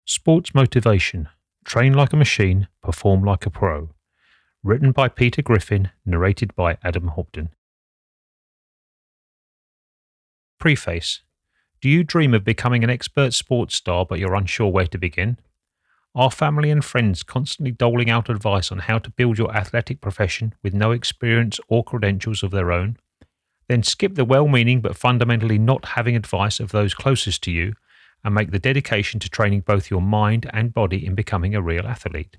Sports Motivation. Train like a machine, perform like a pro. Written by Peter Griffin, narrated by Adam Hobden. Preface. Do you dream of becoming an expert sports star but you're unsure where to begin? Are family and friends constantly doling out advice on how to build your athletic profession with no experience or credentials of their own? Then skip the well-meaning but fundamentally not having advice of those closest to you and make the dedication to training both your mind and body in becoming a real athlete.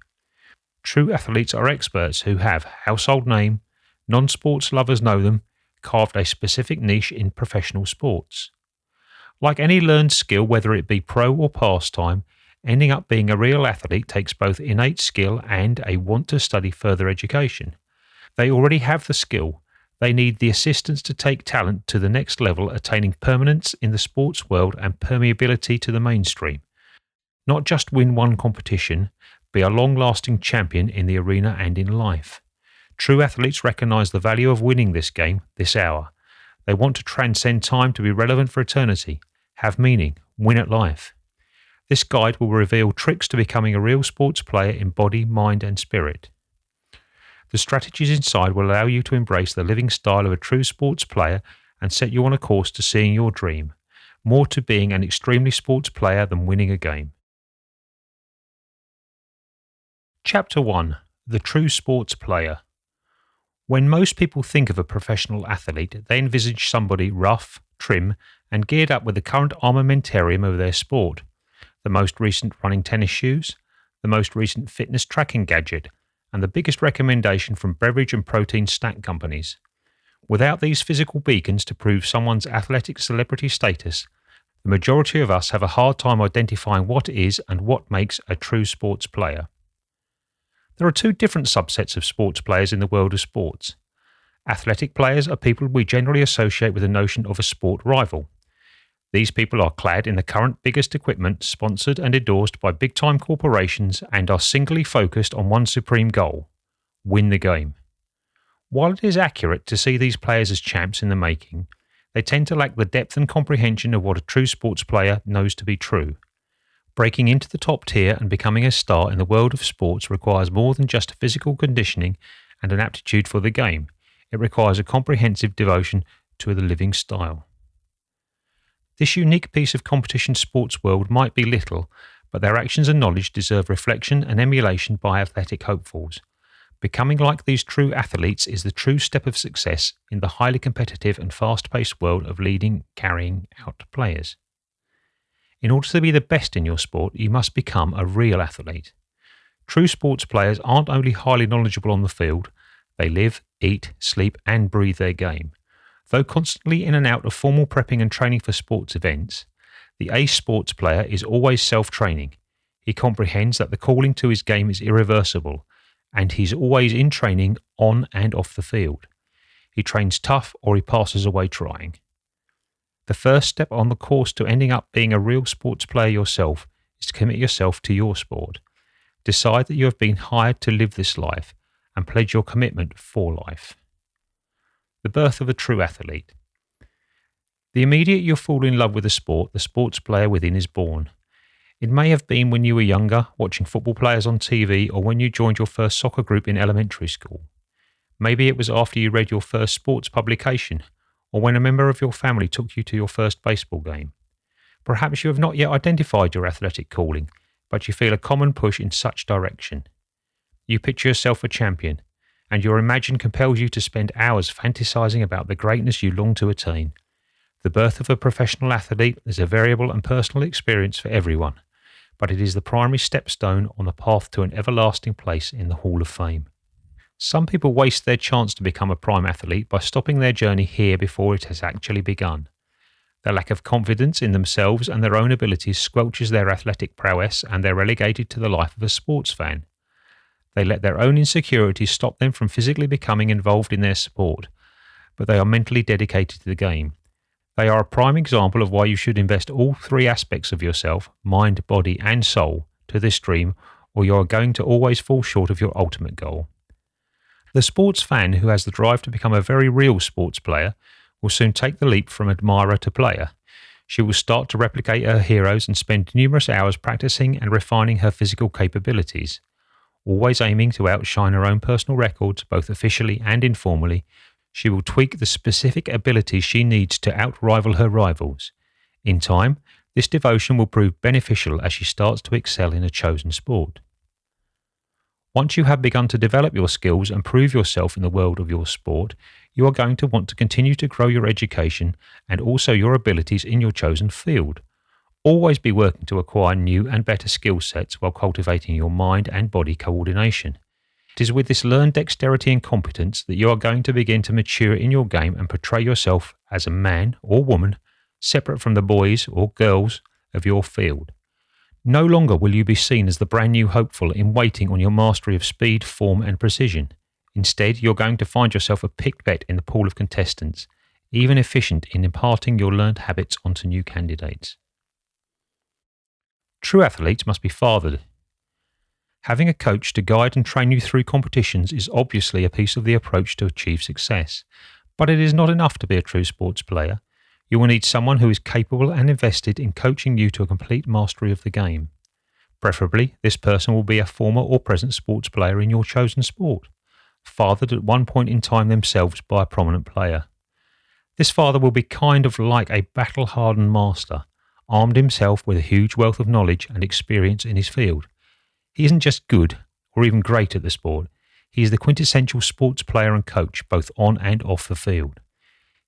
True athletes are experts who have household name, non-sports lovers know them, carved a specific niche in professional sports. Like any learned skill, whether it be pro or pastime, ending up being a real athlete takes both innate skill and a want to study further education. They already have the skill. They need the assistance to take talent to the next level, attaining permanence in the sports world and permeability to the mainstream. Not just win one competition, be a long-lasting champion in the arena and in life. True athletes recognize the value of winning this game, this hour. They want to transcend time to be relevant for eternity, have meaning, win at life. This guide will reveal tricks to becoming a real sports player in body, mind and spirit. The strategies inside will allow you to embrace the living style of a true sports player and set you on a course to seeing your dream, more to being an extremely sports player than winning a game. Chapter 1. The True Sports Player. When most people think of a professional athlete, they envisage somebody rough, trim, and geared up with the current armamentarium of their sport. The most recent running tennis shoes, the most recent fitness tracking gadget, and the biggest recommendation from beverage and protein snack companies. Without these physical beacons to prove someone's athletic celebrity status, the majority of us have a hard time identifying what is and what makes a true sports player. There are two different subsets of sports players in the world of sports. Athletic players are people we generally associate with the notion of a sport rival. These people are clad in the current biggest equipment, sponsored and endorsed by big-time corporations, and are singly focused on one supreme goal: win the game. While it is accurate to see these players as champs in the making, they tend to lack the depth and comprehension of what a true sports player knows to be true. Breaking into the top tier and becoming a star in the world of sports requires more than just physical conditioning and an aptitude for the game. It requires a comprehensive devotion to the living style. This unique piece of competition sports world might be little, but their actions and knowledge deserve reflection and emulation by athletic hopefuls. Becoming like these true athletes is the true step of success in the highly competitive and fast-paced world of leading, carrying out players. In order to be the best in your sport, you must become a real athlete. True sports players aren't only highly knowledgeable on the field, they live, eat, sleep and breathe their game. Though constantly in and out of formal prepping and training for sports events, the ace sports player is always self-training. He comprehends that the calling to his game is irreversible, and he's always in training on and off the field. He trains tough or he passes away trying. The first step on the course to ending up being a real sports player yourself is to commit yourself to your sport. Decide that you have been hired to live this life and pledge your commitment for life. The birth of a true athlete. The immediate you fall in love with a sport, the sports player within is born. It may have been when you were younger, watching football players on TV, or when you joined your first soccer group in elementary school. Maybe it was after you read your first sports publication, or when a member of your family took you to your first baseball game. Perhaps you have not yet identified your athletic calling, but you feel a common push in such direction. You picture yourself a champion, and your imagination compels you to spend hours fantasizing about the greatness you long to attain. The birth of a professional athlete is a variable and personal experience for everyone, but it is the primary stepstone on the path to an everlasting place in the Hall of Fame. Some people waste their chance to become a prime athlete by stopping their journey here before it has actually begun. Their lack of confidence in themselves and their own abilities squelches their athletic prowess, and they're relegated to the life of a sports fan. They let their own insecurities stop them from physically becoming involved in their sport, but they are mentally dedicated to the game. They are a prime example of why you should invest all three aspects of yourself, mind, body and soul, to this dream, or you are going to always fall short of your ultimate goal. The sports fan who has the drive to become a very real sports player will soon take the leap from admirer to player. She will start to replicate her heroes and spend numerous hours practicing and refining her physical capabilities. Always aiming to outshine her own personal records, both officially and informally, she will tweak the specific abilities she needs to outrival her rivals. In time, this devotion will prove beneficial as she starts to excel in a chosen sport. Once you have begun to develop your skills and prove yourself in the world of your sport, you are going to want to continue to grow your education and also your abilities in your chosen field. Always be working to acquire new and better skill sets while cultivating your mind and body coordination. It is with this learned dexterity and competence that you are going to begin to mature in your game and portray yourself as a man or woman separate from the boys or girls of your field. No longer will you be seen as the brand new hopeful in waiting on your mastery of speed, form and precision. Instead, you're going to find yourself a picked vet in the pool of contestants, even efficient in imparting your learned habits onto new candidates. True athletes must be fathered. Having a coach to guide and train you through competitions is obviously a piece of the approach to achieve success, but it is not enough to be a true sports player. You will need someone who is capable and invested in coaching you to a complete mastery of the game. Preferably, this person will be a former or present sports player in your chosen sport, fathered at one point in time themselves by a prominent player. This father will be kind of like a battle-hardened master, armed himself with a huge wealth of knowledge and experience in his field. He isn't just good or even great at the sport, he is the quintessential sports player and coach both on and off the field.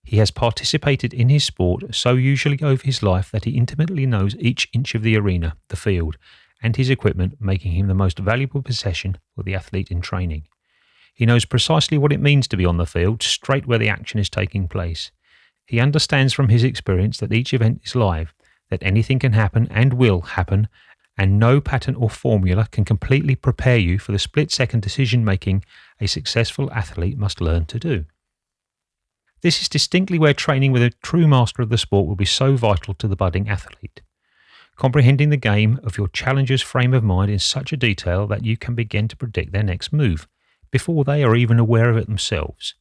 He has participated in his sport so usually over his life that he intimately knows each inch of the arena, the field, and his equipment, making him the most valuable possession for the athlete in training. He knows precisely what it means to be on the field, straight where the action is taking place. He understands from his experience that each event is live, that anything can happen and will happen, and no pattern or formula can completely prepare you for the split-second decision-making a successful athlete must learn to do. This is distinctly where training with a true master of the sport will be so vital to the budding athlete. Comprehending the game of your challenger's frame of mind in such a detail that you can begin to predict their next move, before they are even aware of it themselves.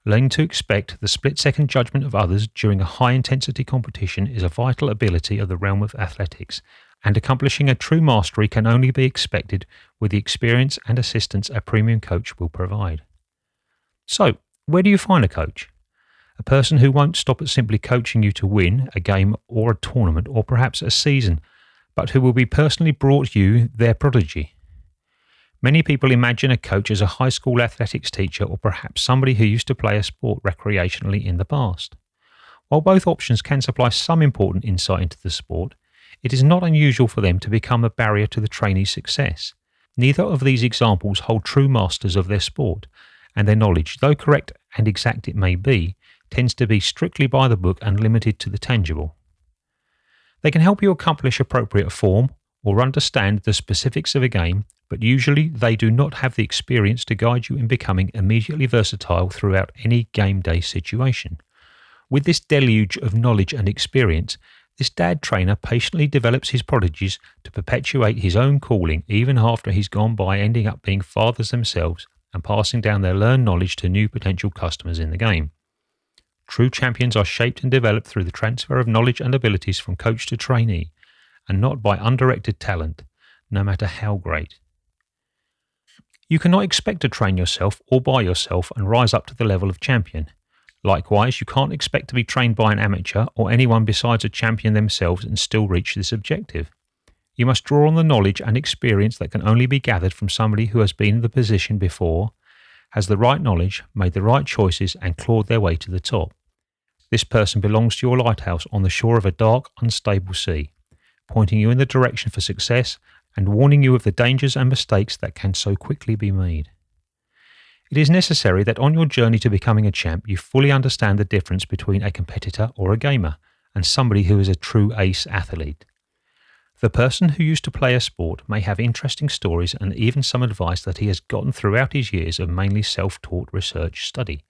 Learning to expect the split-second judgment of others during a high-intensity competition is a vital ability of the realm of athletics, and accomplishing a true mastery can only be expected with the experience and assistance a premium coach will provide. So, where do you find a coach? A person who won't stop at simply coaching you to win a game or a tournament or perhaps a season, but who will be personally brought you their prodigy. Many people imagine a coach as a high school athletics teacher or perhaps somebody who used to play a sport recreationally in the past. While both options can supply some important insight into the sport, it is not unusual for them to become a barrier to the trainee's success. Neither of these examples hold true masters of their sport, and their knowledge, though correct and exact it may be, tends to be strictly by the book and limited to the tangible. They can help you accomplish appropriate form or understand the specifics of a game, but usually they do not have the experience to guide you in becoming immediately versatile throughout any game day situation. With this deluge of knowledge and experience, this dad trainer patiently develops his prodigies to perpetuate his own calling even after he's gone by, ending up being fathers themselves and passing down their learned knowledge to new potential customers in the game. True champions are shaped and developed through the transfer of knowledge and abilities from coach to trainee, and not by undirected talent, no matter how great. You cannot expect to train yourself all by yourself and rise up to the level of champion. Likewise, you can't expect to be trained by an amateur or anyone besides a champion themselves and still reach this objective. You must draw on the knowledge and experience that can only be gathered from somebody who has been in the position before, has the right knowledge, made the right choices and clawed their way to the top. This person belongs to your lighthouse on the shore of a dark, unstable sea, pointing you in the direction for success and warning you of the dangers and mistakes that can so quickly be made. It is necessary that on your journey to becoming a champ, you fully understand the difference between a competitor or a gamer and somebody who is a true ace athlete. The person who used to play a sport may have interesting stories and even some advice that he has gotten throughout his years of mainly self-taught research study.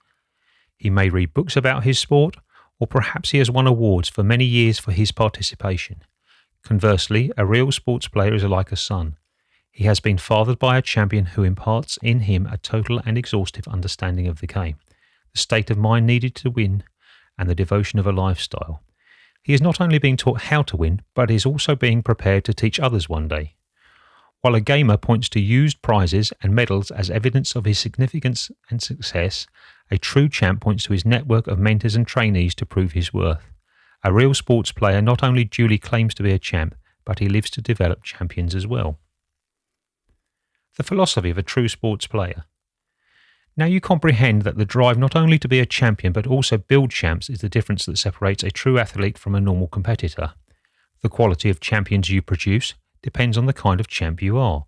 He may read books about his sport, or perhaps he has won awards for many years for his participation. Conversely, a real sports player is like a son. He has been fathered by a champion who imparts in him a total and exhaustive understanding of the game, the state of mind needed to win, and the devotion of a lifestyle. He is not only being taught how to win, but is also being prepared to teach others one day. While a gamer points to used prizes and medals as evidence of his significance and success, a true champ points to his network of mentors and trainees to prove his worth. A real sports player not only duly claims to be a champ, but he lives to develop champions as well. The philosophy of a true sports player. Now you comprehend that the drive not only to be a champion but also build champs is the difference that separates a true athlete from a normal competitor. The quality of champions you produce depends on the kind of champ you are.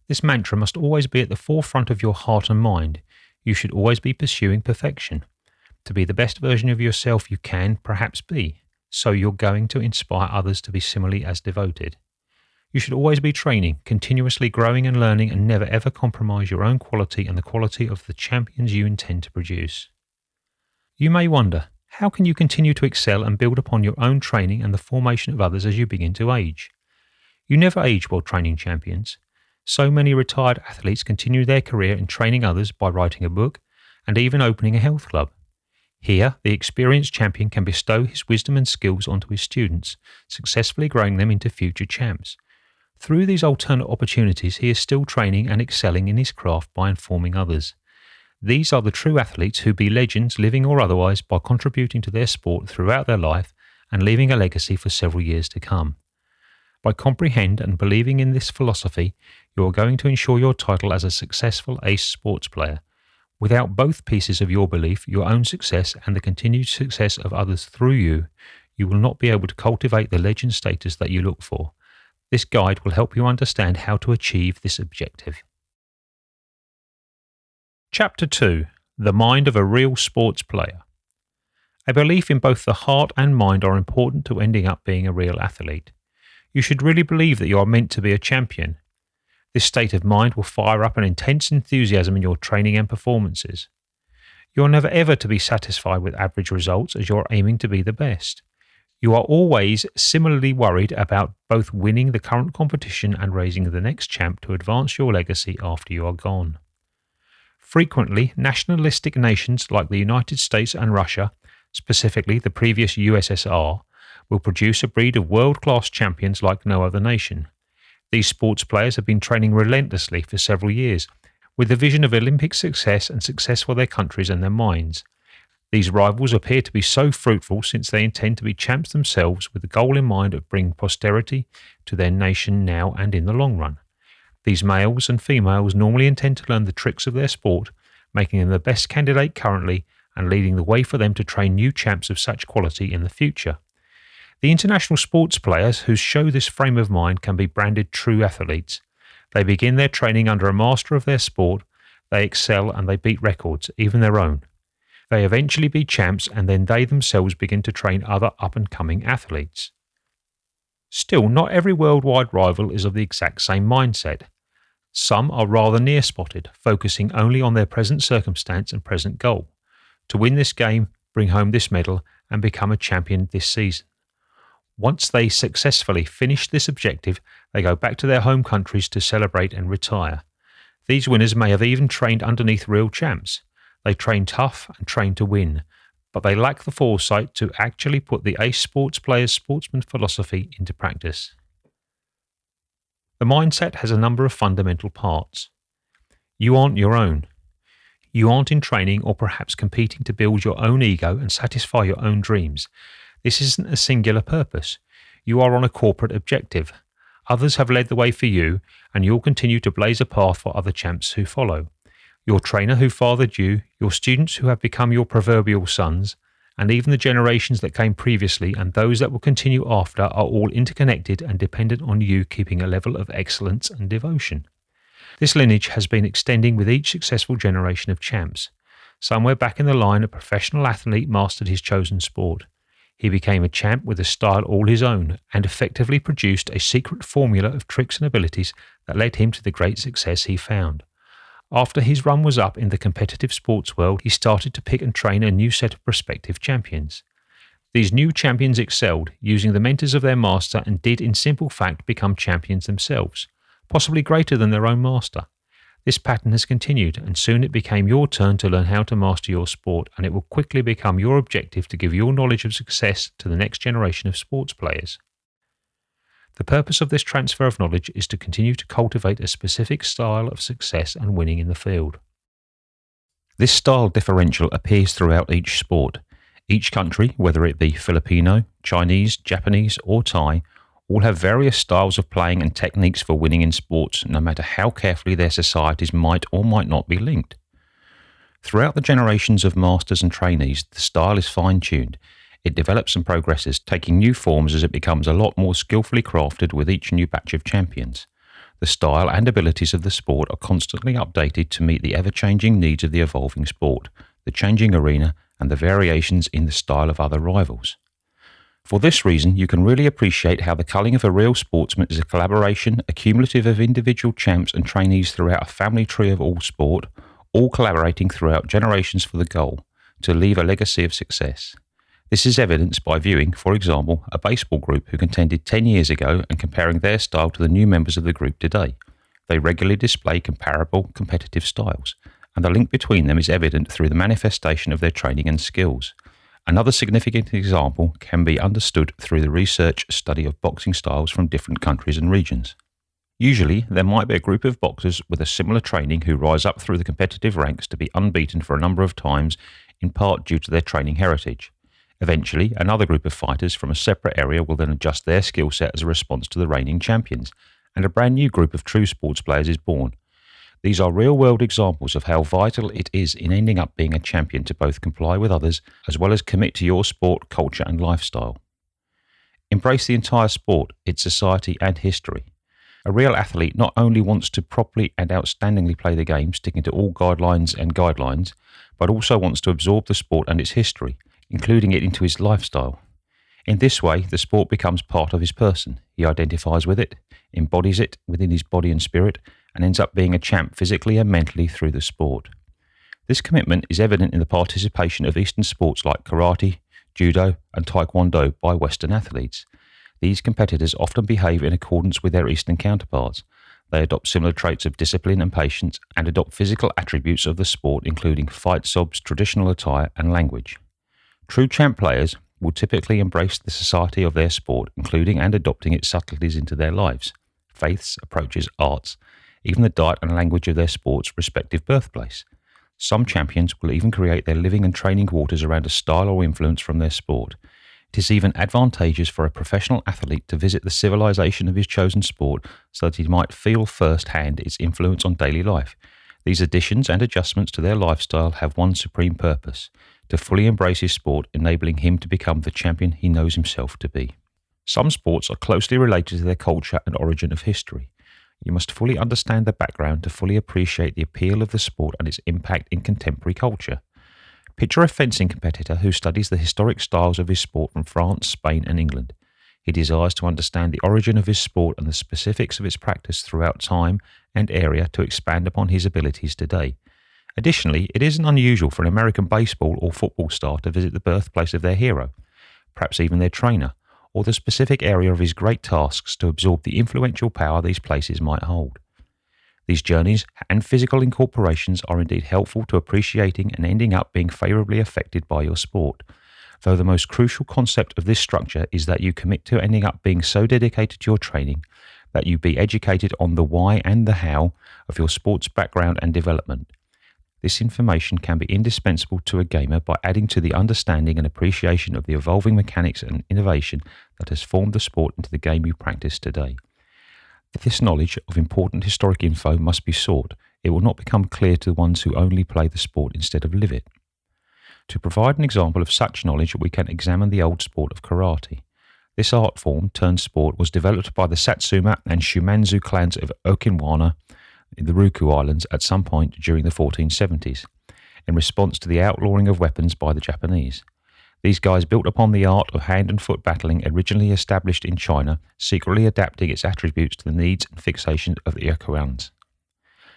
This mantra must always be at the forefront of your heart and mind. You should always be pursuing perfection. To be the best version of yourself you can perhaps be, so you're going to inspire others to be similarly as devoted. You should always be training, continuously growing and learning, and never ever compromise your own quality and the quality of the champions you intend to produce. You may wonder, how can you continue to excel and build upon your own training and the formation of others as you begin to age? You never age while training champions. So many retired athletes continue their career in training others by writing a book and even opening a health club. Here, the experienced champion can bestow his wisdom and skills onto his students, successfully growing them into future champs. Through these alternate opportunities, he is still training and excelling in his craft by informing others. These are the true athletes who be legends, living or otherwise, by contributing to their sport throughout their life and leaving a legacy for several years to come. By comprehend and believing in this philosophy, you are going to ensure your title as a successful ace sports player. Without both pieces of your belief, your own success and the continued success of others through you, you will not be able to cultivate the legend status that you look for. This guide will help you understand how to achieve this objective. Chapter 2. The Mind of a Real Sports Player. A belief in both the heart and mind are important to ending up being a real athlete. You should really believe that you are meant to be a champion. This state of mind will fire up an intense enthusiasm in your training and performances. You are never ever to be satisfied with average results as you are aiming to be the best. You are always similarly worried about both winning the current competition and raising the next champ to advance your legacy after you are gone. Frequently, nationalistic nations like the United States and Russia, specifically the previous USSR, will produce a breed of world-class champions like no other nation. These sports players have been training relentlessly for several years, with the vision of Olympic success and success for their countries and their minds. These rivals appear to be so fruitful since they intend to be champs themselves with the goal in mind of bringing posterity to their nation now and in the long run. These males and females normally intend to learn the tricks of their sport, making them the best candidate currently and leading the way for them to train new champs of such quality in the future. The international sports players who show this frame of mind can be branded true athletes. They begin their training under a master of their sport, they excel and they beat records, even their own. They eventually be champs and then they themselves begin to train other up-and-coming athletes. Still, not every worldwide rival is of the exact same mindset. Some are rather near-spotted, focusing only on their present circumstance and present goal. To win this game, bring home this medal, and become a champion this season. Once they successfully finish this objective, they go back to their home countries to celebrate and retire. These winners may have even trained underneath real champs. They train tough and train to win, but they lack the foresight to actually put the ace sports player's sportsman philosophy into practice. The mindset has a number of fundamental parts. You aren't your own. You aren't in training or perhaps competing to build your own ego and satisfy your own dreams. This isn't a singular purpose. You are on a corporate objective. Others have led the way for you, and you'll continue to blaze a path for other champs who follow. Your trainer who fathered you, your students who have become your proverbial sons, and even the generations that came previously and those that will continue after are all interconnected and dependent on you keeping a level of excellence and devotion. This lineage has been extending with each successful generation of champs. Somewhere back in the line, a professional athlete mastered his chosen sport. He became a champ with a style all his own and effectively produced a secret formula of tricks and abilities that led him to the great success he found. After his run was up in the competitive sports world, he started to pick and train a new set of prospective champions. These new champions excelled, using the mentors of their master, and did in simple fact become champions themselves. possibly greater than their own master. This pattern has continued, and soon it became your turn to learn how to master your sport, and it will quickly become your objective to give your knowledge of success to the next generation of sports players. The purpose of this transfer of knowledge is to continue to cultivate a specific style of success and winning in the field. This style differential appears throughout each sport. Each country, whether it be Filipino, Chinese, Japanese, or Thai, all have various styles of playing and techniques for winning in sports, no matter how carefully their societies might or might not be linked. Throughout the generations of masters and trainees, the style is fine-tuned. It develops and progresses, taking new forms as it becomes a lot more skillfully crafted with each new batch of champions. The style and abilities of the sport are constantly updated to meet the ever-changing needs of the evolving sport, the changing arena, and the variations in the style of other rivals. For this reason, you can really appreciate how the culling of a real sportsman is a collaboration, accumulative of individual champs and trainees throughout a family tree of all sport, all collaborating throughout generations for the goal, to leave a legacy of success. This is evidenced by viewing, for example, a baseball group who contended 10 years ago and comparing their style to the new members of the group today. They regularly display comparable competitive styles, and the link between them is evident through the manifestation of their training and skills. Another significant example can be understood through the research study of boxing styles from different countries and regions. Usually, there might be a group of boxers with a similar training who rise up through the competitive ranks to be unbeaten for a number of times, in part due to their training heritage. Eventually, another group of fighters from a separate area will then adjust their skill set as a response to the reigning champions, and a brand new group of true sports players is born. These are real-world examples of how vital it is in ending up being a champion to both comply with others as well as commit to your sport, culture and lifestyle. Embrace the entire sport, its society and history. A real athlete not only wants to properly and outstandingly play the game, sticking to all guidelines, but also wants to absorb the sport and its history, including it into his lifestyle. In this way, the sport becomes part of his person. He identifies with it, embodies it within his body and spirit, and ends up being a champ physically and mentally through the sport. This commitment is evident in the participation of Eastern sports like karate, judo, and taekwondo by Western athletes. These competitors often behave in accordance with their Eastern counterparts. They adopt similar traits of discipline and patience, and adopt physical attributes of the sport, including fight sobs, traditional attire, and language. True champ players will typically embrace the society of their sport, including and adopting its subtleties into their lives, faiths, approaches, arts, even the diet and language of their sport's respective birthplace. Some champions will even create their living and training quarters around a style or influence from their sport. It is even advantageous for a professional athlete to visit the civilization of his chosen sport so that he might feel firsthand its influence on daily life. These additions and adjustments to their lifestyle have one supreme purpose: to fully embrace his sport, enabling him to become the champion he knows himself to be. Some sports are closely related to their culture and origin of history. You must fully understand the background to fully appreciate the appeal of the sport and its impact in contemporary culture. Picture a fencing competitor who studies the historic styles of his sport from France, Spain, and England. He desires to understand the origin of his sport and the specifics of its practice throughout time and area to expand upon his abilities today. Additionally, it isn't unusual for an American baseball or football star to visit the birthplace of their hero, perhaps even their trainer, or the specific area of his great tasks to absorb the influential power these places might hold. These journeys and physical incorporations are indeed helpful to appreciating and ending up being favourably affected by your sport, though the most crucial concept of this structure is that you commit to ending up being so dedicated to your training that you be educated on the why and the how of your sport's background and development. This information can be indispensable to a gamer by adding to the understanding and appreciation of the evolving mechanics and innovation that has formed the sport into the game you practice today. This knowledge of important historic info must be sought. It will not become clear to the ones who only play the sport instead of live it. To provide an example of such knowledge, we can examine the old sport of karate. This art form turned sport was developed by the Satsuma and Shumanzu clans of Okinawa in the Ryukyu Islands at some point during the 1470s, in response to the outlawing of weapons by the Japanese. These guys built upon the art of hand and foot battling originally established in China, secretly adapting its attributes to the needs and fixations of the Yakuans.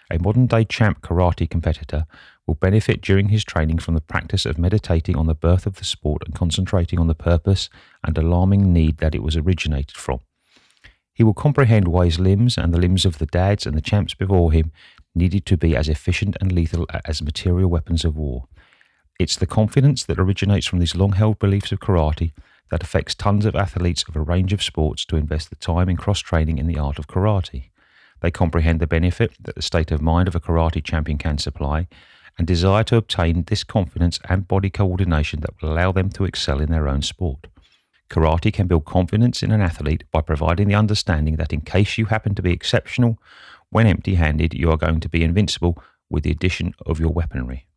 A modern-day champ karate competitor will benefit during his training from the practice of meditating on the birth of the sport and concentrating on the purpose and alarming need that it was originated from. He will comprehend why his limbs and the limbs of the dads and the champs before him needed to be as efficient and lethal as material weapons of war. It's the confidence that originates from these long-held beliefs of karate that affects tons of athletes of a range of sports to invest the time in cross-training in the art of karate. They comprehend the benefit that the state of mind of a karate champion can supply and desire to obtain this confidence and body coordination that will allow them to excel in their own sport. Karate can build confidence in an athlete by providing the understanding that in case you happen to be exceptional, when empty-handed, you are going to be invincible with the addition of your weaponry.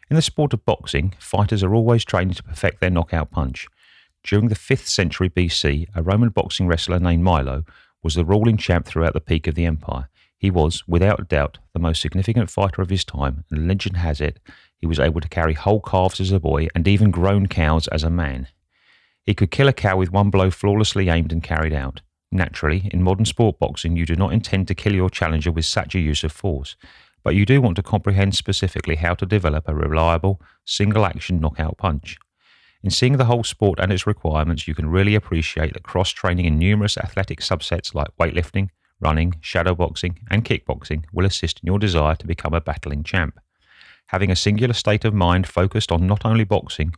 In the sport of boxing, fighters are always trained to perfect their knockout punch. During the 5th century BC, a Roman boxing wrestler named Milo was the ruling champ throughout the peak of the empire. He was, without a doubt, the most significant fighter of his time, and legend has it he was able to carry whole calves as a boy and even grown cows as a man. He could kill a cow with one blow flawlessly aimed and carried out. Naturally, in modern sport boxing, you do not intend to kill your challenger with such a use of force, but you do want to comprehend specifically how to develop a reliable, single-action knockout punch. In seeing the whole sport and its requirements, you can really appreciate that cross-training in numerous athletic subsets like weightlifting, running, shadowboxing, and kickboxing will assist in your desire to become a battling champ. Having a singular state of mind focused on not only boxing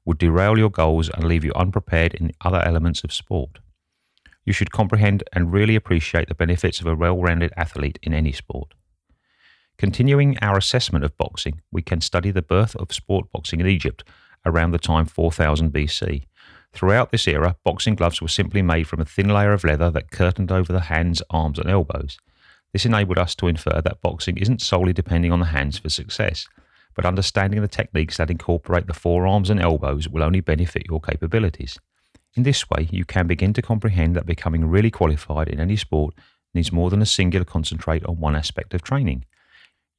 would derail your goals and leave you unprepared in other elements of sport. You should comprehend and really appreciate the benefits of a well-rounded athlete in any sport. Continuing our assessment of boxing, we can study the birth of sport boxing in Egypt around the time 4000 BC. Throughout this era, boxing gloves were simply made from a thin layer of leather that curtained over the hands, arms and elbows. This enabled us to infer that boxing isn't solely depending on the hands for success, but understanding the techniques that incorporate the forearms and elbows will only benefit your capabilities. In this way, you can begin to comprehend that becoming really qualified in any sport needs more than a singular concentrate on one aspect of training.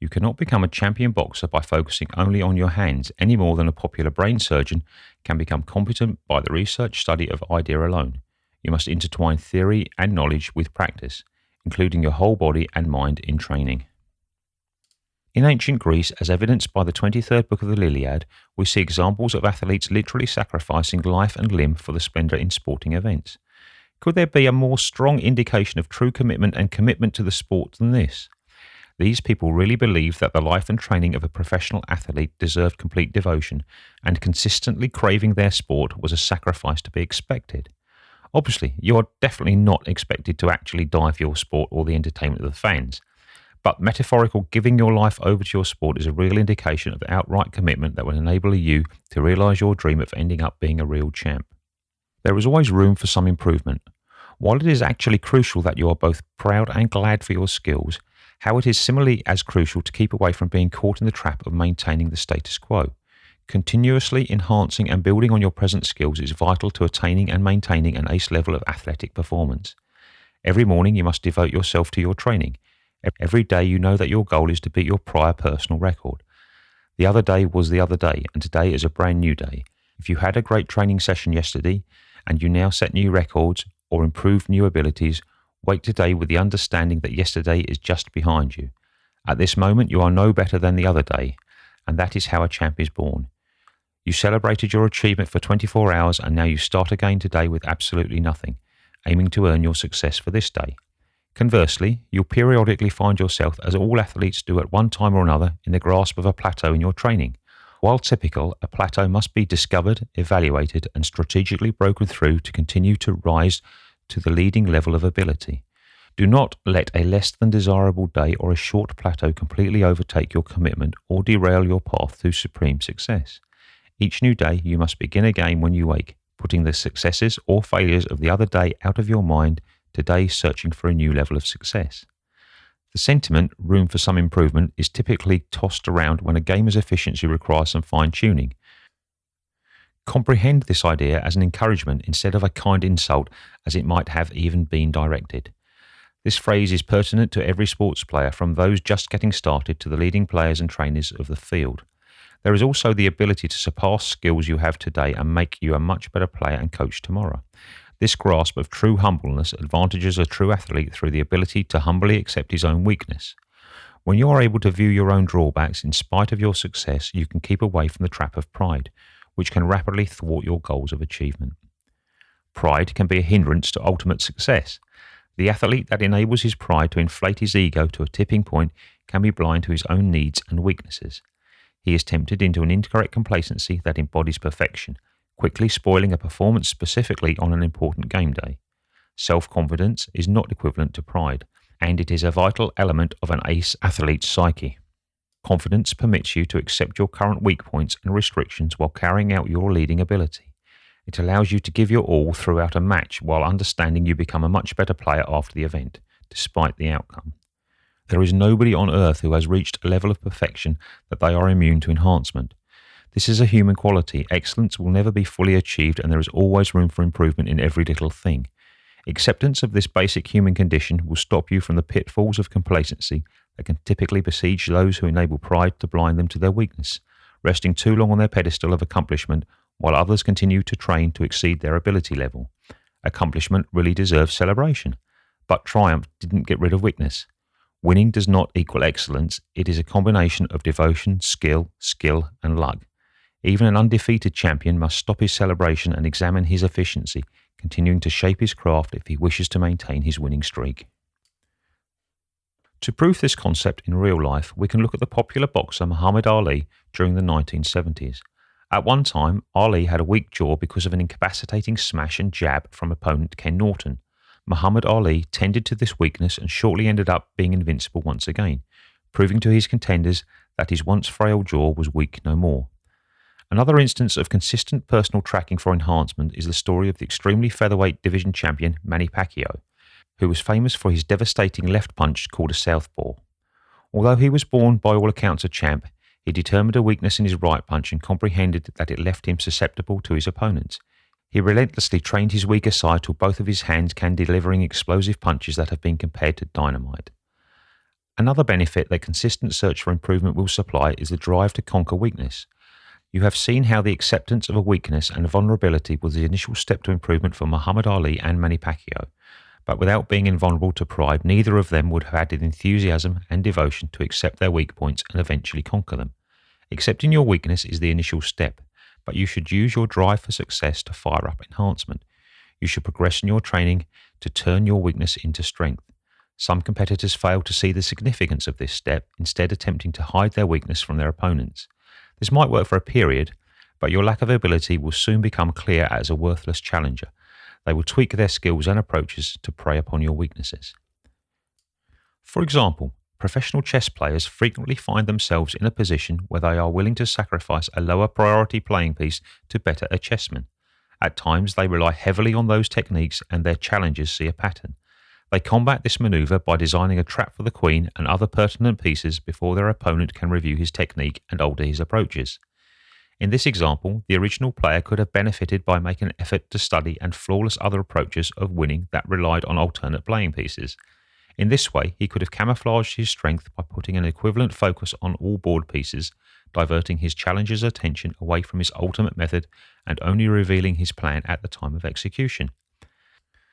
You cannot become a champion boxer by focusing only on your hands any more than a popular brain surgeon can become competent by the research study of idea alone. You must intertwine theory and knowledge with practice, including your whole body and mind in training. In ancient Greece, as evidenced by the 23rd book of the Iliad, we see examples of athletes literally sacrificing life and limb for the splendour in sporting events. Could there be a more strong indication of true commitment and commitment to the sport than this? These people really believed that the life and training of a professional athlete deserved complete devotion, and consistently craving their sport was a sacrifice to be expected. Obviously, you are definitely not expected to actually die for your sport or the entertainment of the fans, but metaphorical giving your life over to your sport is a real indication of outright commitment that will enable you to realise your dream of ending up being a real champ. There is always room for some improvement. While it is actually crucial that you are both proud and glad for your skills, how it is similarly as crucial to keep away from being caught in the trap of maintaining the status quo. Continuously enhancing and building on your present skills is vital to attaining and maintaining an ace level of athletic performance. Every morning you must devote yourself to your training. Every day you know that your goal is to beat your prior personal record. The other day was the other day, and today is a brand new day. If you had a great training session yesterday, and you now set new records or improve new abilities, wake today with the understanding that yesterday is just behind you. At this moment, you are no better than the other day, and that is how a champ is born. You celebrated your achievement for 24 hours, and now you start again today with absolutely nothing, aiming to earn your success for this day. Conversely, you'll periodically find yourself, as all athletes do at one time or another, in the grasp of a plateau in your training. While typical, a plateau must be discovered, evaluated, and strategically broken through to continue to rise to the leading level of ability. Do not let a less than desirable day or a short plateau completely overtake your commitment or derail your path to supreme success. Each new day you must begin again when you wake, putting the successes or failures of the other day out of your mind, today searching for a new level of success. The sentiment, room for some improvement, is typically tossed around when a gamer's efficiency requires some fine-tuning. Comprehend this idea as an encouragement instead of a kind insult, as it might have even been directed. This phrase is pertinent to every sports player, from those just getting started to the leading players and trainers of the field. There is also the ability to surpass skills you have today and make you a much better player and coach tomorrow. This grasp of true humbleness advantages a true athlete through the ability to humbly accept his own weakness. When you are able to view your own drawbacks in spite of your success, you can keep away from the trap of pride, which can rapidly thwart your goals of achievement. Pride can be a hindrance to ultimate success. The athlete that enables his pride to inflate his ego to a tipping point can be blind to his own needs and weaknesses. He is tempted into an incorrect complacency that embodies perfection, quickly spoiling a performance specifically on an important game day. Self-confidence is not equivalent to pride, and it is a vital element of an ace athlete's psyche. Confidence permits you to accept your current weak points and restrictions while carrying out your leading ability. It allows you to give your all throughout a match while understanding you become a much better player after the event, despite the outcome. There is nobody on earth who has reached a level of perfection that they are immune to enhancement. This is a human quality. Excellence will never be fully achieved, and there is always room for improvement in every little thing. Acceptance of this basic human condition will stop you from the pitfalls of complacency that can typically besiege those who enable pride to blind them to their weakness, resting too long on their pedestal of accomplishment while others continue to train to exceed their ability level. Accomplishment really deserves celebration, but triumph didn't get rid of weakness. Winning does not equal excellence. It is a combination of devotion, skill, and luck. Even an undefeated champion must stop his celebration and examine his efficiency, continuing to shape his craft if he wishes to maintain his winning streak. To prove this concept in real life, we can look at the popular boxer Muhammad Ali during the 1970s. At one time, Ali had a weak jaw because of an incapacitating smash and jab from opponent Ken Norton. Muhammad Ali tended to this weakness and shortly ended up being invincible once again, proving to his contenders that his once frail jaw was weak no more. Another instance of consistent personal tracking for enhancement is the story of the extremely featherweight division champion Manny Pacquiao, who was famous for his devastating left punch called a southpaw. Although he was born by all accounts a champ, he determined a weakness in his right punch and comprehended that it left him susceptible to his opponents. He relentlessly trained his weaker side till both of his hands can delivering explosive punches that have been compared to dynamite. Another benefit that consistent search for improvement will supply is the drive to conquer weakness. You have seen how the acceptance of a weakness and vulnerability was the initial step to improvement for Muhammad Ali and Manny Pacquiao. But without being invulnerable to pride, neither of them would have had the enthusiasm and devotion to accept their weak points and eventually conquer them. Accepting your weakness is the initial step, but you should use your drive for success to fire up enhancement. You should progress in your training to turn your weakness into strength. Some competitors fail to see the significance of this step, instead attempting to hide their weakness from their opponents. This might work for a period, but your lack of ability will soon become clear as a worthless challenger. They will tweak their skills and approaches to prey upon your weaknesses. For example, professional chess players frequently find themselves in a position where they are willing to sacrifice a lower priority playing piece to better a chessman. At times, they rely heavily on those techniques and their challengers see a pattern. They combat this maneuver by designing a trap for the queen and other pertinent pieces before their opponent can review his technique and alter his approaches. In this example, the original player could have benefited by making an effort to study and flawless other approaches of winning that relied on alternate playing pieces. In this way, he could have camouflaged his strength by putting an equivalent focus on all board pieces, diverting his challenger's attention away from his ultimate method and only revealing his plan at the time of execution.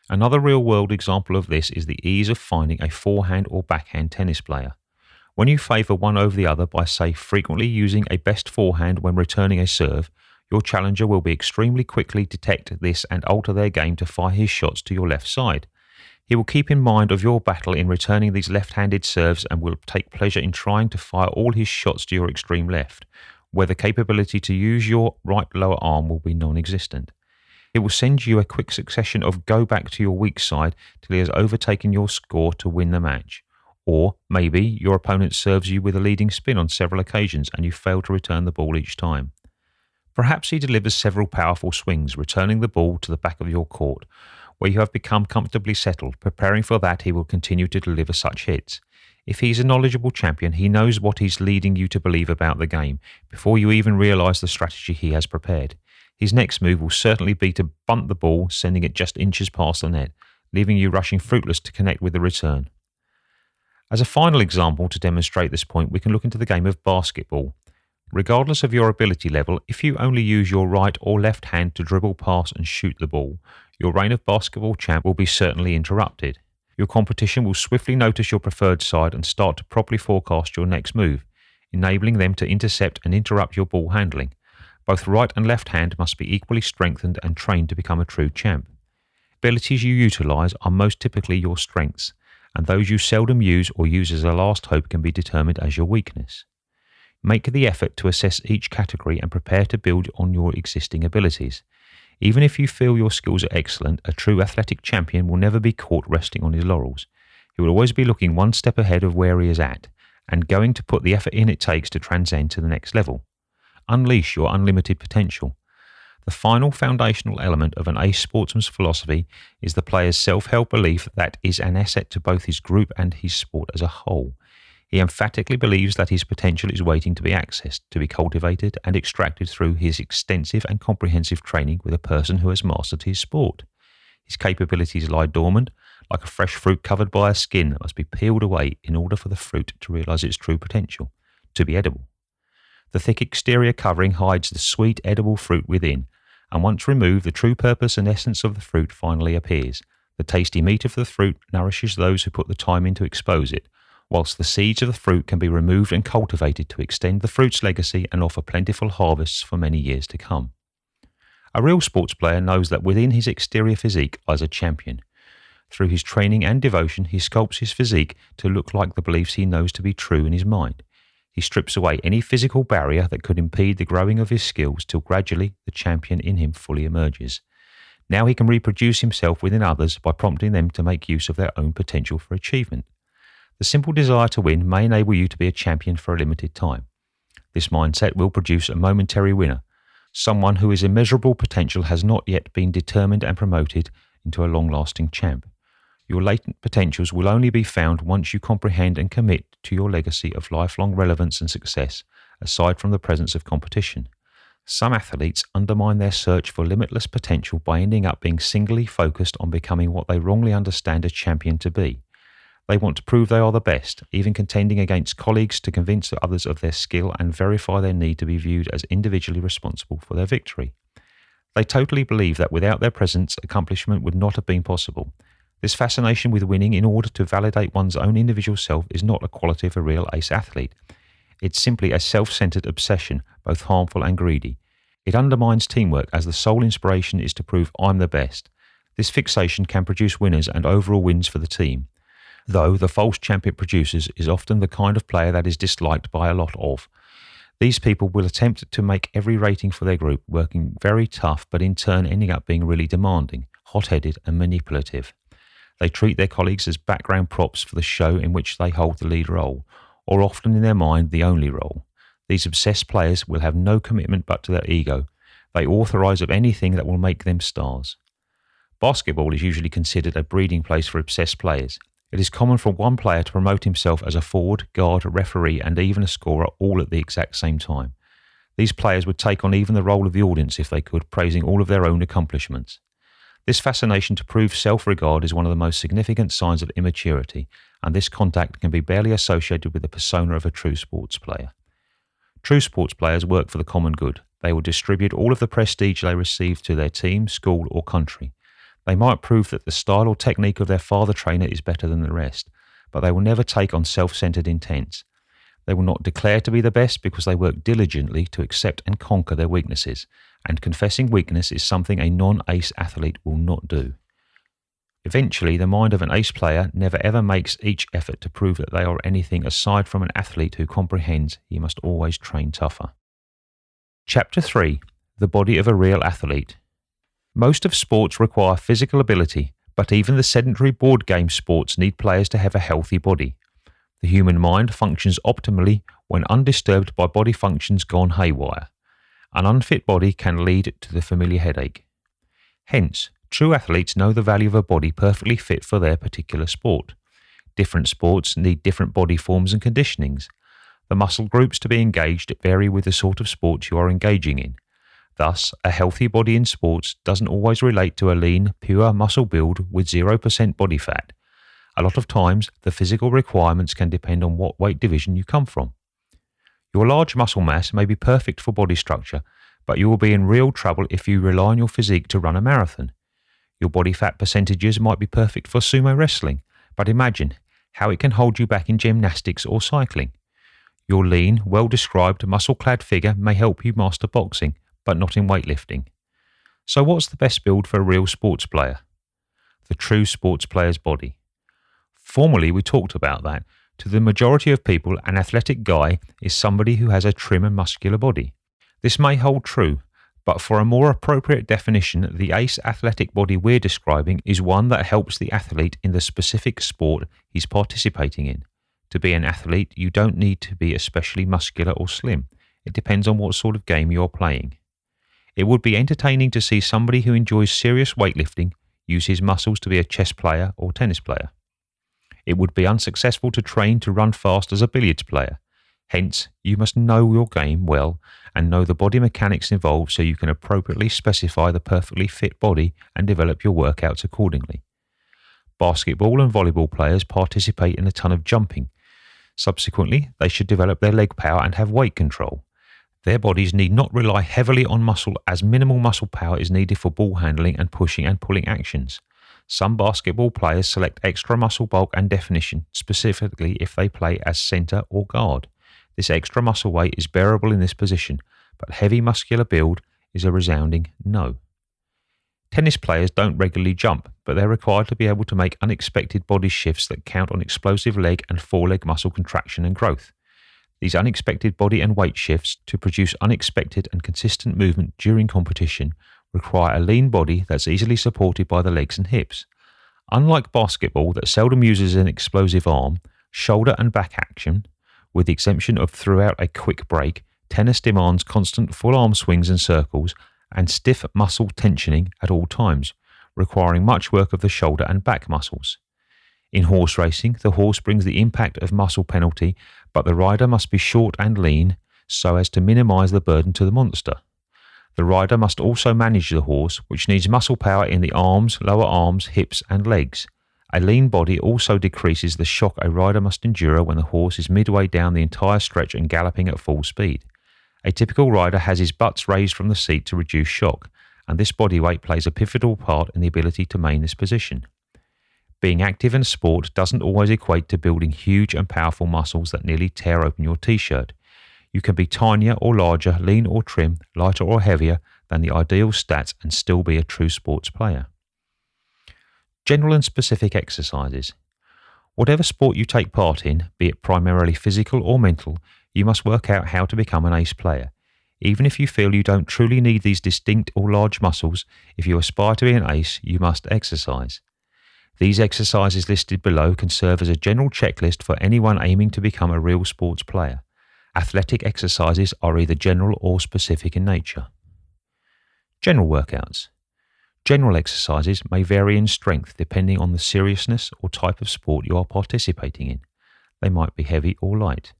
Another real-world example of this is the ease of finding a forehand or backhand tennis player. When you favour one over the other by, say, frequently using a best forehand when returning a serve, your challenger will be extremely quickly detect this and alter their game to fire his shots to your left side. He will keep in mind of your battle in returning these left-handed serves and will take pleasure in trying to fire all his shots to your extreme left, where the capability to use your right lower arm will be non-existent. It will send you a quick succession of go back to your weak side till he has overtaken your score to win the match. Or maybe your opponent serves you with a leading spin on several occasions and you fail to return the ball each time. Perhaps he delivers several powerful swings, returning the ball to the back of your court, where you have become comfortably settled. Preparing for that, he will continue to deliver such hits. If he's a knowledgeable champion, he knows what he's leading you to believe about the game before you even realise the strategy he has prepared. His next move will certainly be to bunt the ball, sending it just inches past the net, leaving you rushing fruitless to connect with the return. As a final example to demonstrate this point, we can look into the game of basketball. Regardless of your ability level, if you only use your right or left hand to dribble, pass and shoot the ball, your reign of basketball champ will be certainly interrupted. Your competition will swiftly notice your preferred side and start to properly forecast your next move, enabling them to intercept and interrupt your ball handling. Both right and left hand must be equally strengthened and trained to become a true champ. abilities you utilise are most typically your strengths, and those you seldom use or use as a last hope can be determined as your weakness. Make the effort to assess each category and prepare to build on your existing abilities. Even if you feel your skills are excellent, a true athletic champion will never be caught resting on his laurels. He will always be looking one step ahead of where he is at, and going to put the effort in it takes to transcend to the next level. Unleash your unlimited potential. The final foundational element of an ace sportsman's philosophy is the player's self-held belief that is an asset to both his group and his sport as a whole. He emphatically believes that his potential is waiting to be accessed, to be cultivated and extracted through his extensive and comprehensive training with a person who has mastered his sport. His capabilities lie dormant, like a fresh fruit covered by a skin that must be peeled away in order for the fruit to realise its true potential, to be edible. The thick exterior covering hides the sweet, edible fruit within, and once removed, the true purpose and essence of the fruit finally appears. The tasty meat of the fruit nourishes those who put the time in to expose it, whilst the seeds of the fruit can be removed and cultivated to extend the fruit's legacy and offer plentiful harvests for many years to come. A real sports player knows that within his exterior physique lies a champion. Through his training and devotion, he sculpts his physique to look like the beliefs he knows to be true in his mind. He strips away any physical barrier that could impede the growing of his skills till gradually the champion in him fully emerges. Now he can reproduce himself within others by prompting them to make use of their own potential for achievement. The simple desire to win may enable you to be a champion for a limited time. This mindset will produce a momentary winner, someone whose immeasurable potential has not yet been determined and promoted into a long-lasting champ. Your latent potentials will only be found once you comprehend and commit to your legacy of lifelong relevance and success, aside from the presence of competition. Some athletes undermine their search for limitless potential by ending up being singly focused on becoming what they wrongly understand a champion to be. They want to prove they are the best, even contending against colleagues to convince others of their skill and verify their need to be viewed as individually responsible for their victory. They totally believe that without their presence, accomplishment would not have been possible. This fascination with winning in order to validate one's own individual self is not a quality of a real ace athlete. It's simply a self-centered obsession, both harmful and greedy. It undermines teamwork as the sole inspiration is to prove I'm the best. This fixation can produce winners and overall wins for the team, though the false champ it produces is often the kind of player that is disliked by a lot of. These people will attempt to make every rating for their group, working very tough, but in turn ending up being really demanding, hot-headed and manipulative. They treat their colleagues as background props for the show in which they hold the lead role, or often in their mind the only role. These obsessed players will have no commitment but to their ego. They authorise of anything that will make them stars. Basketball is usually considered a breeding place for obsessed players. It is common for one player to promote himself as a forward, guard, referee and even a scorer all at the exact same time. These players would take on even the role of the audience if they could, praising all of their own accomplishments. This fascination to prove self-regard is one of the most significant signs of immaturity, and this contact can be barely associated with the persona of a true sports player. True sports players work for the common good. They will distribute all of the prestige they receive to their team, school or country. They might prove that the style or technique of their father trainer is better than the rest, but they will never take on self-centered intents. They will not declare to be the best because they work diligently to accept and conquer their weaknesses, and confessing weakness is something a non-ace athlete will not do. Eventually, the mind of an ace player never ever makes each effort to prove that they are anything aside from an athlete who comprehends he must always train tougher. Chapter 3. The Body of a Real Athlete. Most of sports require physical ability, but even the sedentary board game sports need players to have a healthy body. The human mind functions optimally when undisturbed by body functions gone haywire. An unfit body can lead to the familiar headache. Hence, true athletes know the value of a body perfectly fit for their particular sport. Different sports need different body forms and conditionings. The muscle groups to be engaged vary with the sort of sport you are engaging in. Thus, a healthy body in sports doesn't always relate to a lean, pure muscle build with 0% body fat. A lot of times, the physical requirements can depend on what weight division you come from. Your large muscle mass may be perfect for body structure, but you will be in real trouble if you rely on your physique to run a marathon. Your body fat percentages might be perfect for sumo wrestling, but imagine how it can hold you back in gymnastics or cycling. Your lean, well-described, muscle-clad figure may help you master boxing, but not in weightlifting. So what's the best build for a real sports player? the true sports player's body. Formerly, we talked about that. To the majority of people, an athletic guy is somebody who has a trim and muscular body. This may hold true, but for a more appropriate definition, the ace athletic body we're describing is one that helps the athlete in the specific sport he's participating in. To be an athlete, you don't need to be especially muscular or slim. It depends on what sort of game you're playing. It would be entertaining to see somebody who enjoys serious weightlifting use his muscles to be a chess player or tennis player. It would be unsuccessful to train to run fast as a billiards player. Hence, you must know your game well and know the body mechanics involved so you can appropriately specify the perfectly fit body and develop your workouts accordingly. Basketball and volleyball players participate in a ton of jumping. Subsequently, they should develop their leg power and have weight control. Their bodies need not rely heavily on muscle, as minimal muscle power is needed for ball handling and pushing and pulling actions. Some basketball players select extra muscle bulk and definition, specifically if they play as center or guard. This extra muscle weight is bearable in this position, but heavy muscular build is a resounding no. Tennis players don't regularly jump, but they're required to be able to make unexpected body shifts that count on explosive leg and foreleg muscle contraction and growth. These unexpected body and weight shifts to produce unexpected and consistent movement during competition require a lean body that's easily supported by the legs and hips. Unlike basketball that seldom uses an explosive arm, shoulder and back action, with the exemption of throughout a quick break, tennis demands constant full arm swings and circles and stiff muscle tensioning at all times, requiring much work of the shoulder and back muscles. In horse racing, the horse brings the impact of muscle penalty, but the rider must be short and lean so as to minimize the burden to the monster. The rider must also manage the horse, which needs muscle power in the arms, lower arms, hips and legs. A lean body also decreases the shock a rider must endure when the horse is midway down the entire stretch and galloping at full speed. A typical rider has his butts raised from the seat to reduce shock, and this body weight plays a pivotal part in the ability to maintain this position. Being active in a sport doesn't always equate to building huge and powerful muscles that nearly tear open your t-shirt. You can be tinier or larger, lean or trim, lighter or heavier than the ideal stats and still be a true sports player. General and specific exercises. Whatever sport you take part in, be it primarily physical or mental, you must work out how to become an ace player. Even if you feel you don't truly need these distinct or large muscles, if you aspire to be an ace, you must exercise. These exercises listed below can serve as a general checklist for anyone aiming to become a real sports player. Athletic exercises are either general or specific in nature. General workouts. General exercises may vary in strength depending on the seriousness or type of sport you are participating in. They might be heavy or light.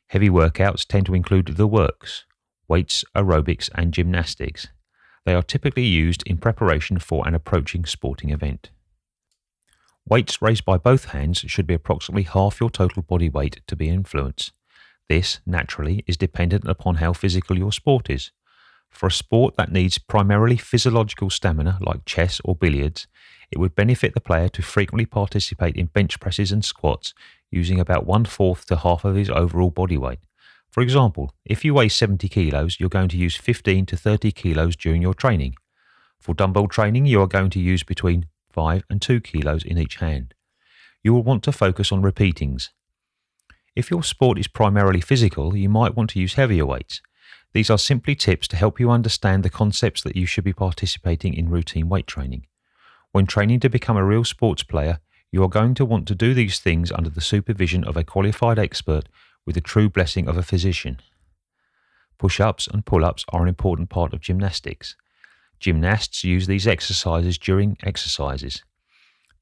Heavy workouts tend to include the works, weights, aerobics and gymnastics. They are typically used in preparation for an approaching sporting event. Weights raised by both hands should be approximately half your total body weight to be influenced. This, naturally, is dependent upon how physical your sport is. For a sport that needs primarily physiological stamina, like chess or billiards, it would benefit the player to frequently participate in bench presses and squats, using about 1/4 to half of his overall body weight. For example, if you weigh 70 kilos, you're going to use 15 to 30 kilos during your training. For dumbbell training, you are going to use between 5 and 2 kilos in each hand. You will want to focus on repeatings. If your sport is primarily physical, you might want to use heavier weights. These are simply tips to help you understand the concepts that you should be participating in routine weight training. When training to become a real sports player, you are going to want to do these things under the supervision of a qualified expert with the true blessing of a physician. Push-ups and pull-ups are an important part of gymnastics. Gymnasts use these exercises during exercises.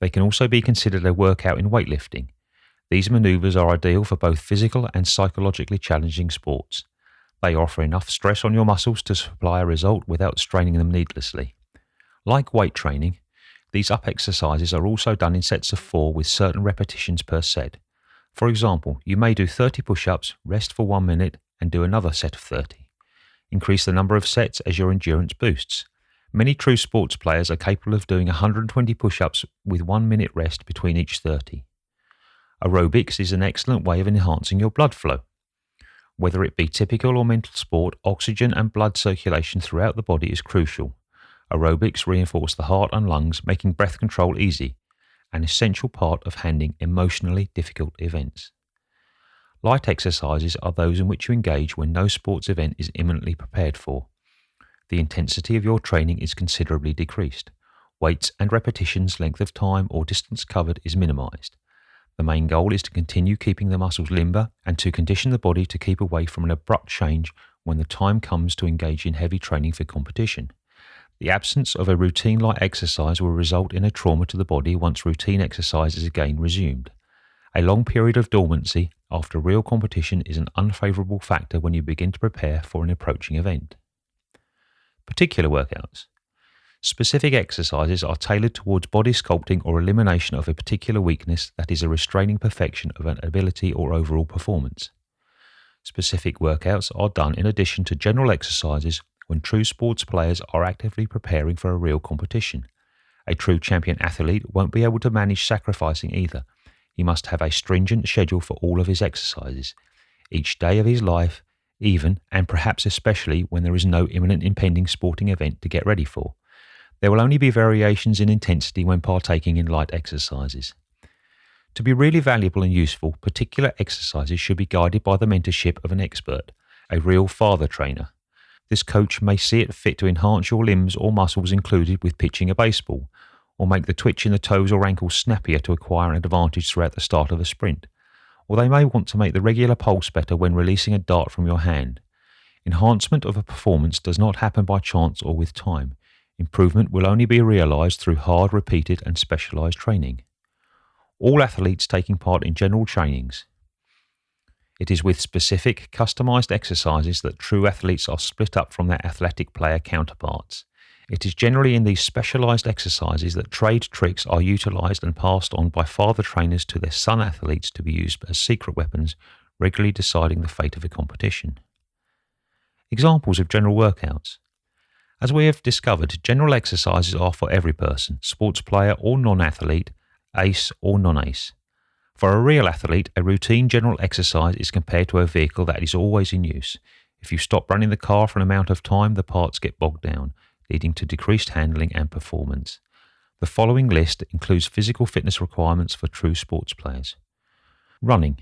They can also be considered a workout in weightlifting. These maneuvers are ideal for both physical and psychologically challenging sports. They offer enough stress on your muscles to supply a result without straining them needlessly. Like weight training, these up exercises are also done in sets of 4 with certain repetitions per set. For example, you may do 30 push-ups, rest for 1 minute, and do another set of 30. Increase the number of sets as your endurance boosts. Many true sports players are capable of doing 120 push-ups with 1 minute rest between each 30. Aerobics is an excellent way of enhancing your blood flow. Whether it be typical or mental sport, oxygen and blood circulation throughout the body is crucial. Aerobics reinforce the heart and lungs, making breath control easy, an essential part of handling emotionally difficult events. Light exercises are those in which you engage when no sports event is imminently prepared for. The intensity of your training is considerably decreased. Weights and repetitions, length of time, or distance covered is minimized. The main goal is to continue keeping the muscles limber and to condition the body to keep away from an abrupt change when the time comes to engage in heavy training for competition. The absence of a routine light exercise will result in a trauma to the body once routine exercise is again resumed. A long period of dormancy after real competition is an unfavorable factor when you begin to prepare for an approaching event. Particular workouts. Specific exercises are tailored towards body sculpting or elimination of a particular weakness that is a restraining perfection of an ability or overall performance. Specific workouts are done in addition to general exercises when true sports players are actively preparing for a real competition. A true champion athlete won't be able to manage sacrificing either. He must have a stringent schedule for all of his exercises, each day of his life, even and perhaps especially when there is no imminent impending sporting event to get ready for. There will only be variations in intensity when partaking in light exercises. To be really valuable and useful, particular exercises should be guided by the mentorship of an expert, a real father trainer. This coach may see it fit to enhance your limbs or muscles included with pitching a baseball, or make the twitch in the toes or ankles snappier to acquire an advantage throughout the start of a sprint. Or they may want to make the regular pulse better when releasing a dart from your hand. Enhancement of a performance does not happen by chance or with time. Improvement will only be realized through hard, repeated and specialized training. All athletes taking part in general trainings. It is with specific, customized exercises that true athletes are split up from their athletic player counterparts. It is generally in these specialized exercises that trade tricks are utilized and passed on by father trainers to their son athletes to be used as secret weapons, regularly deciding the fate of a competition. Examples of general workouts. As we have discovered, general exercises are for every person, sports player or non-athlete, ace or non-ace. For a real athlete, a routine general exercise is compared to a vehicle that is always in use. If you stop running the car for an amount of time, the parts get bogged down, leading to decreased handling and performance. The following list includes physical fitness requirements for true sports players. Running.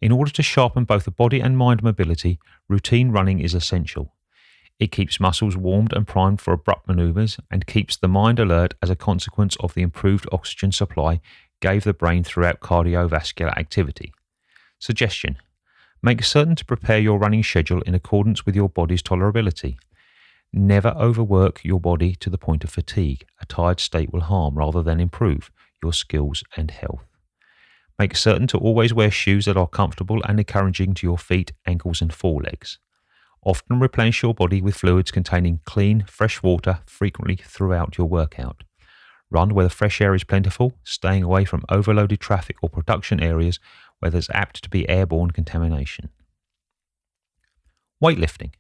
In order to sharpen both the body and mind mobility, routine running is essential. It keeps muscles warmed and primed for abrupt maneuvers and keeps the mind alert as a consequence of the improved oxygen supply gave the brain throughout cardiovascular activity. Suggestion. Make certain to prepare your running schedule in accordance with your body's tolerability. Never overwork your body to the point of fatigue. A tired state will harm rather than improve your skills and health. Make certain to always wear shoes that are comfortable and encouraging to your feet, ankles and forelegs. Often replenish your body with fluids containing clean, fresh water frequently throughout your workout. Run where the fresh air is plentiful, staying away from overloaded traffic or production areas where there's apt to be airborne contamination. Weightlifting.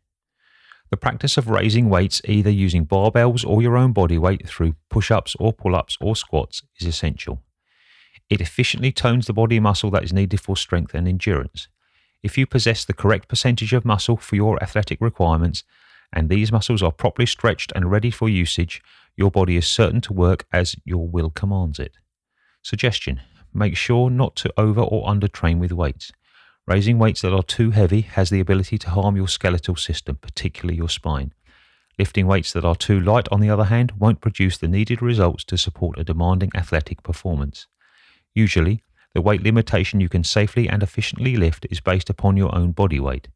The practice of raising weights either using barbells or your own body weight through push-ups or pull-ups or squats is essential. It efficiently tones the body muscle that is needed for strength and endurance. If you possess the correct percentage of muscle for your athletic requirements, and these muscles are properly stretched and ready for usage, your body is certain to work as your will commands it. Suggestion. Make sure not to over or under train with weights. Raising weights that are too heavy has the ability to harm your skeletal system, particularly your spine. Lifting weights that are too light, on the other hand, won't produce the needed results to support a demanding athletic performance. Usually, the weight limitation you can safely and efficiently lift is based upon your own body weight.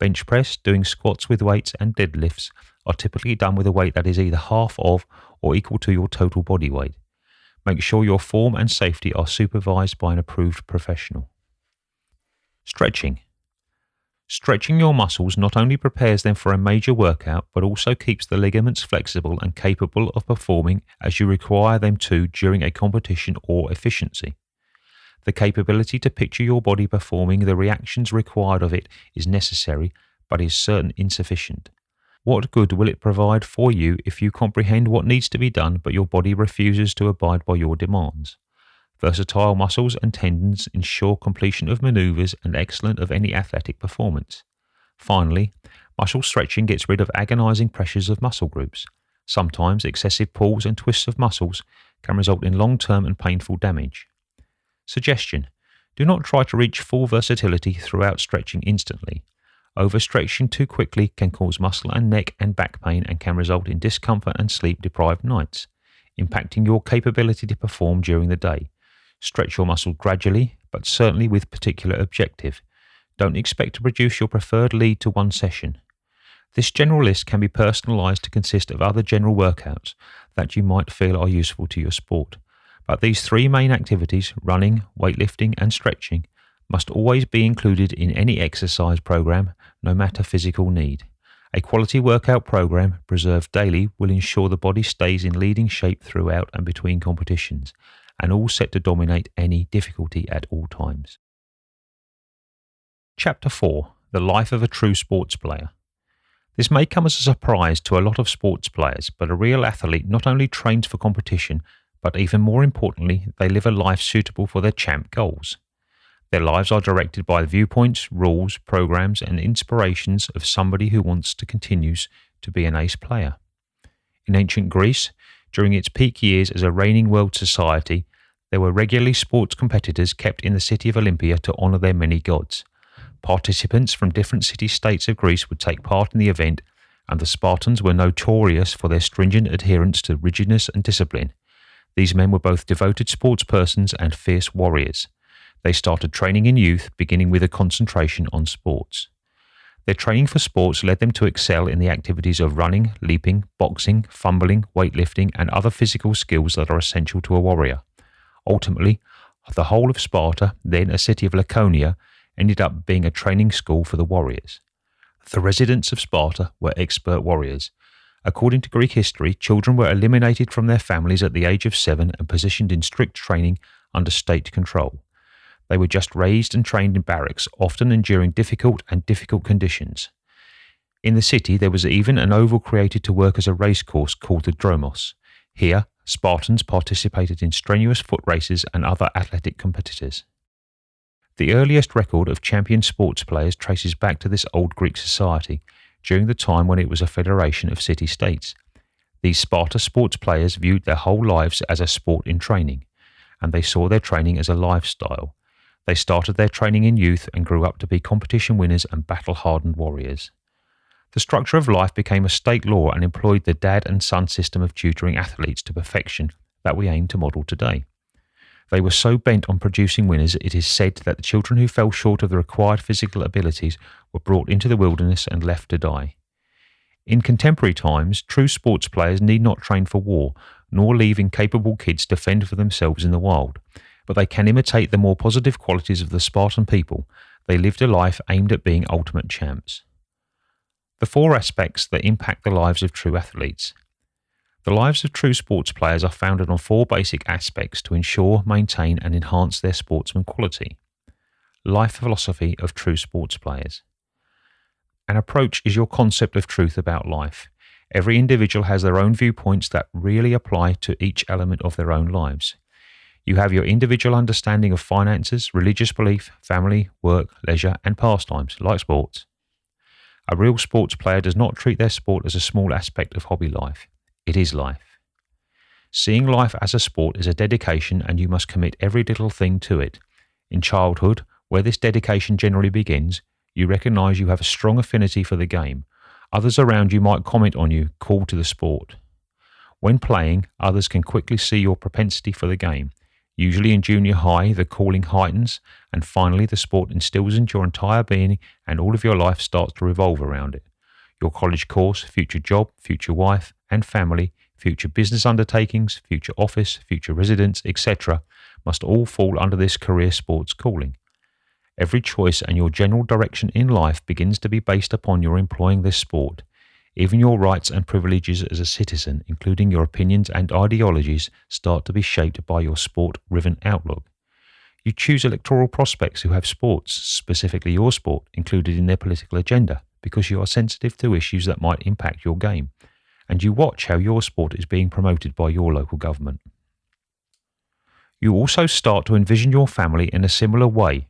Bench press, doing squats with weights, and deadlifts are typically done with a weight that is either half of or equal to your total body weight. Make sure your form and safety are supervised by an approved professional. Stretching. Stretching your muscles not only prepares them for a major workout, but also keeps the ligaments flexible and capable of performing as you require them to during a competition or efficiency. The capability to picture your body performing the reactions required of it is necessary, but is certain insufficient. What good will it provide for you if you comprehend what needs to be done, but your body refuses to abide by your demands? Versatile muscles and tendons ensure completion of maneuvers and excellence of any athletic performance. Finally, muscle stretching gets rid of agonizing pressures of muscle groups, Sometimes excessive pulls and twists of muscles can result in long-term and painful damage. Suggestion: do not try to reach full versatility throughout stretching instantly. Overstretching too quickly can cause muscle and neck and back pain and can result in discomfort and sleep-deprived nights, impacting your capability to perform during the day. Stretch your muscle gradually, but certainly with particular objective. Don't expect to produce your preferred lead to one session. This general list can be personalized to consist of other general workouts that you might feel are useful to your sport. But these three main activities, running, weightlifting, and stretching, must always be included in any exercise program, no matter physical need. A quality workout program preserved daily will ensure the body stays in leading shape throughout and between competitions, and all set to dominate any difficulty at all times. Chapter 4: The Life of a True Sports Player. This may come as a surprise to a lot of sports players, but a real athlete not only trains for competition, but even more importantly, they live a life suitable for their champ goals. Their lives are directed by the viewpoints, rules, programs, and inspirations of somebody who wants to continue to be an ace player. In ancient Greece, during its peak years as a reigning world society, there were regularly sports competitors kept in the city of Olympia to honour their many gods. Participants from different city-states of Greece would take part in the event, and the Spartans were notorious for their stringent adherence to rigidness and discipline. These men were both devoted sportspersons and fierce warriors. They started training in youth, beginning with a concentration on sports. Their training for sports led them to excel in the activities of running, leaping, boxing, fumbling, weightlifting, and other physical skills that are essential to a warrior. Ultimately, the whole of Sparta, then a city of Laconia, ended up being a training school for the warriors. The residents of Sparta were expert warriors. According to Greek history, children were eliminated from their families at the age of 7 and positioned in strict training under state control. They were just raised and trained in barracks, often enduring difficult conditions. In the city, there was even an oval created to work as a racecourse called the Dromos. Here, Spartans participated in strenuous foot races and other athletic competitors. The earliest record of champion sports players traces back to this old Greek society, during the time when it was a federation of city-states. These Sparta sports players viewed their whole lives as a sport in training, and they saw their training as a lifestyle. They started their training in youth and grew up to be competition winners and battle-hardened warriors. The structure of life became a state law and employed the dad and son system of tutoring athletes to perfection that we aim to model today. They were so bent on producing winners, it is said that the children who fell short of the required physical abilities were brought into the wilderness and left to die. In contemporary times, true sports players need not train for war, nor leave incapable kids to fend for themselves in the wild, but they can imitate the more positive qualities of the Spartan people. They lived a life aimed at being ultimate champs. The 4 aspects that impact the lives of true athletes. The lives of true sports players are founded on 4 basic aspects to ensure, maintain, and enhance their sportsman quality. Life philosophy of true sports players. An approach is your concept of truth about life. Every individual has their own viewpoints that really apply to each element of their own lives. You have your individual understanding of finances, religious belief, family, work, leisure, and pastimes, like sports. A real sports player does not treat their sport as a small aspect of hobby life. It is life. Seeing life as a sport is a dedication, and you must commit every little thing to it. In childhood, where this dedication generally begins, you recognize you have a strong affinity for the game. Others around you might comment on you, call to the sport. When playing, others can quickly see your propensity for the game. Usually in junior high, the calling heightens, and finally the sport instills into your entire being, and all of your life starts to revolve around it. Your college course, future job, future wife and family, future business undertakings, future office, future residence, etc. must all fall under this career sports calling. Every choice and your general direction in life begins to be based upon your employing this sport. Even your rights and privileges as a citizen, including your opinions and ideologies, start to be shaped by your sport-driven outlook. You choose electoral prospects who have sports, specifically your sport, included in their political agenda, because you are sensitive to issues that might impact your game, and you watch how your sport is being promoted by your local government. You also start to envision your family in a similar way.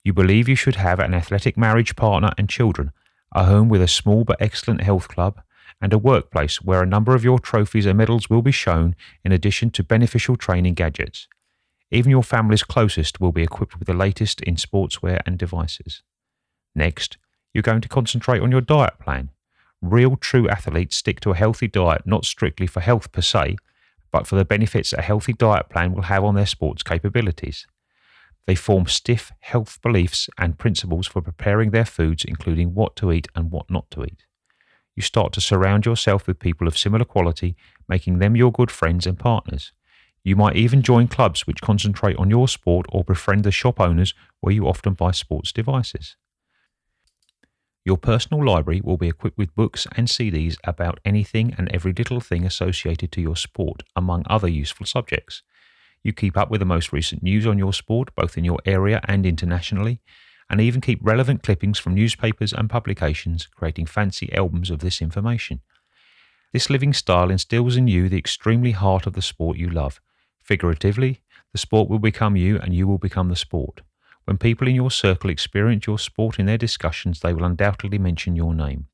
You believe you should have an athletic marriage partner and children, a home with a small but excellent health club, and a workplace where a number of your trophies and medals will be shown in addition to beneficial training gadgets. Even your family's closest will be equipped with the latest in sportswear and devices. Next, you're going to concentrate on your diet plan. Real true athletes stick to a healthy diet not strictly for health per se, but for the benefits a healthy diet plan will have on their sports capabilities. They form stiff health beliefs and principles for preparing their foods, including what to eat and what not to eat. You start to surround yourself with people of similar quality, making them your good friends and partners. You might even join clubs which concentrate on your sport or befriend the shop owners where you often buy sports devices. Your personal library will be equipped with books and CDs about anything and every little thing associated to your sport, among other useful subjects. You keep up with the most recent news on your sport, both in your area and internationally, and even keep relevant clippings from newspapers and publications, creating fancy albums of this information. This living style instills in you the extremely heart of the sport you love. Figuratively, the sport will become you and you will become the sport. When people in your circle experience your sport in their discussions, they will undoubtedly mention your name.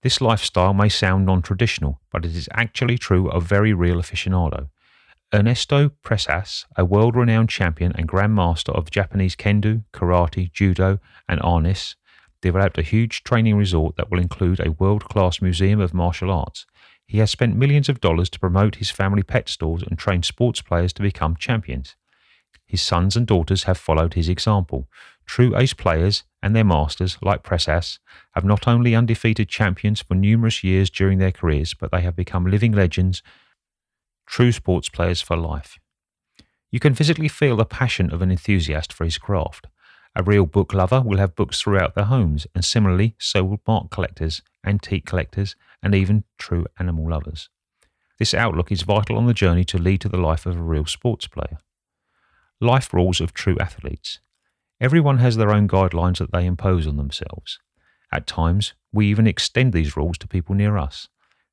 This lifestyle may sound non-traditional, but it is actually true of very real aficionado. Ernesto Presas, a world-renowned champion and grandmaster of Japanese kendo, karate, judo, and arnis, developed a huge training resort that will include a world-class museum of martial arts. He has spent millions of dollars to promote his family pet stores and train sports players to become champions. His sons and daughters have followed his example. True ace players and their masters, like Presas, have not only undefeated champions for numerous years during their careers, but they have become living legends, true sports players for life. You can physically feel the passion of an enthusiast for his craft. A real book lover will have books throughout their homes, and similarly, so will mark collectors, antique collectors, and even true animal lovers. This outlook is vital on the journey to lead to the life of a real sports player. Life rules of true athletes. Everyone has their own guidelines that they impose on themselves. At times, we even extend these rules to people near us.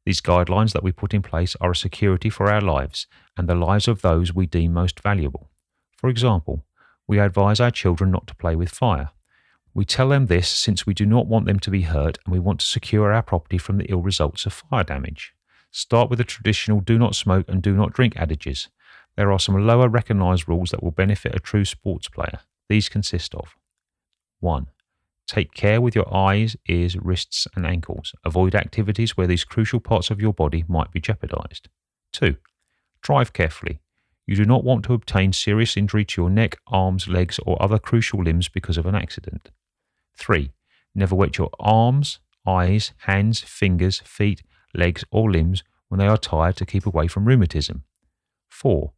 These guidelines that we put in place are a security for our lives and the lives of those we deem most valuable. For example, we advise our children not to play with fire. We tell them this since we do not want them to be hurt and we want to secure our property from the ill results of fire damage. Start with the traditional do not smoke and do not drink adages. There are some lower recognised rules that will benefit a true sports player. These consist of 1. Take care with your eyes, ears, wrists and ankles. Avoid activities where these crucial parts of your body might be jeopardised. 2. Drive carefully. You do not want to obtain serious injury to your neck, arms, legs or other crucial limbs because of an accident. 3. Never wet your arms, eyes, hands, fingers, feet, legs or limbs when they are tired to keep away from rheumatism. 4.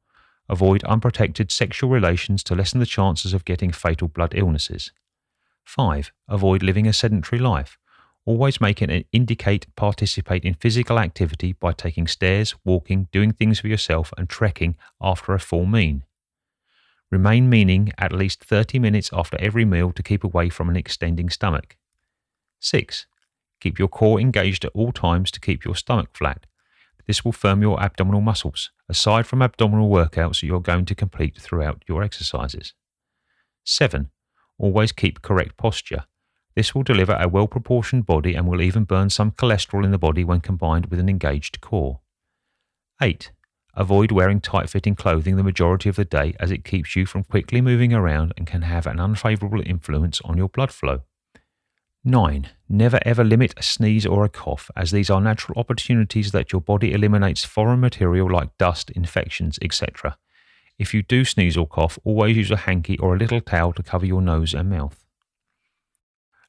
Avoid unprotected sexual relations to lessen the chances of getting fatal blood illnesses. 5. Avoid living a sedentary life. Always make it participate in physical activity by taking stairs, walking, doing things for yourself and trekking after a full meal. Remain meaning at least 30 minutes after every meal to keep away from an extending stomach. 6. Keep your core engaged at all times to keep your stomach flat. This will firm your abdominal muscles, aside from abdominal workouts you are going to complete throughout your exercises. 7. Always keep correct posture. This will deliver a well-proportioned body and will even burn some cholesterol in the body when combined with an engaged core. 8. Avoid wearing tight-fitting clothing the majority of the day as it keeps you from quickly moving around and can have an unfavourable influence on your blood flow. 9. Never ever limit a sneeze or a cough, as these are natural opportunities that your body eliminates foreign material like dust, infections, etc. If you do sneeze or cough, always use a hanky or a little towel to cover your nose and mouth.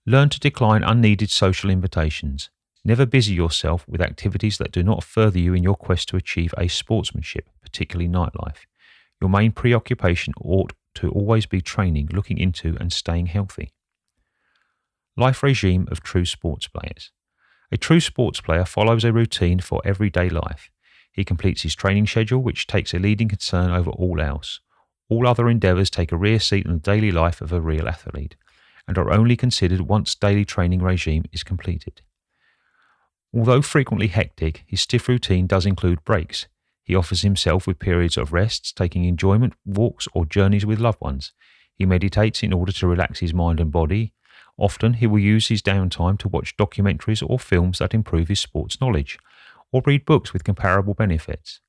Learn to decline unneeded social invitations. Never busy yourself with activities that do not further you in your quest to achieve ace sportsmanship, particularly nightlife. Your main preoccupation ought to always be training, looking into and staying healthy. Life regime of true sports players. A true sports player follows a routine for everyday life. He completes his training schedule, which takes a leading concern over all else. All other endeavours take a rear seat in the daily life of a real athlete, and are only considered once daily training regime is completed. Although frequently hectic, his stiff routine does include breaks. He offers himself with periods of rests, taking enjoyment, walks or journeys with loved ones. He meditates in order to relax his mind and body. Often he will use his downtime to watch documentaries or films that improve his sports knowledge, or read books with comparable benefits.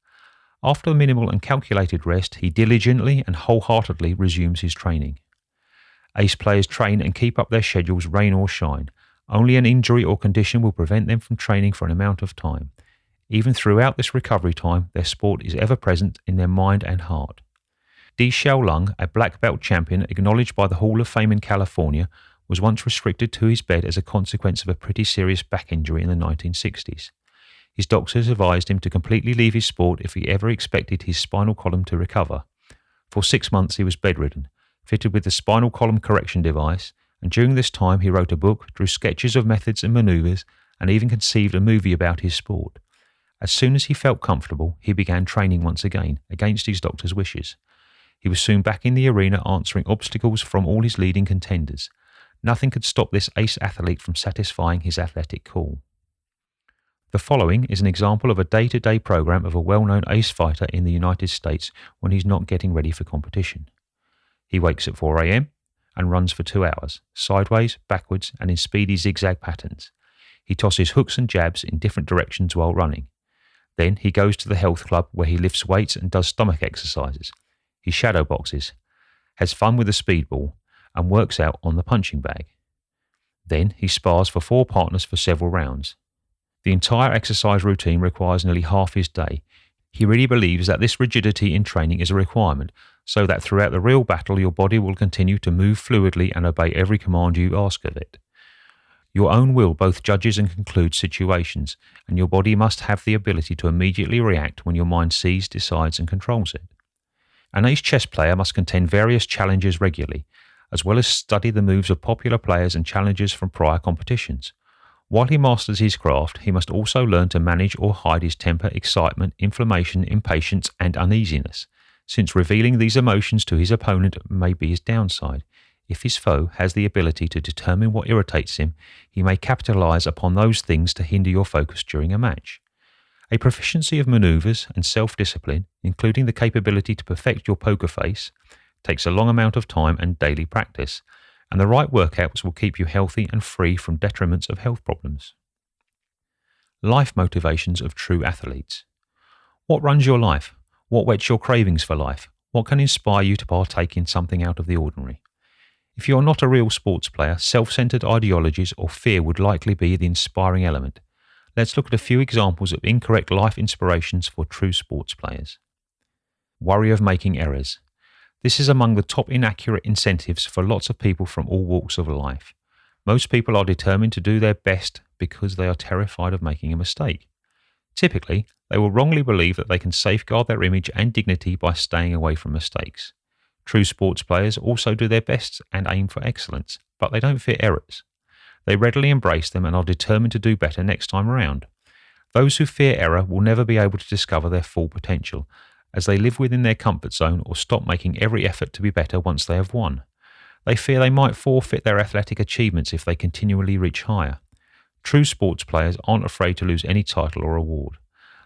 After minimal and calculated rest, he diligently and wholeheartedly resumes his training. Ace players train and keep up their schedules rain or shine. Only an injury or condition will prevent them from training for an amount of time. Even throughout this recovery time, their sport is ever present in their mind and heart. Di Xiaolong, a black belt champion acknowledged by the Hall of Fame in California, was once restricted to his bed as a consequence of a pretty serious back injury in the 1960s. His doctors advised him to completely leave his sport if he ever expected his spinal column to recover. For 6 months he was bedridden, fitted with the spinal column correction device, and during this time he wrote a book, drew sketches of methods and manoeuvres, and even conceived a movie about his sport. As soon as he felt comfortable, he began training once again, against his doctor's wishes. He was soon back in the arena answering obstacles from all his leading contenders. Nothing could stop this ace athlete from satisfying his athletic call. The following is an example of a day-to-day program of a well-known ace fighter in the United States when he's not getting ready for competition. He wakes at 4 a.m. and runs for 2 hours, sideways, backwards, and in speedy zigzag patterns. He tosses hooks and jabs in different directions while running. Then he goes to the health club where he lifts weights and does stomach exercises. He shadow boxes, has fun with the speedball, and works out on the punching bag. Then he spars for 4 partners for several rounds. The entire exercise routine requires nearly half his day. He really believes that this rigidity in training is a requirement, so that throughout the real battle your body will continue to move fluidly and obey every command you ask of it. Your own will both judges and concludes situations, and your body must have the ability to immediately react when your mind sees, decides, and controls it. An ace chess player must contend various challenges regularly, as well as study the moves of popular players and challengers from prior competitions. While he masters his craft, he must also learn to manage or hide his temper, excitement, inflammation, impatience, and uneasiness, since revealing these emotions to his opponent may be his downside. If his foe has the ability to determine what irritates him, he may capitalize upon those things to hinder your focus during a match. A proficiency of maneuvers and self-discipline, including the capability to perfect your poker face, takes a long amount of time and daily practice, and the right workouts will keep you healthy and free from detriments of health problems. Life motivations of true athletes. What runs your life? What whets your cravings for life? What can inspire you to partake in something out of the ordinary? If you are not a real sports player, self-centered ideologies or fear would likely be the inspiring element. Let's look at a few examples of incorrect life inspirations for true sports players. Worry of making errors. This is among the top inaccurate incentives for lots of people from all walks of life. Most people are determined to do their best because they are terrified of making a mistake. Typically, they will wrongly believe that they can safeguard their image and dignity by staying away from mistakes. True sports players also do their best and aim for excellence, but they don't fear errors. They readily embrace them and are determined to do better next time around. Those who fear error will never be able to discover their full potential, as they live within their comfort zone or stop making every effort to be better once they have won. They fear they might forfeit their athletic achievements if they continually reach higher. True sports players aren't afraid to lose any title or award.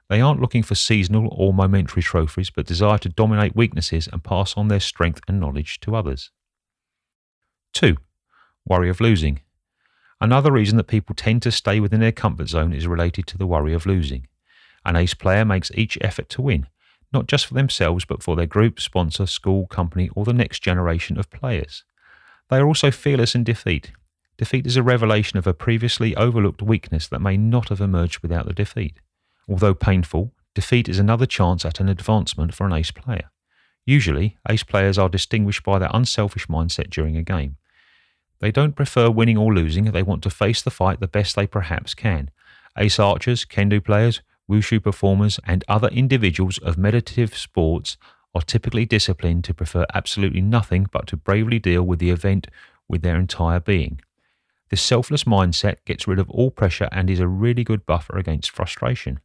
They aren't looking for seasonal or momentary trophies, but desire to dominate weaknesses and pass on their strength and knowledge to others. 2. Worry of losing. Another reason that people tend to stay within their comfort zone is related to the worry of losing. An ace player makes each effort to win, not just for themselves, but for their group, sponsor, school, company, or the next generation of players. They are also fearless in defeat. Defeat is a revelation of a previously overlooked weakness that may not have emerged without the defeat. Although painful, defeat is another chance at an advancement for an ace player. Usually, ace players are distinguished by their unselfish mindset during a game. They don't prefer winning or losing, they want to face the fight the best they perhaps can. Ace archers, kendo players, wushu performers, and other individuals of meditative sports are typically disciplined to prefer absolutely nothing but to bravely deal with the event with their entire being. This selfless mindset gets rid of all pressure and is a really good buffer against frustration.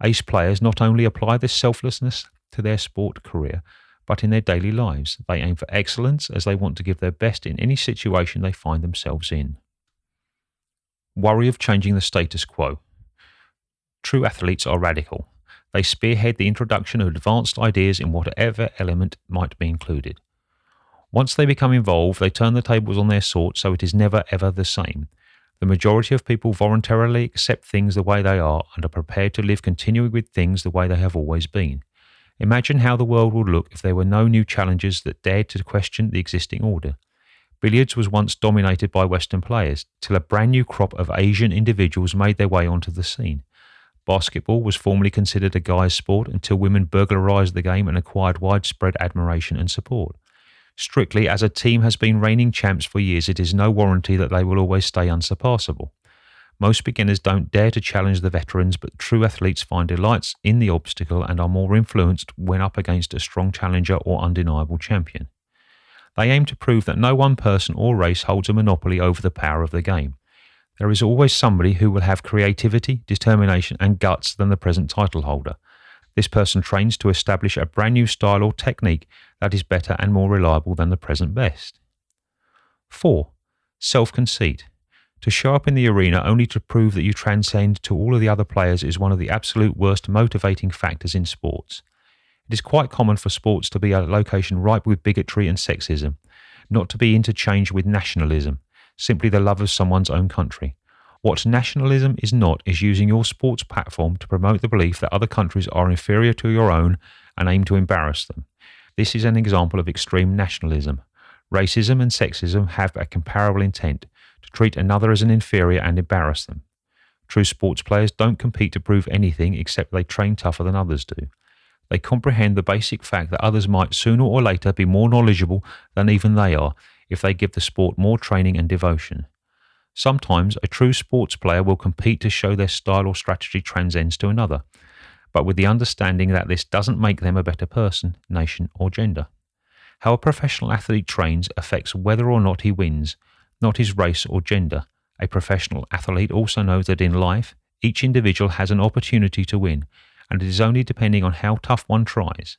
Ace players not only apply this selflessness to their sport career, but in their daily lives. They aim for excellence as they want to give their best in any situation they find themselves in. Worry of changing the status quo. True athletes are radical. They spearhead the introduction of advanced ideas in whatever element might be included. Once they become involved, they turn the tables on their sort, so it is never ever the same. The majority of people voluntarily accept things the way they are and are prepared to live continuing with things the way they have always been. Imagine how the world would look if there were no new challenges that dared to question the existing order. Billiards was once dominated by Western players, till a brand new crop of Asian individuals made their way onto the scene. Basketball was formerly considered a guy's sport until women burglarized the game and acquired widespread admiration and support. Strictly, as a team has been reigning champs for years, it is no warranty that they will always stay unsurpassable. Most beginners don't dare to challenge the veterans, but true athletes find delights in the obstacle and are more influenced when up against a strong challenger or undeniable champion. They aim to prove that no one person or race holds a monopoly over the power of the game. There is always somebody who will have creativity, determination and guts than the present title holder. This person trains to establish a brand new style or technique that is better and more reliable than the present best. 4. Self-conceit. To show up in the arena only to prove that you transcend to all of the other players is one of the absolute worst motivating factors in sports. It is quite common for sports to be a location ripe with bigotry and sexism, not to be interchanged with nationalism, simply the love of someone's own country. What nationalism is not is using your sports platform to promote the belief that other countries are inferior to your own and aim to embarrass them. This is an example of extreme nationalism. Racism and sexism have a comparable intent, to treat another as an inferior and embarrass them. True sports players don't compete to prove anything except they train tougher than others do. They comprehend the basic fact that others might sooner or later be more knowledgeable than even they are if they give the sport more training and devotion. Sometimes a true sports player will compete to show their style or strategy transcends to another, but with the understanding that this doesn't make them a better person, nation or gender. How a professional athlete trains affects whether or not he wins, not his race or gender. A professional athlete also knows that in life, each individual has an opportunity to win, and it is only depending on how tough one tries.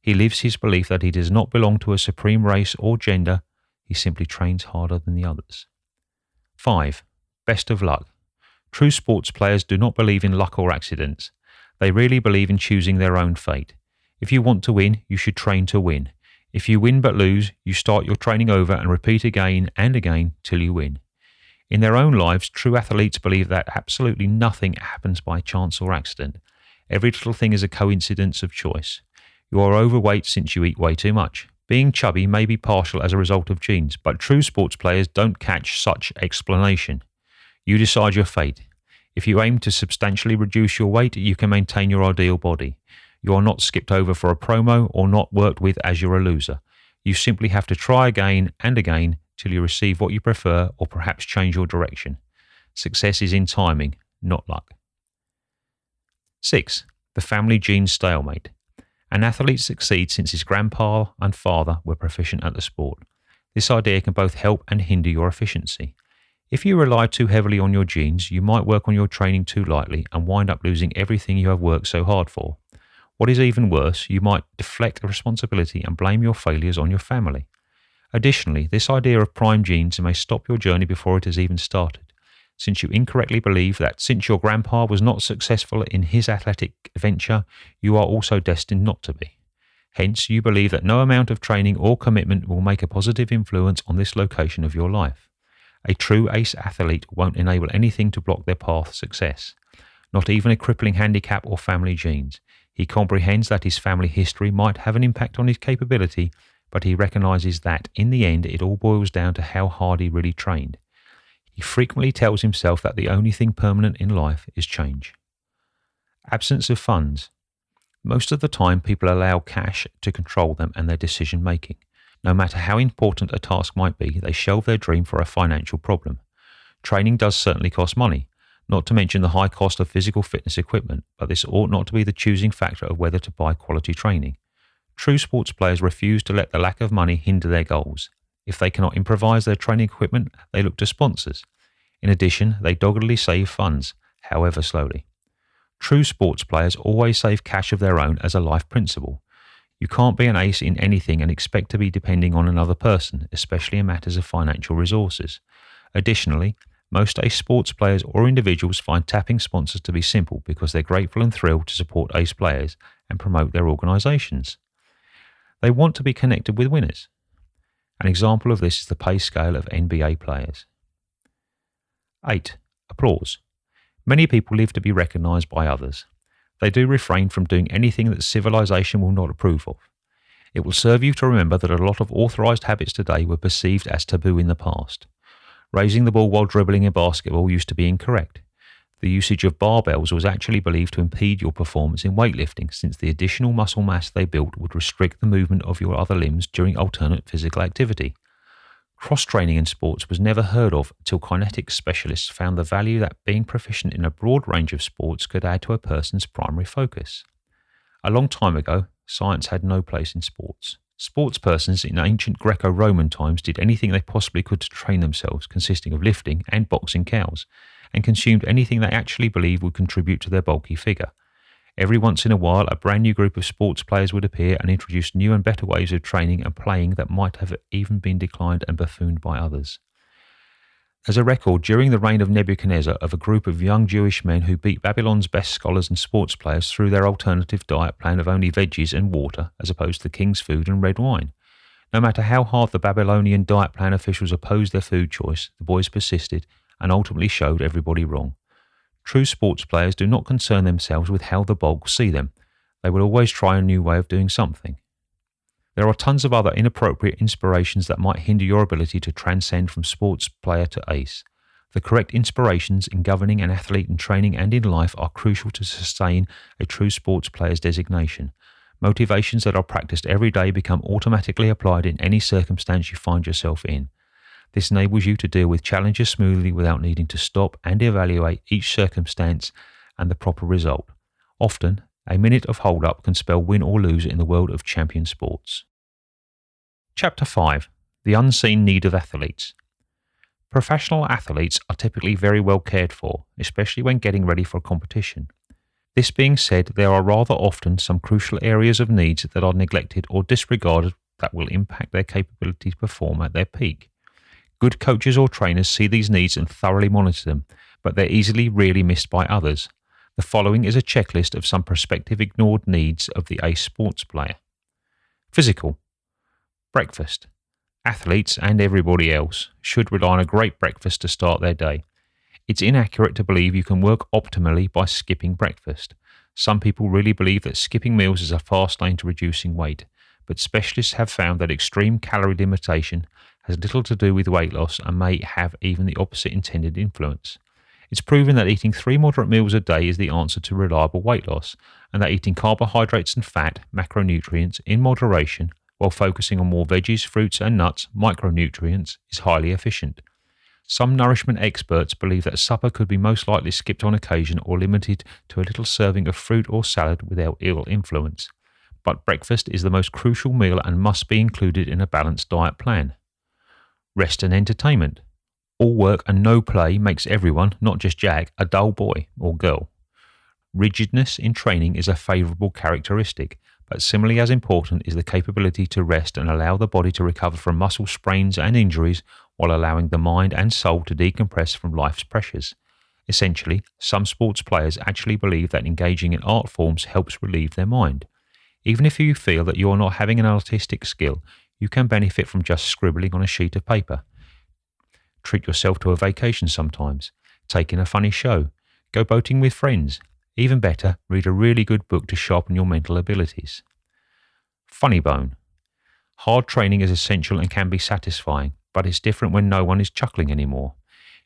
He lives his belief that he does not belong to a supreme race or gender, he simply trains harder than the others. 5. Best of luck. True sports players do not believe in luck or accidents. They really believe in choosing their own fate. If you want to win, you should train to win. If you win but lose, you start your training over and repeat again and again till you win. In their own lives, true athletes believe that absolutely nothing happens by chance or accident. Every little thing is a coincidence of choice. You are overweight since you eat way too much. Being chubby may be partial as a result of genes, but true sports players don't catch such explanation. You decide your fate. If you aim to substantially reduce your weight, you can maintain your ideal body. You are not skipped over for a promo or not worked with as you're a loser. You simply have to try again and again till you receive what you prefer or perhaps change your direction. Success is in timing, not luck. 6. The family gene stalemate. An athlete succeeds since his grandpa and father were proficient at the sport. This idea can both help and hinder your efficiency. If you rely too heavily on your genes, you might work on your training too lightly and wind up losing everything you have worked so hard for. What is even worse, you might deflect the responsibility and blame your failures on your family. Additionally, this idea of prime genes may stop your journey before it has even started, since you incorrectly believe that since your grandpa was not successful in his athletic venture, you are also destined not to be. Hence, you believe that no amount of training or commitment will make a positive influence on this location of your life. A true ace athlete won't enable anything to block their path to success, not even a crippling handicap or family genes. He comprehends that his family history might have an impact on his capability, but he recognizes that, in the end, it all boils down to how hard he really trained. He frequently tells himself that the only thing permanent in life is change. Absence of funds. Most of the time, people allow cash to control them and their decision-making. No matter how important a task might be, they shelve their dream for a financial problem. Training does certainly cost money, not to mention the high cost of physical fitness equipment, but this ought not to be the choosing factor of whether to buy quality training. True sports players refuse to let the lack of money hinder their goals. If they cannot improvise their training equipment, they look to sponsors. In addition, they doggedly save funds, however slowly. True sports players always save cash of their own as a life principle. You can't be an ace in anything and expect to be depending on another person, especially in matters of financial resources. Additionally, most ace sports players or individuals find tapping sponsors to be simple because they're grateful and thrilled to support ace players and promote their organisations. They want to be connected with winners. An example of this is the pay scale of NBA players. 8. Applause. Many people live to be recognised by others. They do refrain from doing anything that civilization will not approve of. It will serve you to remember that a lot of authorised habits today were perceived as taboo in the past. Raising the ball while dribbling in basketball used to be incorrect. The usage of barbells was actually believed to impede your performance in weightlifting, since the additional muscle mass they built would restrict the movement of your other limbs during alternate physical activity. Cross-training in sports was never heard of until kinetics specialists found the value that being proficient in a broad range of sports could add to a person's primary focus. A long time ago, science had no place in sports. Sportspersons in ancient Greco-Roman times did anything they possibly could to train themselves, consisting of lifting and boxing cows, and consumed anything they actually believed would contribute to their bulky figure. Every once in a while, a brand new group of sports players would appear and introduce new and better ways of training and playing that might have even been declined and buffooned by others. There's a record during the reign of Nebuchadnezzar of a group of young Jewish men who beat Babylon's best scholars and sports players through their alternative diet plan of only veggies and water as opposed to the king's food and red wine. No matter how hard the Babylonian diet plan officials opposed their food choice, the boys persisted and ultimately showed everybody wrong. True sports players do not concern themselves with how the bogs see them. They will always try a new way of doing something. There are tons of other inappropriate inspirations that might hinder your ability to transcend from sports player to ace. The correct inspirations in governing an athlete in training and in life are crucial to sustain a true sports player's designation. Motivations that are practiced every day become automatically applied in any circumstance you find yourself in. This enables you to deal with challenges smoothly without needing to stop and evaluate each circumstance and the proper result. Often, a minute of hold-up can spell win or lose in the world of champion sports. Chapter 5. The Unseen Need of Athletes. Professional athletes are typically very well cared for, especially when getting ready for a competition. This being said, there are rather often some crucial areas of needs that are neglected or disregarded that will impact their capability to perform at their peak. Good coaches or trainers see these needs and thoroughly monitor them, but they're easily really missed by others. The following is a checklist of some prospective ignored needs of the ace sports player. Physical. Breakfast. Athletes and everybody else should rely on a great breakfast to start their day. It's inaccurate to believe you can work optimally by skipping breakfast. Some people really believe that skipping meals is a fast lane to reducing weight, but specialists have found that extreme calorie limitation has little to do with weight loss and may have even the opposite intended influence. It's proven that eating 3 moderate meals a day is the answer to reliable weight loss, and that eating carbohydrates and fat, macronutrients, in moderation, while focusing on more veggies, fruits and nuts, micronutrients, is highly efficient. Some nourishment experts believe that supper could be most likely skipped on occasion or limited to a little serving of fruit or salad without ill influence. But breakfast is the most crucial meal and must be included in a balanced diet plan. Rest and entertainment. All work and no play makes everyone, not just Jack, a dull boy or girl. Rigidness in training is a favourable characteristic, but similarly as important is the capability to rest and allow the body to recover from muscle sprains and injuries while allowing the mind and soul to decompress from life's pressures. Essentially, some sports players actually believe that engaging in art forms helps relieve their mind. Even if you feel that you are not having an artistic skill, you can benefit from just scribbling on a sheet of paper. Treat yourself to a vacation sometimes. Take in a funny show. Go boating with friends. Even better, read a really good book to sharpen your mental abilities. Funny bone. Hard training is essential and can be satisfying, but it's different when no one is chuckling anymore.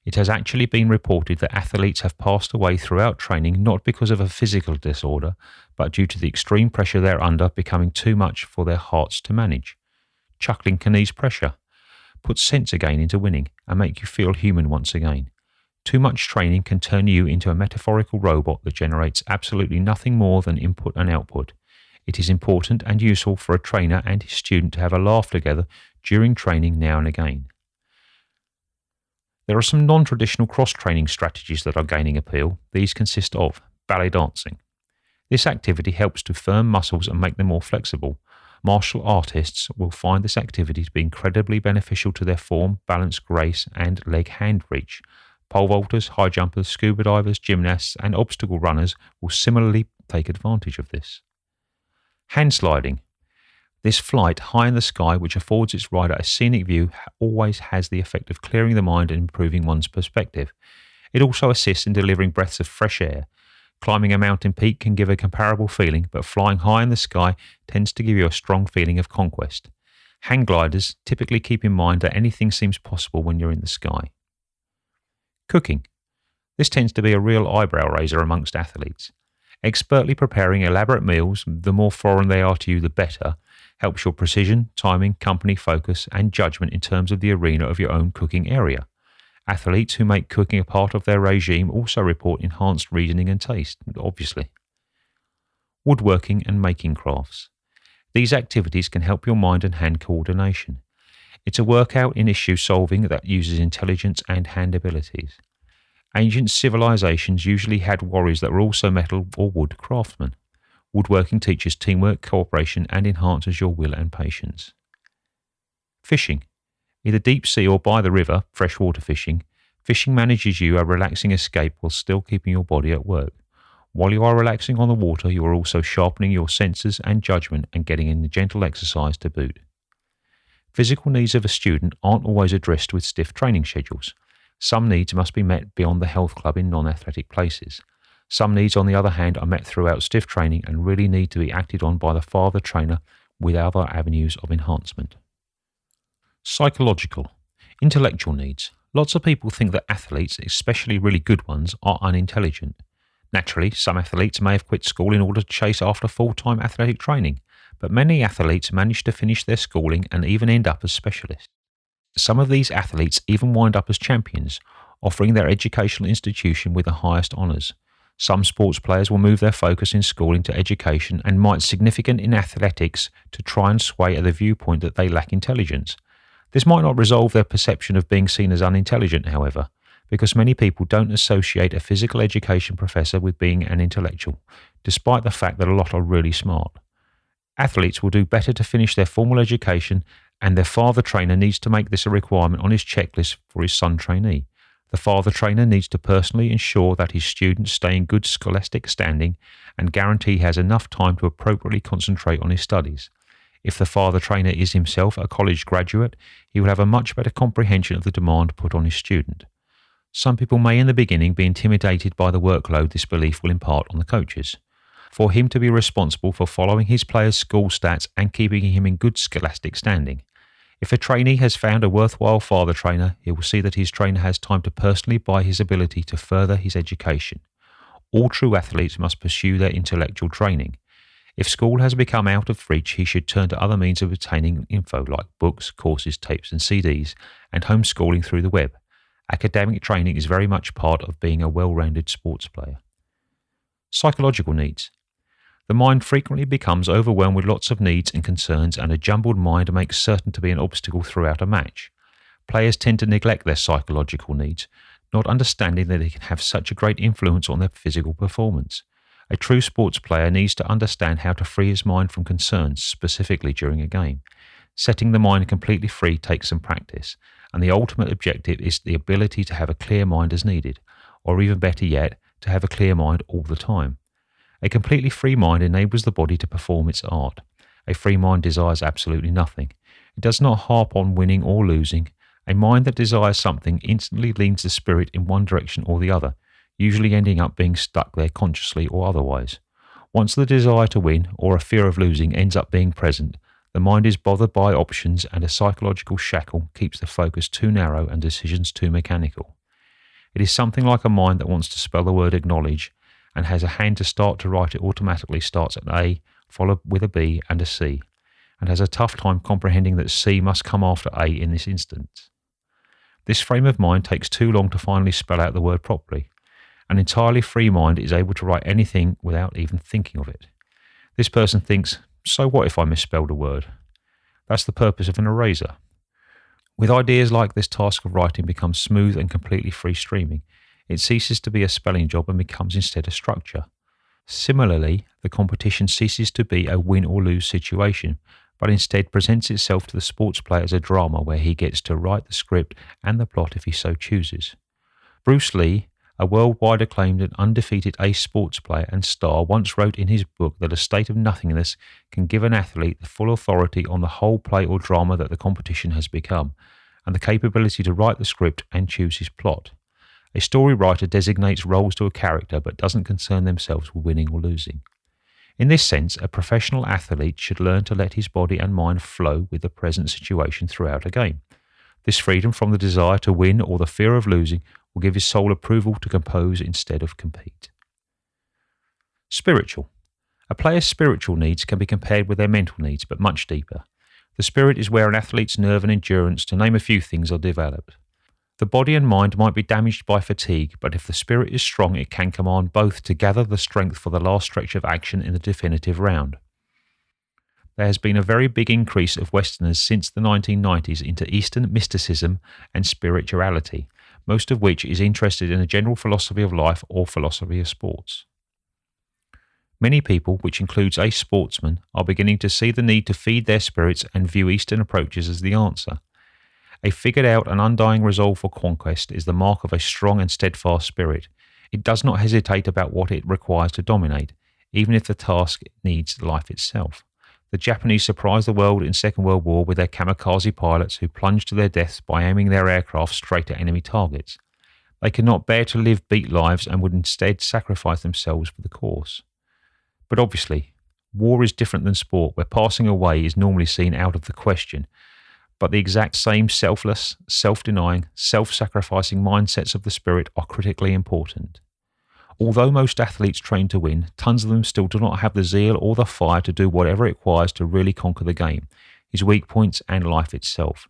It has actually been reported that athletes have passed away throughout training not because of a physical disorder, but due to the extreme pressure they're under becoming too much for their hearts to manage. Chuckling can ease pressure, put sense again into winning, and make you feel human once again. Too much training can turn you into a metaphorical robot that generates absolutely nothing more than input and output. It is important and useful for a trainer and his student to have a laugh together during training now and again. There are some non-traditional cross-training strategies that are gaining appeal. These consist of ballet dancing. This activity helps to firm muscles and make them more flexible. Martial artists will find this activity to be incredibly beneficial to their form, balance, grace, and leg-hand reach. Pole vaulters, high jumpers, scuba divers, gymnasts, and obstacle runners will similarly take advantage of this. Hand sliding. This flight high in the sky, which affords its rider a scenic view, always has the effect of clearing the mind and improving one's perspective. It also assists in delivering breaths of fresh air. Climbing a mountain peak can give a comparable feeling, but flying high in the sky tends to give you a strong feeling of conquest. Hang gliders typically keep in mind that anything seems possible when you're in the sky. Cooking. This tends to be a real eyebrow raiser amongst athletes. Expertly preparing elaborate meals, the more foreign they are to you, the better, helps your precision, timing, company focus, and judgment in terms of the arena of your own cooking area. Athletes who make cooking a part of their regime also report enhanced reasoning and taste, obviously. Woodworking and making crafts. These activities can help your mind and hand coordination. It's a workout in issue solving that uses intelligence and hand abilities. Ancient civilizations usually had warriors that were also metal or wood craftsmen. Woodworking teaches teamwork, cooperation, and enhances your will and patience. Fishing. Either deep sea or by the river, freshwater fishing, fishing manages you a relaxing escape while still keeping your body at work. While you are relaxing on the water, you are also sharpening your senses and judgment and getting in the gentle exercise to boot. Physical needs of a student aren't always addressed with stiff training schedules. Some needs must be met beyond the health club in non-athletic places. Some needs, on the other hand, are met throughout stiff training and really need to be acted on by the father trainer with other avenues of enhancement. Psychological. Intellectual needs. Lots of people think that athletes, especially really good ones, are unintelligent. Naturally, some athletes may have quit school in order to chase after full-time athletic training, but many athletes manage to finish their schooling and even end up as specialists. Some of these athletes even wind up as champions, offering their educational institution with the highest honours. Some sports players will move their focus in schooling to education and might significant in athletics to try and sway at the viewpoint that they lack intelligence. This might not resolve their perception of being seen as unintelligent, however, because many people don't associate a physical education professor with being an intellectual, despite the fact that a lot are really smart. Athletes will do better to finish their formal education, and their father trainer needs to make this a requirement on his checklist for his son trainee. The father trainer needs to personally ensure that his students stay in good scholastic standing and guarantee he has enough time to appropriately concentrate on his studies. If the father trainer is himself a college graduate, he will have a much better comprehension of the demand put on his student. Some people may in the beginning be intimidated by the workload this belief will impart on the coaches. For him to be responsible for following his players' school stats and keeping him in good scholastic standing. If a trainee has found a worthwhile father trainer, he will see that his trainer has time to personally buy his ability to further his education. All true athletes must pursue their intellectual training. If school has become out of reach, he should turn to other means of obtaining info like books, courses, tapes and CDs, and homeschooling through the web. Academic training is very much part of being a well-rounded sports player. Psychological needs. The mind frequently becomes overwhelmed with lots of needs and concerns, and a jumbled mind makes certain to be an obstacle throughout a match. Players tend to neglect their psychological needs, not understanding that they can have such a great influence on their physical performance. A true sports player needs to understand how to free his mind from concerns, specifically during a game. Setting the mind completely free takes some practice, and the ultimate objective is the ability to have a clear mind as needed, or even better yet, to have a clear mind all the time. A completely free mind enables the body to perform its art. A free mind desires absolutely nothing. It does not harp on winning or losing. A mind that desires something instantly leans the spirit in one direction or the other, usually ending up being stuck there consciously or otherwise. Once the desire to win or a fear of losing ends up being present, the mind is bothered by options, and a psychological shackle keeps the focus too narrow and decisions too mechanical. It is something like a mind that wants to spell the word acknowledge and has a hand to start to write it automatically starts at A, followed with a B and a C, and has a tough time comprehending that C must come after A in this instance. This frame of mind takes too long to finally spell out the word properly. An entirely free mind is able to write anything without even thinking of it. This person thinks, so what if I misspelled a word? That's the purpose of an eraser. With ideas like this, task of writing becomes smooth and completely free streaming. It ceases to be a spelling job and becomes instead a structure. Similarly, the competition ceases to be a win or lose situation, but instead presents itself to the sports player as a drama where he gets to write the script and the plot if he so chooses. Bruce Lee, A worldwide acclaimed and undefeated ace sports player and star once wrote in his book that a state of nothingness can give an athlete the full authority on the whole play or drama that the competition has become, and the capability to write the script and choose his plot. A story writer designates roles to a character but doesn't concern themselves with winning or losing. In this sense, a professional athlete should learn to let his body and mind flow with the present situation throughout a game. This freedom from the desire to win or the fear of losing will give his soul approval to compose instead of compete. Spiritual. A player's spiritual needs can be compared with their mental needs, but much deeper. The spirit is where an athlete's nerve and endurance, to name a few things, are developed. The body and mind might be damaged by fatigue, but if the spirit is strong, it can command both to gather the strength for the last stretch of action in the definitive round. There has been a very big increase of Westerners since the 1990s into Eastern mysticism and spirituality, most of which is interested in a general philosophy of life or philosophy of sports. Many people, which includes ace sportsmen, are beginning to see the need to feed their spirits and view Eastern approaches as the answer. A figured out and undying resolve for conquest is the mark of a strong and steadfast spirit. It does not hesitate about what it requires to dominate, even if the task needs life itself. The Japanese surprised the world in Second World War with their kamikaze pilots who plunged to their deaths by aiming their aircraft straight at enemy targets. They could not bear to live beat lives and would instead sacrifice themselves for the cause. But obviously, war is different than sport, where passing away is normally seen out of the question. But the exact same selfless, self-denying, self-sacrificing mindsets of the spirit are critically important. Although most athletes train to win, tons of them still do not have the zeal or the fire to do whatever it requires to really conquer the game, his weak points and life itself.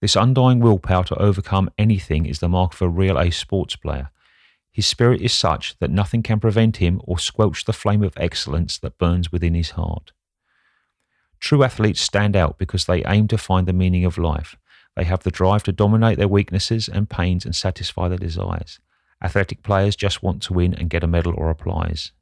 This undying willpower to overcome anything is the mark of a real ace sports player. His spirit is such that nothing can prevent him or squelch the flame of excellence that burns within his heart. True athletes stand out because they aim to find the meaning of life. They have the drive to dominate their weaknesses and pains and satisfy their desires. Athletic players just want to win and get a medal or a prize.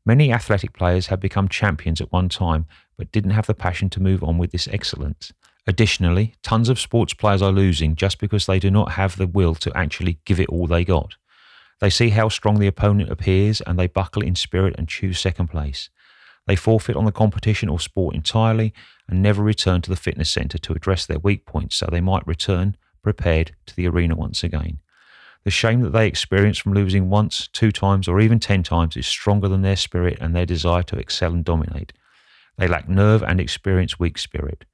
Many athletic players have become champions at one time, but didn't have the passion to move on with this excellence. Additionally, tons of sports players are losing just because they do not have the will to actually give it all they got. They see how strong the opponent appears and they buckle in spirit and choose second place. They forfeit on the competition or sport entirely and never return to the fitness centre to address their weak points so they might return prepared to the arena once again. The shame that they experience from losing once, 2 times or even 10 times is stronger than their spirit and their desire to excel and dominate. They lack nerve and experience weak spirit.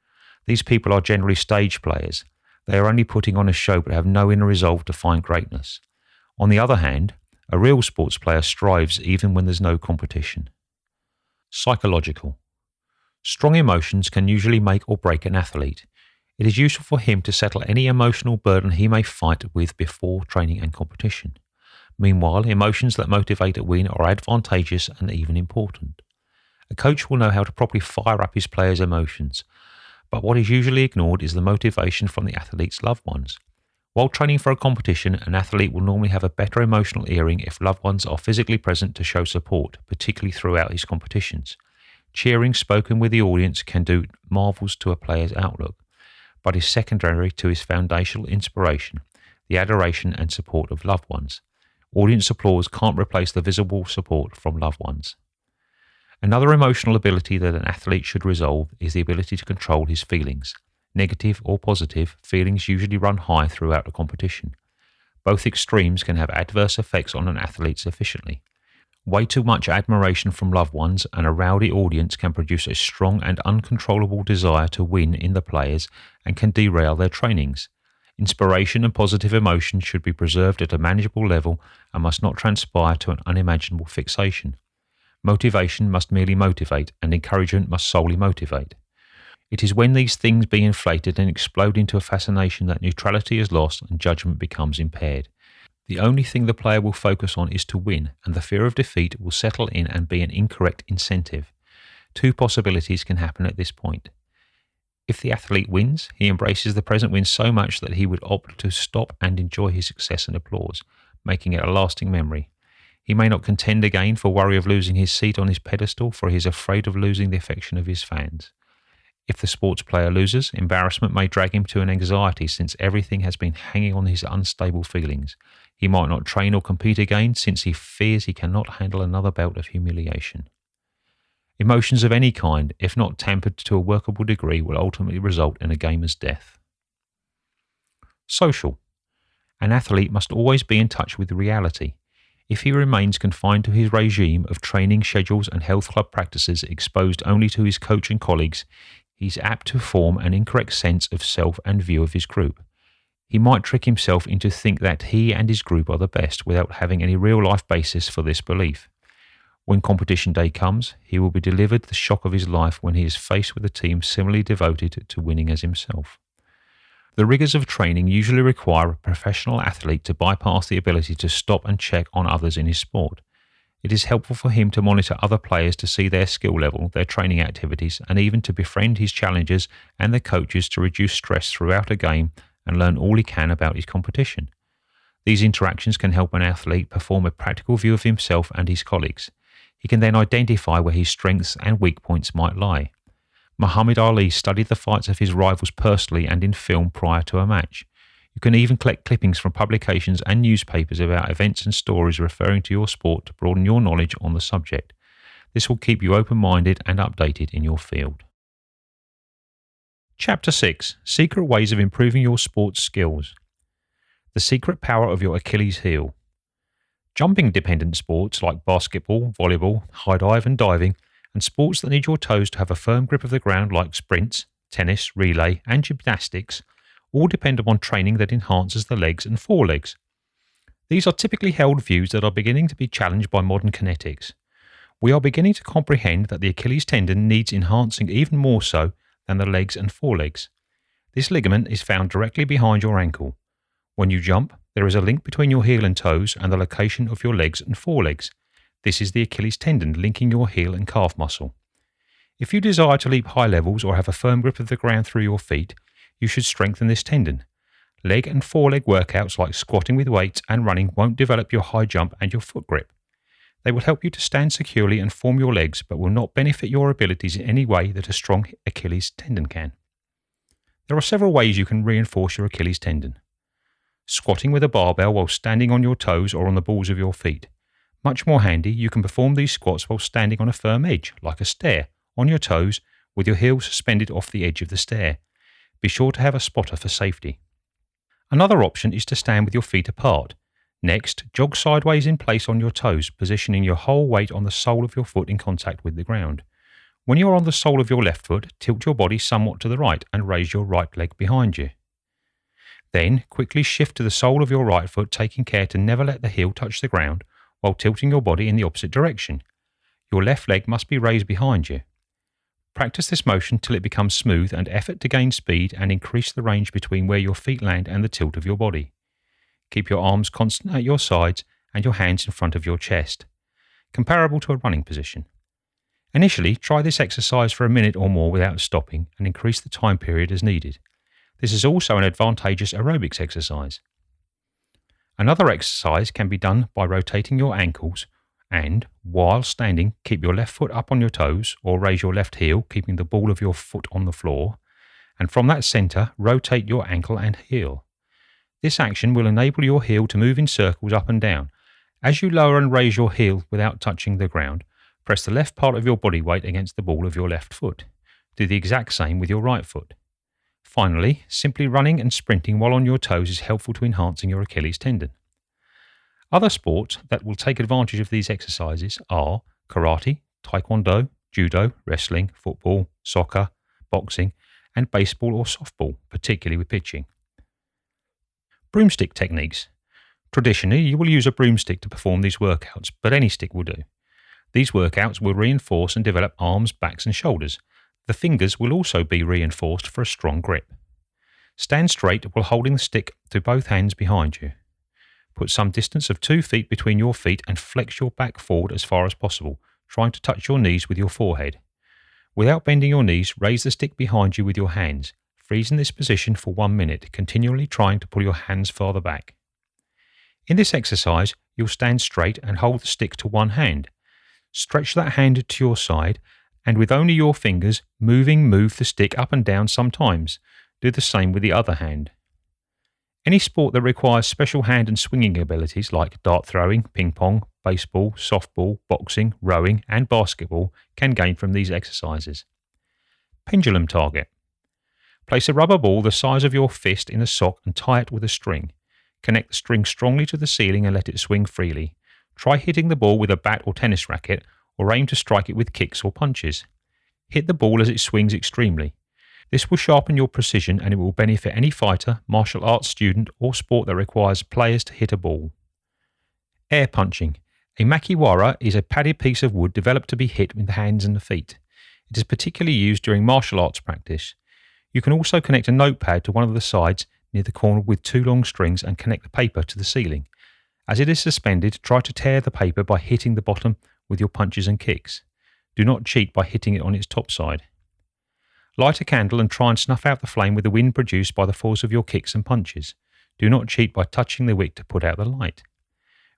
These people are generally stage players. They are only putting on a show but have no inner resolve to find greatness. On the other hand, a real sports player strives even when there's no competition. Psychological. Strong emotions can usually make or break an athlete. It is useful for him to settle any emotional burden he may fight with before training and competition. Meanwhile, emotions that motivate a win are advantageous and even important. A coach will know how to properly fire up his players' emotions, but what is usually ignored is the motivation from the athlete's loved ones. While training for a competition, an athlete will normally have a better emotional earring if loved ones are physically present to show support, particularly throughout his competitions. Cheering spoken with the audience can do marvels to a player's outlook, but is secondary to his foundational inspiration, the adoration and support of loved ones. Audience applause can't replace the visible support from loved ones. Another emotional ability that an athlete should resolve is the ability to control his feelings. Negative or positive, feelings usually run high throughout a competition. Both extremes can have adverse effects on an athlete efficiently. Way too much admiration from loved ones and a rowdy audience can produce a strong and uncontrollable desire to win in the players and can derail their trainings. Inspiration and positive emotion should be preserved at a manageable level and must not transpire to an unimaginable fixation. Motivation must merely motivate, and encouragement must solely motivate. It is when these things be inflated and explode into a fascination that neutrality is lost and judgment becomes impaired. The only thing the player will focus on is to win, and the fear of defeat will settle in and be an incorrect incentive. 2 possibilities can happen at this point. If the athlete wins, he embraces the present win so much that he would opt to stop and enjoy his success and applause, making it a lasting memory. He may not contend again for worry of losing his seat on his pedestal, for he is afraid of losing the affection of his fans. If the sports player loses, embarrassment may drag him to an anxiety since everything has been hanging on his unstable feelings. He might not train or compete again since he fears he cannot handle another bout of humiliation. Emotions of any kind, if not tempered to a workable degree, will ultimately result in a gamer's death. Social. An athlete must always be in touch with reality. If he remains confined to his regime of training schedules and health club practices exposed only to his coach and colleagues, he's apt to form an incorrect sense of self and view of his group. He might trick himself into think that he and his group are the best without having any real-life basis for this belief. When competition day comes, he will be delivered the shock of his life when he is faced with a team similarly devoted to winning as himself. The rigours of training usually require a professional athlete to bypass the ability to stop and check on others in his sport. It is helpful for him to monitor other players to see their skill level, their training activities, and even to befriend his challengers and their coaches to reduce stress throughout a game and learn all he can about his competition. These interactions can help an athlete perform a practical view of himself and his colleagues. He can then identify where his strengths and weak points might lie. Muhammad Ali studied the fights of his rivals personally and in film prior to a match. You can even collect clippings from publications and newspapers about events and stories referring to your sport to broaden your knowledge on the subject. This will keep you open-minded and updated in your field. Chapter 6. Secret Ways of Improving Your Sports Skills. The secret power of your Achilles heel. Jumping-dependent sports like basketball, volleyball, high dive and diving, and sports that need your toes to have a firm grip of the ground like sprints, tennis, relay, and gymnastics all depend upon training that enhances the legs and forelegs. These are typically held views that are beginning to be challenged by modern kinetics. We are beginning to comprehend that the Achilles tendon needs enhancing even more so than the legs and forelegs. This ligament is found directly behind your ankle. When you jump, there is a link between your heel and toes and the location of your legs and forelegs. This is the Achilles tendon linking your heel and calf muscle. If you desire to leap high levels or have a firm grip of the ground through your feet, you should strengthen this tendon. Leg and foreleg workouts like squatting with weights and running won't develop your high jump and your foot grip. They will help you to stand securely and form your legs, but will not benefit your abilities in any way that a strong Achilles tendon can. There are several ways you can reinforce your Achilles tendon. Squatting with a barbell while standing on your toes or on the balls of your feet. Much more handy, you can perform these squats while standing on a firm edge, like a stair, on your toes, with your heels suspended off the edge of the stair. Be sure to have a spotter for safety. Another option is to stand with your feet apart. Next, jog sideways in place on your toes, positioning your whole weight on the sole of your foot in contact with the ground. When you are on the sole of your left foot, tilt your body somewhat to the right and raise your right leg behind you. Then, quickly shift to the sole of your right foot, taking care to never let the heel touch the ground while tilting your body in the opposite direction. Your left leg must be raised behind you. Practice this motion till it becomes smooth and effort to gain speed and increase the range between where your feet land and the tilt of your body. Keep your arms constant at your sides and your hands in front of your chest, comparable to a running position. Initially, try this exercise for a minute or more without stopping and increase the time period as needed. This is also an advantageous aerobics exercise. Another exercise can be done by rotating your ankles and, while standing, keep your left foot up on your toes or raise your left heel, keeping the ball of your foot on the floor, and from that centre, rotate your ankle and heel. This action will enable your heel to move in circles up and down. As you lower and raise your heel without touching the ground, press the left part of your body weight against the ball of your left foot. Do the exact same with your right foot. Finally, simply running and sprinting while on your toes is helpful to enhancing your Achilles tendon. Other sports that will take advantage of these exercises are karate, taekwondo, judo, wrestling, football, soccer, boxing, and baseball or softball, particularly with pitching. Broomstick techniques. Traditionally, you will use a broomstick to perform these workouts, but any stick will do. These workouts will reinforce and develop arms, backs, and shoulders. The fingers will also be reinforced for a strong grip. Stand straight while holding the stick to both hands behind you. Put some distance of 2 feet between your feet and flex your back forward as far as possible, trying to touch your knees with your forehead. Without bending your knees, raise the stick behind you with your hands. Freeze in this position for 1 minute, continually trying to pull your hands farther back. In this exercise, you'll stand straight and hold the stick to one hand. Stretch that hand to your side, and with only your fingers move the stick up and down sometimes. Do the same with the other hand. Any sport that requires special hand and swinging abilities like dart throwing, ping pong, baseball, softball, boxing, rowing, and basketball can gain from these exercises. Pendulum target. Place a rubber ball the size of your fist in a sock and tie it with a string. Connect the string strongly to the ceiling and let it swing freely. Try hitting the ball with a bat or tennis racket, or aim to strike it with kicks or punches. Hit the ball as it swings extremely. This will sharpen your precision and it will benefit any fighter, martial arts student, or sport that requires players to hit a ball. Air punching. A makiwara is a padded piece of wood developed to be hit with the hands and the feet. It is particularly used during martial arts practice. You can also connect a notepad to one of the sides near the corner with 2 long strings and connect the paper to the ceiling. As it is suspended, try to tear the paper by hitting the bottom with your punches and kicks. Do not cheat by hitting it on its top side. Light a candle and try and snuff out the flame with the wind produced by the force of your kicks and punches. Do not cheat by touching the wick to put out the light.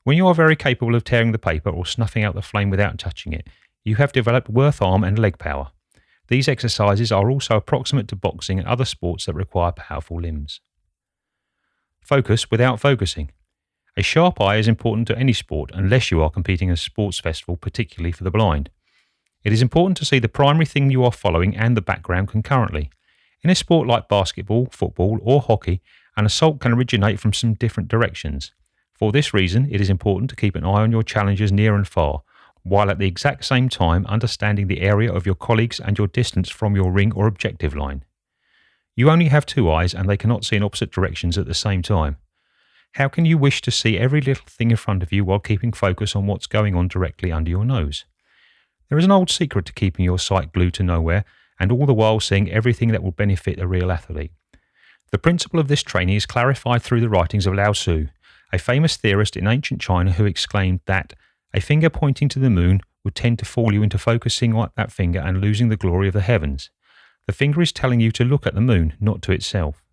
When you are very capable of tearing the paper or snuffing out the flame without touching it, you have developed worth arm and leg power. These exercises are also approximate to boxing and other sports that require powerful limbs. Focus without focusing. A sharp eye is important to any sport unless you are competing in a sports festival, particularly for the blind. It is important to see the primary thing you are following and the background concurrently. In a sport like basketball, football, or hockey, an assault can originate from some different directions. For this reason, it is important to keep an eye on your challengers near and far, while at the exact same time understanding the area of your colleagues and your distance from your ring or objective line. You only have 2 eyes and they cannot see in opposite directions at the same time. How can you wish to see every little thing in front of you while keeping focus on what's going on directly under your nose? There is an old secret to keeping your sight glued to nowhere and all the while seeing everything that will benefit a real athlete. The principle of this training is clarified through the writings of Lao Tzu, a famous theorist in ancient China who exclaimed that a finger pointing to the moon would tend to fool you into focusing on that finger and losing the glory of the heavens. The finger is telling you to look at the moon, not to itself.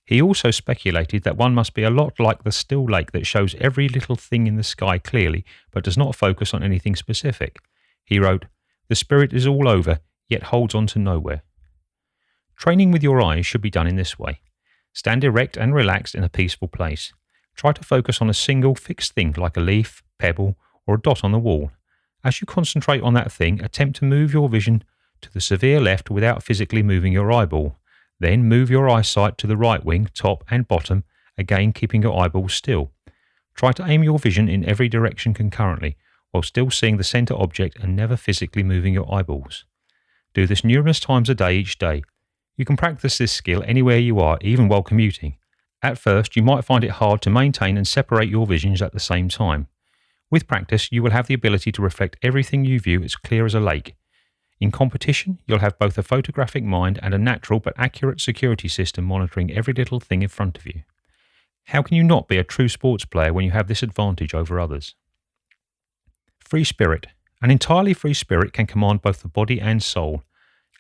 He also speculated that one must be a lot like the still lake that shows every little thing in the sky clearly but does not focus on anything specific. He wrote, "The spirit is all over, yet holds on to nowhere." Training with your eyes should be done in this way. Stand erect and relaxed in a peaceful place. Try to focus on a single fixed thing like a leaf, pebble, or a dot on the wall. As you concentrate on that thing, attempt to move your vision to the severe left without physically moving your eyeball. Then move your eyesight to the right wing, top and bottom, again keeping your eyeballs still. Try to aim your vision in every direction concurrently, while still seeing the centre object and never physically moving your eyeballs. Do this numerous times a day each day. You can practice this skill anywhere you are, even while commuting. At first, you might find it hard to maintain and separate your visions at the same time. With practice, you will have the ability to reflect everything you view as clear as a lake. In competition, you'll have both a photographic mind and a natural but accurate security system monitoring every little thing in front of you. How can you not be a true sports player when you have this advantage over others? Free spirit. An entirely free spirit can command both the body and soul.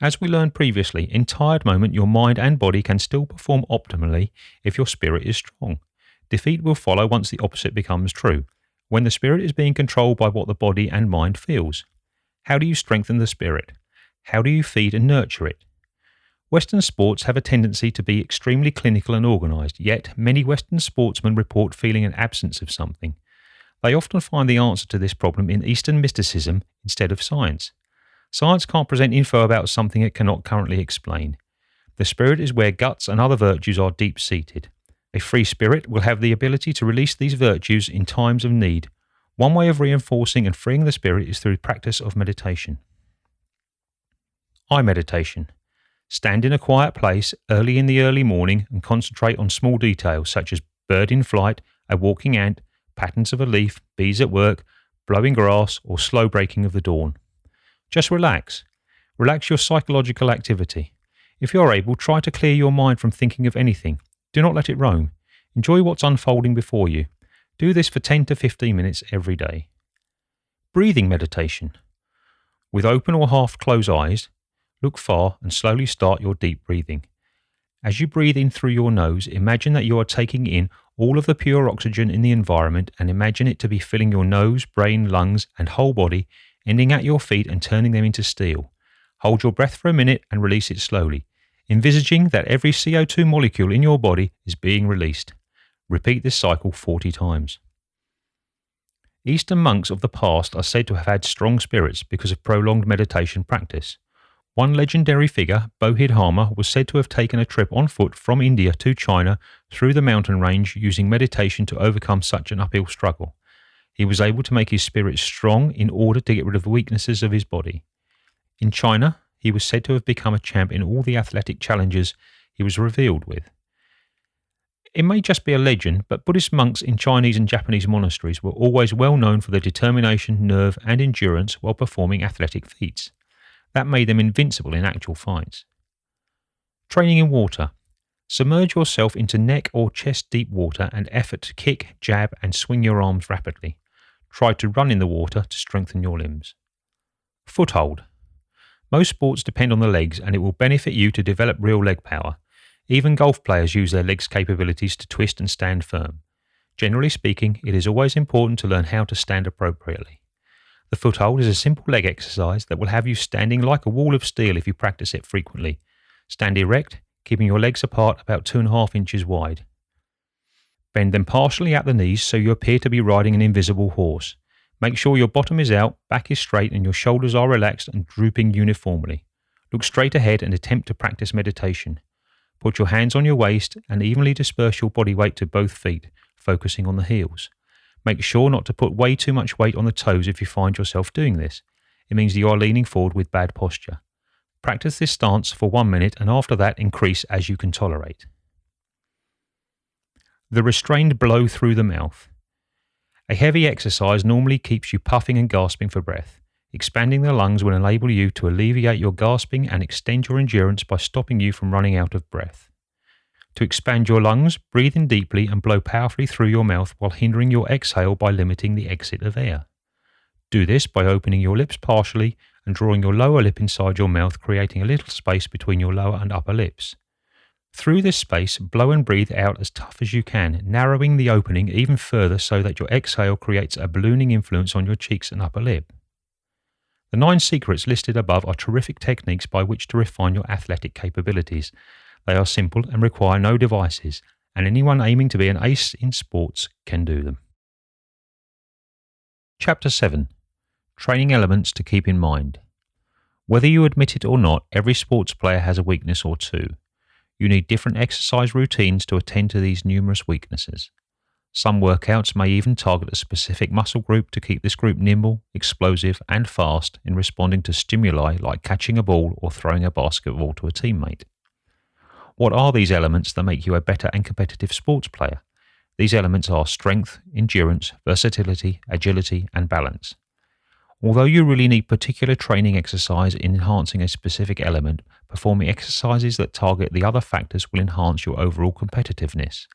As we learned previously, in tired moment your mind and body can still perform optimally if your spirit is strong. Defeat will follow once the opposite becomes true, when the spirit is being controlled by what the body and mind feels. How do you strengthen the spirit? How do you feed and nurture it? Western sports have a tendency to be extremely clinical and organised, yet many Western sportsmen report feeling an absence of something. They often find the answer to this problem in Eastern mysticism instead of science. Science can't present info about something it cannot currently explain. The spirit is where guts and other virtues are deep-seated. A free spirit will have the ability to release these virtues in times of need. One way of reinforcing and freeing the spirit is through practice of meditation. Eye meditation. Stand in a quiet place early in the early morning and concentrate on small details such as bird in flight, a walking ant, patterns of a leaf, bees at work, blowing grass, or slow breaking of the dawn. Just relax. Relax your psychological activity. If you are able, try to clear your mind from thinking of anything. Do not let it roam. Enjoy what's unfolding before you. Do this for 10 to 15 minutes every day. Breathing meditation. With open or half-closed eyes, look far and slowly start your deep breathing. As you breathe in through your nose, imagine that you are taking in all of the pure oxygen in the environment and imagine it to be filling your nose, brain, lungs, and whole body, ending at your feet and turning them into steel. Hold your breath for a minute and release it slowly, envisaging that every CO2 molecule in your body is being released. Repeat this cycle 40 times. Eastern monks of the past are said to have had strong spirits because of prolonged meditation practice. One legendary figure, Bodhidharma, was said to have taken a trip on foot from India to China through the mountain range using meditation to overcome such an uphill struggle. He was able to make his spirit strong in order to get rid of the weaknesses of his body. In China, he was said to have become a champ in all the athletic challenges he was revealed with. It may just be a legend, but Buddhist monks in Chinese and Japanese monasteries were always well known for their determination, nerve, and endurance while performing athletic feats. That made them invincible in actual fights. Training in water. Submerge yourself into neck or chest deep water and effort to kick, jab, and swing your arms rapidly. Try to run in the water to strengthen your limbs. Foothold. Most sports depend on the legs, and it will benefit you to develop real leg power. Even golf players use their legs' capabilities to twist and stand firm. Generally speaking, it is always important to learn how to stand appropriately. The foothold is a simple leg exercise that will have you standing like a wall of steel if you practice it frequently. Stand erect, keeping your legs apart about 2.5 inches wide. Bend them partially at the knees so you appear to be riding an invisible horse. Make sure your bottom is out, back is straight, and your shoulders are relaxed and drooping uniformly. Look straight ahead and attempt to practice meditation. Put your hands on your waist and evenly disperse your body weight to both feet, focusing on the heels. Make sure not to put way too much weight on the toes if you find yourself doing this. It means you are leaning forward with bad posture. Practice this stance for 1 minute and after that increase as you can tolerate. The restrained blow through the mouth. A heavy exercise normally keeps you puffing and gasping for breath. Expanding the lungs will enable you to alleviate your gasping and extend your endurance by stopping you from running out of breath. To expand your lungs, breathe in deeply and blow powerfully through your mouth while hindering your exhale by limiting the exit of air. Do this by opening your lips partially and drawing your lower lip inside your mouth, creating a little space between your lower and upper lips. Through this space, blow and breathe out as tough as you can, narrowing the opening even further so that your exhale creates a ballooning influence on your cheeks and upper lip. The 9 secrets listed above are terrific techniques by which to refine your athletic capabilities. They are simple and require no devices, and anyone aiming to be an ace in sports can do them. Chapter 7. Training elements to keep in mind. Whether you admit it or not, every sports player has a weakness or two. You need different exercise routines to attend to these numerous weaknesses. Some workouts may even target a specific muscle group to keep this group nimble, explosive, and fast in responding to stimuli like catching a ball or throwing a basketball to a teammate. What are these elements that make you a better and competitive sports player? These elements are strength, endurance, versatility, agility, and balance. Although you really need particular training exercise in enhancing a specific element, performing exercises that target the other factors will enhance your overall competitiveness.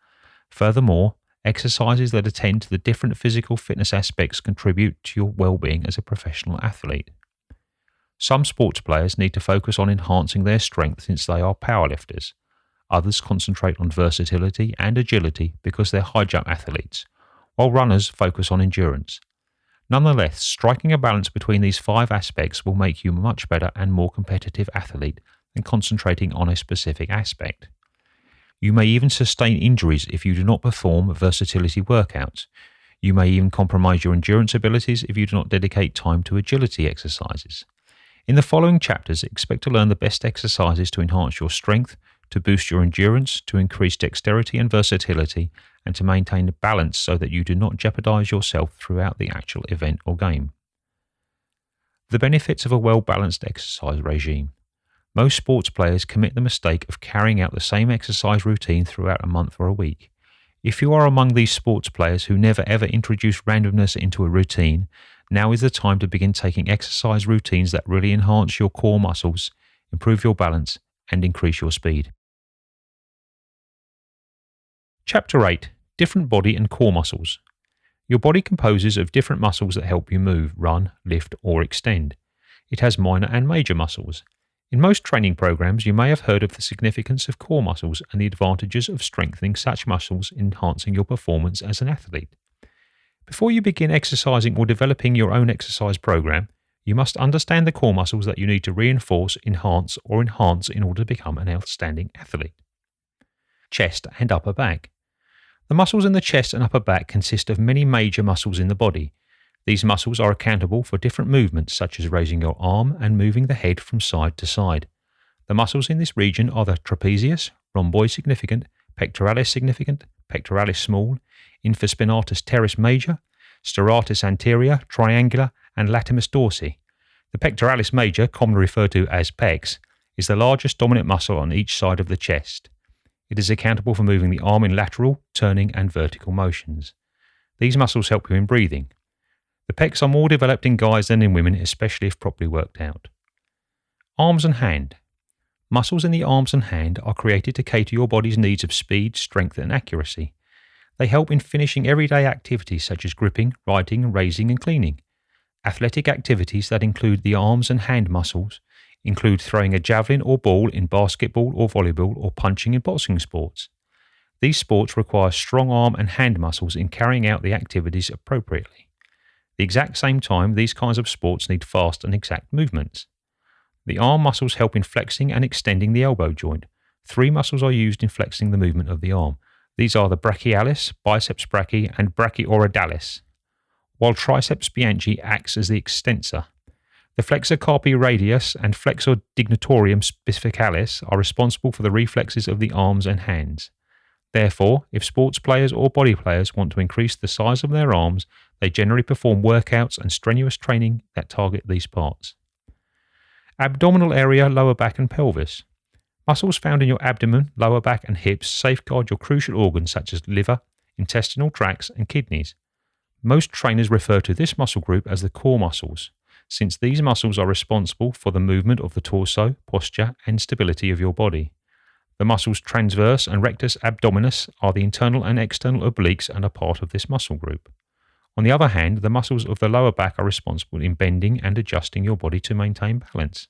Furthermore, exercises that attend to the different physical fitness aspects contribute to your well-being as a professional athlete. Some sports players need to focus on enhancing their strength since they are powerlifters. Others concentrate on versatility and agility because they're high jump athletes, while runners focus on endurance. Nonetheless, striking a balance between these 5 aspects will make you a much better and more competitive athlete than concentrating on a specific aspect. You may even sustain injuries if you do not perform versatility workouts. You may even compromise your endurance abilities if you do not dedicate time to agility exercises. In the following chapters, expect to learn the best exercises to enhance your strength, to boost your endurance, to increase dexterity and versatility, and to maintain balance so that you do not jeopardize yourself throughout the actual event or game. The benefits of a well-balanced exercise regime. Most sports players commit the mistake of carrying out the same exercise routine throughout a month or a week. If you are among these sports players who never ever introduce randomness into a routine, now is the time to begin taking exercise routines that really enhance your core muscles, improve your balance, and increase your speed. Chapter 8. Different body and core muscles. Your body composes of different muscles that help you move, run, lift, or extend. It has minor and major muscles. In most training programs, you may have heard of the significance of core muscles and the advantages of strengthening such muscles in enhancing your performance as an athlete. Before you begin exercising or developing your own exercise program, you must understand the core muscles that you need to reinforce, enhance in order to become an outstanding athlete. Chest and upper back. The muscles in the chest and upper back consist of many major muscles in the body. These muscles are accountable for different movements, such as raising your arm and moving the head from side to side. The muscles in this region are the trapezius, rhomboid significant, pectoralis significant, pectoralis small, infraspinatus teres major, styratus anterior, triangular, and latimus dorsi. The pectoralis major, commonly referred to as pecs, is the largest dominant muscle on each side of the chest. It is accountable for moving the arm in lateral, turning, and vertical motions. These muscles help you in breathing. The pecs are more developed in guys than in women, especially if properly worked out. Arms and hand. Muscles in the arms and hand are created to cater your body's needs of speed, strength, and accuracy. They help in finishing everyday activities such as gripping, writing, raising, and cleaning. Athletic activities that include the arms and hand muscles include throwing a javelin or ball in basketball or volleyball or punching in boxing sports. These sports require strong arm and hand muscles in carrying out the activities appropriately. At the exact same time, these kinds of sports need fast and exact movements. The arm muscles help in flexing and extending the elbow joint. 3 muscles are used in flexing the movement of the arm. These are the brachialis, biceps brachii, and brachioradialis, while triceps bianchi acts as the extensor. The flexor carpi radius and flexor dignatorium spicalis are responsible for the reflexes of the arms and hands. Therefore, if sports players or body players want to increase the size of their arms, they generally perform workouts and strenuous training that target these parts. Abdominal area, lower back and pelvis. Muscles found in your abdomen, lower back and hips safeguard your crucial organs such as liver, intestinal tracts and kidneys. Most trainers refer to this muscle group as the core muscles, since these muscles are responsible for the movement of the torso, posture and stability of your body. The muscles transverse and rectus abdominis are the internal and external obliques and are part of this muscle group. On the other hand, the muscles of the lower back are responsible in bending and adjusting your body to maintain balance.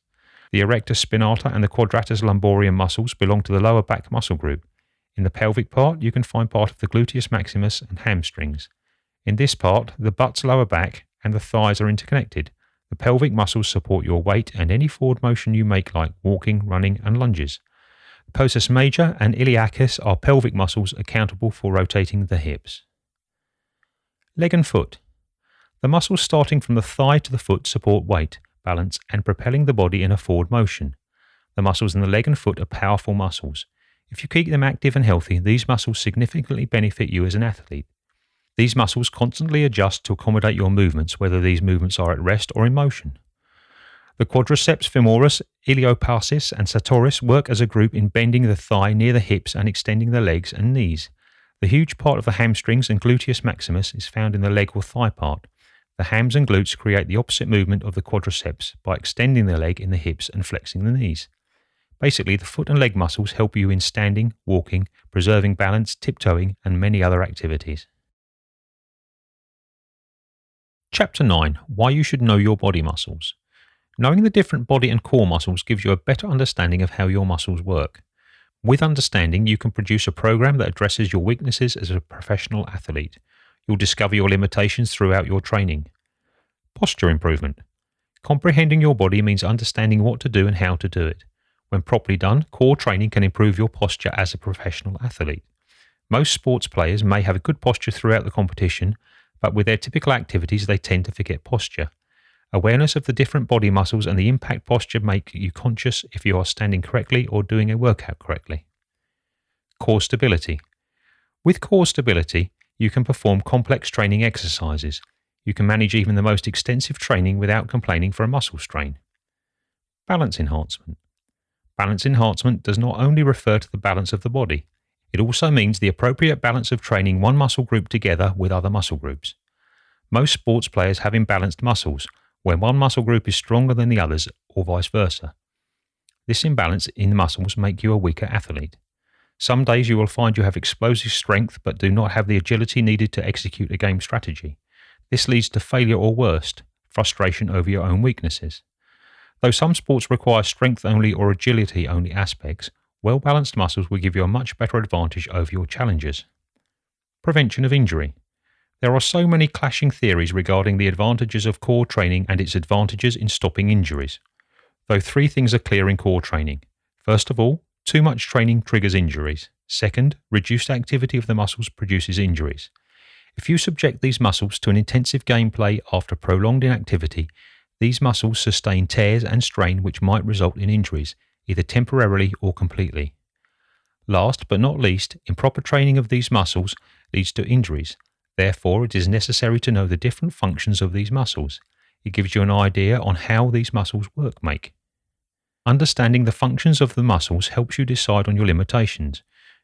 The erectus spinata and the quadratus lumborum muscles belong to the lower back muscle group. In the pelvic part, you can find part of the gluteus maximus and hamstrings. In this part, the butt's lower back and the thighs are interconnected. The pelvic muscles support your weight and any forward motion you make, like walking, running, and lunges. The psoas major and iliacus are pelvic muscles accountable for rotating the hips. Leg and foot. The muscles starting from the thigh to the foot support weight, balance, and propelling the body in a forward motion. The muscles in the leg and foot are powerful muscles. If you keep them active and healthy, these muscles significantly benefit you as an athlete. These muscles constantly adjust to accommodate your movements, whether these movements are at rest or in motion. The quadriceps femoris, iliopsoas, and sartoris work as a group in bending the thigh near the hips and extending the legs and knees. The huge part of the hamstrings and gluteus maximus is found in the leg or thigh part. The hams and glutes create the opposite movement of the quadriceps by extending the leg in the hips and flexing the knees. Basically, the foot and leg muscles help you in standing, walking, preserving balance, tiptoeing, and many other activities. Chapter 9. Why you should know your body muscles. Knowing the different body and core muscles gives you a better understanding of how your muscles work. With understanding, you can produce a program that addresses your weaknesses as a professional athlete. You'll discover your limitations throughout your training. Posture improvement. Comprehending your body means understanding what to do and how to do it. When properly done, core training can improve your posture as a professional athlete. Most sports players may have a good posture throughout the competition, but with their typical activities they tend to forget posture. Awareness of the different body muscles and the impact posture make you conscious if you are standing correctly or doing a workout correctly. Core stability. With core stability, you can perform complex training exercises. You can manage even the most extensive training without complaining for a muscle strain. Balance enhancement. Balance enhancement does not only refer to the balance of the body. It also means the appropriate balance of training one muscle group together with other muscle groups. Most sports players have imbalanced muscles, where one muscle group is stronger than the others, or vice versa. This imbalance in muscles make you a weaker athlete. Some days you will find you have explosive strength but do not have the agility needed to execute a game strategy. This leads to failure or worse, frustration over your own weaknesses. Though some sports require strength-only or agility-only aspects, well-balanced muscles will give you a much better advantage over your challengers. Prevention of injury. There are so many clashing theories regarding the advantages of core training and its advantages in stopping injuries. Though 3 things are clear in core training. First of all, too much training triggers injuries. Second, reduced activity of the muscles produces injuries. If you subject these muscles to an intensive gameplay after prolonged inactivity, these muscles sustain tears and strain which might result in injuries, either temporarily or completely. Last but not least, improper training of these muscles leads to injuries. Therefore, it is necessary to know the different functions of these muscles. It gives you an idea on how these muscles make. Understanding the functions of the muscles helps you decide on your limitations.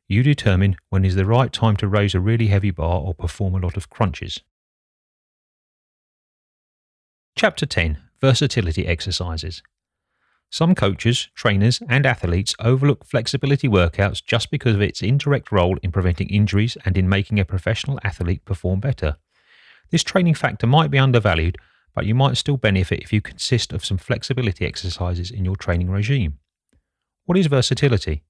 You determine when is the right time to raise a really heavy bar or perform a lot of crunches. Chapter 10. Versatility Exercises. Some coaches, trainers, and athletes overlook flexibility workouts just because of its indirect role in preventing injuries and in making a professional athlete perform better. This training factor might be undervalued, but you might still benefit if you consist of some flexibility exercises in your training regime. What is versatility?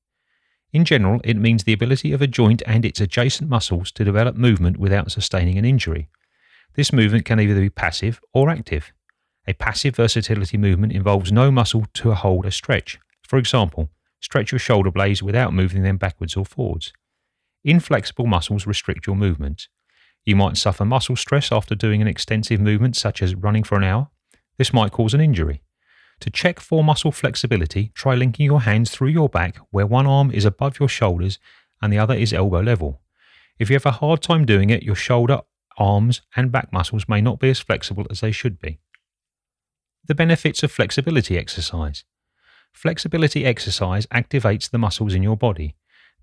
In general, it means the ability of a joint and its adjacent muscles to develop movement without sustaining an injury. This movement can either be passive or active. A passive versatility movement involves no muscle to hold a stretch. For example, stretch your shoulder blades without moving them backwards or forwards. Inflexible muscles restrict your movement. You might suffer muscle stress after doing an extensive movement such as running for an hour. This might cause an injury. To check for muscle flexibility, try linking your hands through your back where one arm is above your shoulders and the other is elbow level. If you have a hard time doing it, your shoulder, arms and back muscles may not be as flexible as they should be. The benefits of flexibility exercise. Flexibility exercise activates the muscles in your body.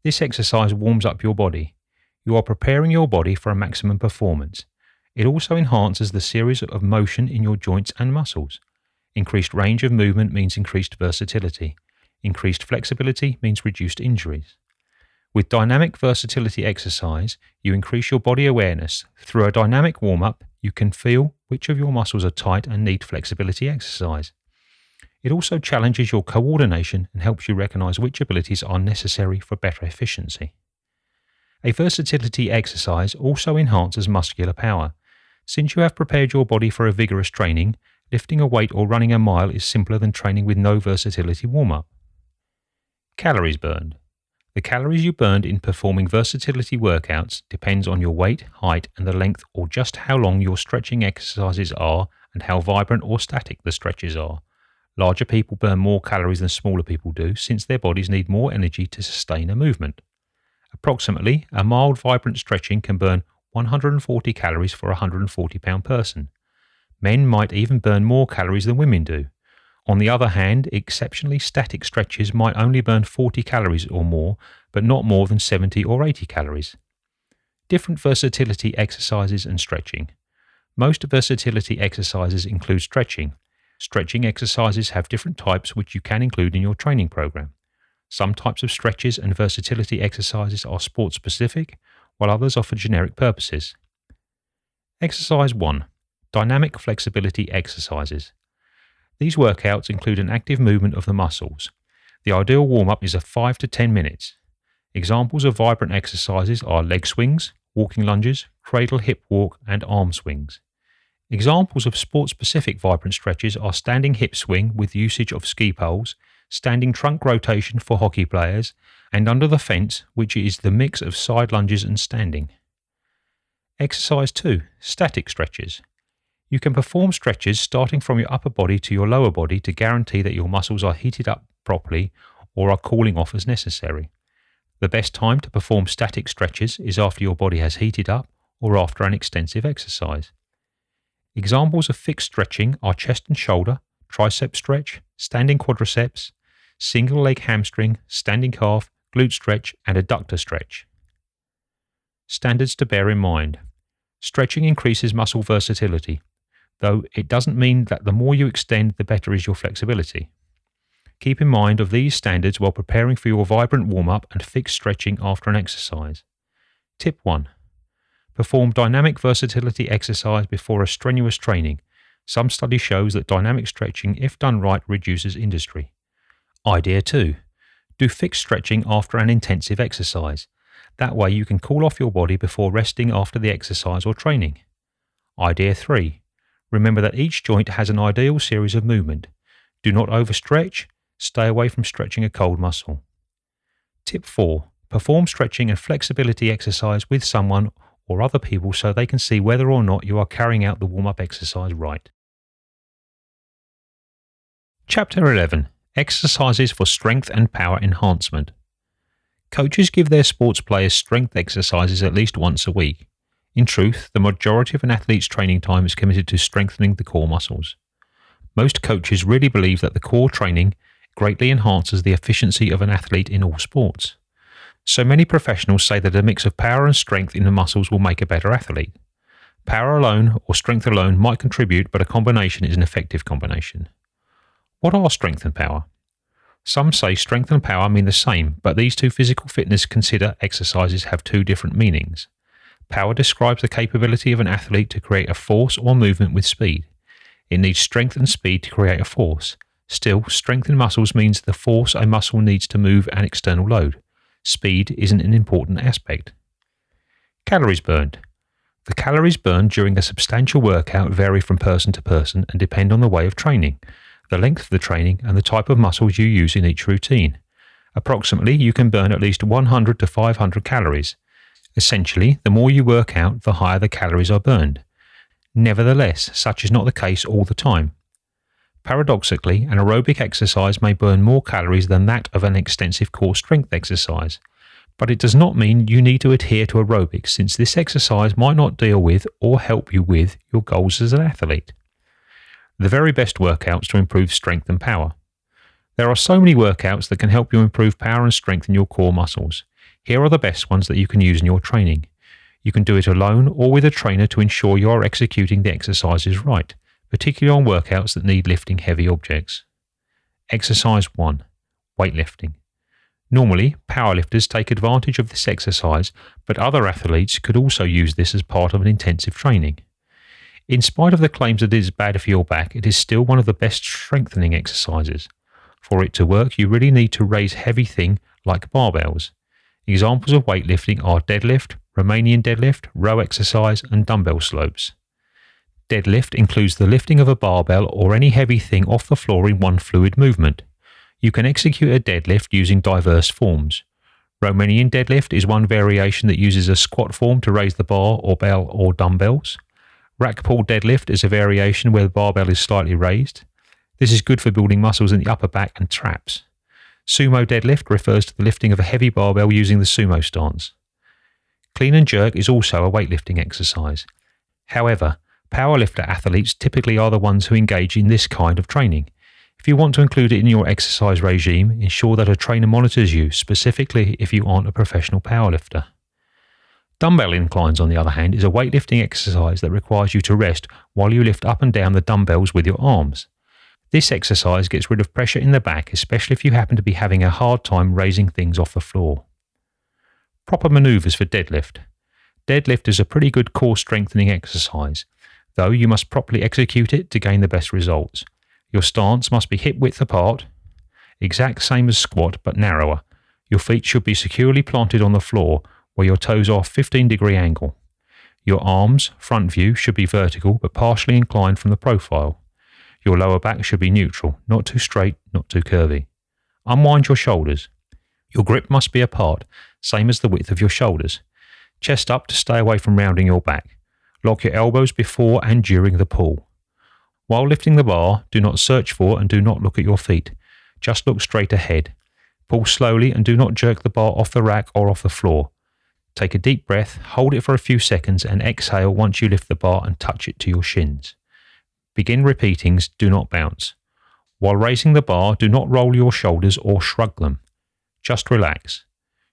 This exercise warms up your body. You are preparing your body for a maximum performance. It also enhances the series of motion in your joints and muscles. Increased range of movement means increased versatility. Increased flexibility means reduced injuries. With dynamic versatility exercise, you increase your body awareness. Through a dynamic warm-up, you can feel which of your muscles are tight and need flexibility exercise. It also challenges your coordination and helps you recognize which abilities are necessary for better efficiency. A versatility exercise also enhances muscular power. Since you have prepared your body for a vigorous training, lifting a weight or running a mile is simpler than training with no versatility warm-up. Calories burned. The calories you burned in performing versatility workouts depends on your weight, height, and the length or just how long your stretching exercises are and how vibrant or static the stretches are. Larger people burn more calories than smaller people do since their bodies need more energy to sustain a movement. Approximately, a mild vibrant stretching can burn 140 calories for a 140-pound person. Men might even burn more calories than women do. On the other hand, exceptionally static stretches might only burn 40 calories or more, but not more than 70 or 80 calories. Different versatility exercises and stretching. Most versatility exercises include stretching. Stretching exercises have different types which you can include in your training program. Some types of stretches and versatility exercises are sport-specific, while others are for generic purposes. Exercise 1. Dynamic flexibility exercises. These workouts include an active movement of the muscles. The ideal warm-up is 5 to 10 minutes. Examples of vibrant exercises are leg swings, walking lunges, cradle hip walk, and arm swings. Examples of sport-specific vibrant stretches are standing hip swing with usage of ski poles, standing trunk rotation for hockey players, and under the fence, which is the mix of side lunges and standing. Exercise 2. Static stretches. You can perform stretches starting from your upper body to your lower body to guarantee that your muscles are heated up properly or are cooling off as necessary. The best time to perform static stretches is after your body has heated up or after an extensive exercise. Examples of fixed stretching are chest and shoulder, tricep stretch, standing quadriceps, single leg hamstring, standing calf, glute stretch, and adductor stretch. Standards to bear in mind. Stretching increases muscle versatility, though it doesn't mean that the more you extend, the better is your flexibility. Keep in mind of these standards while preparing for your vibrant warm-up and fixed stretching after an exercise. Tip 1. Perform dynamic versatility exercise before a strenuous training. Some study shows that dynamic stretching, if done right, reduces injury. Idea 2. Do fixed stretching after an intensive exercise. That way you can cool off your body before resting after the exercise or training. Idea 3. Remember that each joint has an ideal series of movement. Do not overstretch. Stay away from stretching a cold muscle. Tip 4. Perform stretching and flexibility exercise with someone or other people so they can see whether or not you are carrying out the warm-up exercise right. Chapter 11. Exercises for Strength and Power Enhancement. Coaches give their sports players strength exercises at least once a week. In truth, the majority of an athlete's training time is committed to strengthening the core muscles. Most coaches really believe that the core training greatly enhances the efficiency of an athlete in all sports. So many professionals say that a mix of power and strength in the muscles will make a better athlete. Power alone or strength alone might contribute, but a combination is an effective combination. What are strength and power? Some say strength and power mean the same, but these two physical fitness consider exercises have two different meanings. Power describes the capability of an athlete to create a force or movement with speed. It needs strength and speed to create a force. Still, strength in muscles means the force a muscle needs to move an external load. Speed isn't an important aspect. Calories burned. The calories burned during a substantial workout vary from person to person and depend on the way of training, the length of the training, and the type of muscles you use in each routine. Approximately, you can burn at least 100 to 500 calories. Essentially, the more you work out, the higher the calories are burned. Nevertheless, such is not the case all the time. Paradoxically, an aerobic exercise may burn more calories than that of an extensive core strength exercise. But it does not mean you need to adhere to aerobics, since this exercise might not deal with or help you with your goals as an athlete. The very best workouts to improve strength and power. There are so many workouts that can help you improve power and strength in your core muscles. Here are the best ones that you can use in your training. You can do it alone or with a trainer to ensure you are executing the exercises right, particularly on workouts that need lifting heavy objects. Exercise 1. Weightlifting. Normally, powerlifters take advantage of this exercise, but other athletes could also use this as part of an intensive training. In spite of the claims that it is bad for your back, it is still one of the best strengthening exercises. For it to work, you really need to raise heavy things like barbells. Examples of weightlifting are deadlift, Romanian deadlift, row exercise, and dumbbell slopes. Deadlift includes the lifting of a barbell or any heavy thing off the floor in one fluid movement. You can execute a deadlift using diverse forms. Romanian deadlift is one variation that uses a squat form to raise the bar or bell or dumbbells. Rack pull deadlift is a variation where the barbell is slightly raised. This is good for building muscles in the upper back and traps. Sumo deadlift refers to the lifting of a heavy barbell using the sumo stance. Clean and jerk is also a weightlifting exercise. However, powerlifter athletes typically are the ones who engage in this kind of training. If you want to include it in your exercise regime, ensure that a trainer monitors you, specifically if you aren't a professional powerlifter. Dumbbell inclines, on the other hand, is a weightlifting exercise that requires you to rest while you lift up and down the dumbbells with your arms. This exercise gets rid of pressure in the back, especially if you happen to be having a hard time raising things off the floor. Proper maneuvers for deadlift. Deadlift is a pretty good core strengthening exercise, though you must properly execute it to gain the best results. Your stance must be hip width apart, exact same as squat but narrower. Your feet should be securely planted on the floor where your toes are 15-degree angle. Your arms, front view, should be vertical but partially inclined from the profile. Your lower back should be neutral, not too straight, not too curvy. Unwind your shoulders. Your grip must be apart, same as the width of your shoulders. Chest up to stay away from rounding your back. Lock your elbows before and during the pull. While lifting the bar, do not search for and do not look at your feet. Just look straight ahead. Pull slowly and do not jerk the bar off the rack or off the floor. Take a deep breath, hold it for a few seconds and exhale once you lift the bar and touch it to your shins. Begin repeating, do not bounce. While raising the bar, do not roll your shoulders or shrug them. Just relax.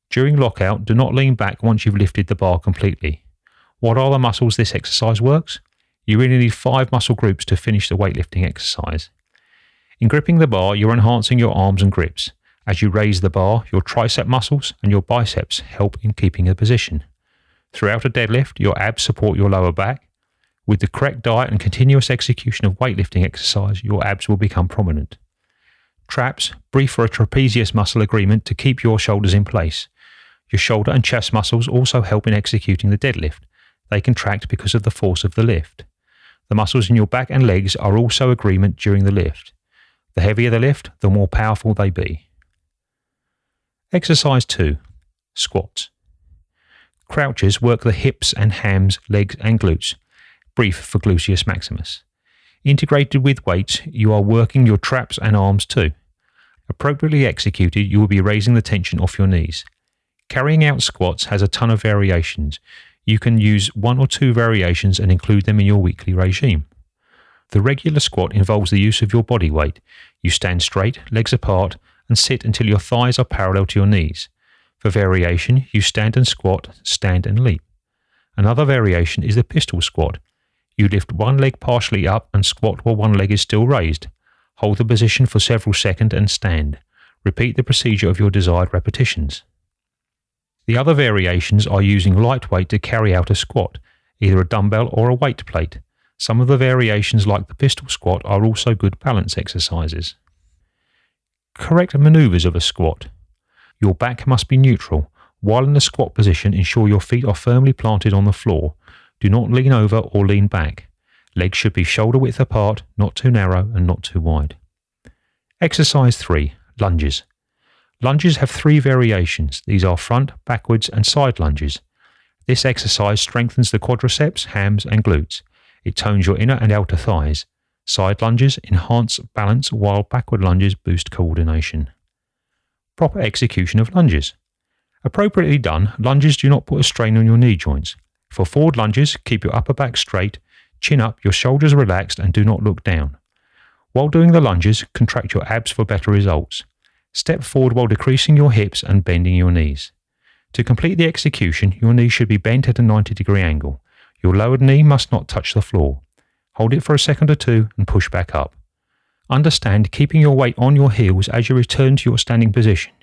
During lockout, do not lean back once you've lifted the bar completely. What are the muscles this exercise works? You really need 5 muscle groups to finish the weightlifting exercise. In gripping the bar, you're enhancing your arms and grips. As you raise the bar, your tricep muscles and your biceps help in keeping a position. Throughout a deadlift, your abs support your lower back. With the correct diet and continuous execution of weightlifting exercise, your abs will become prominent. Traps, brief for a trapezius muscle agreement to keep your shoulders in place. Your shoulder and chest muscles also help in executing the deadlift. They contract because of the force of the lift. The muscles in your back and legs are also agreement during the lift. The heavier the lift, the more powerful they be. Exercise 2. Squats. Crouches work the hips and hams, legs and glutes, brief for gluteus maximus. Integrated with weights, you are working your traps and arms too. Appropriately executed, you will be raising the tension off your knees. Carrying out squats has a ton of variations. You can use 1 or 2 variations and include them in your weekly regime. The regular squat involves the use of your body weight. You stand straight, legs apart, and sit until your thighs are parallel to your knees. For variation, you stand and squat, stand and leap. Another variation is the pistol squat. You lift one leg partially up and squat while one leg is still raised. Hold the position for several seconds and stand. Repeat the procedure of your desired repetitions. The other variations are using light weight to carry out a squat, either a dumbbell or a weight plate. Some of the variations like the pistol squat are also good balance exercises. Correct maneuvers of a squat. Your back must be neutral. While in the squat position, ensure your feet are firmly planted on the floor. Do not lean over or lean back. Legs should be shoulder width apart, not too narrow and not too wide. Exercise 3. Lunges. Lunges have 3 variations. These are front, backwards and side lunges. This exercise strengthens the quadriceps, hams and glutes. It tones your inner and outer thighs. Side lunges enhance balance while backward lunges boost coordination. Proper execution of lunges. Appropriately done, lunges do not put a strain on your knee joints. For forward lunges, keep your upper back straight, chin up, your shoulders relaxed and do not look down. While doing the lunges, contract your abs for better results. Step forward while decreasing your hips and bending your knees. To complete the execution, your knee should be bent at a 90-degree angle. Your lowered knee must not touch the floor. Hold it for a second or 2 and push back up. Understand keeping your weight on your heels as you return to your standing position.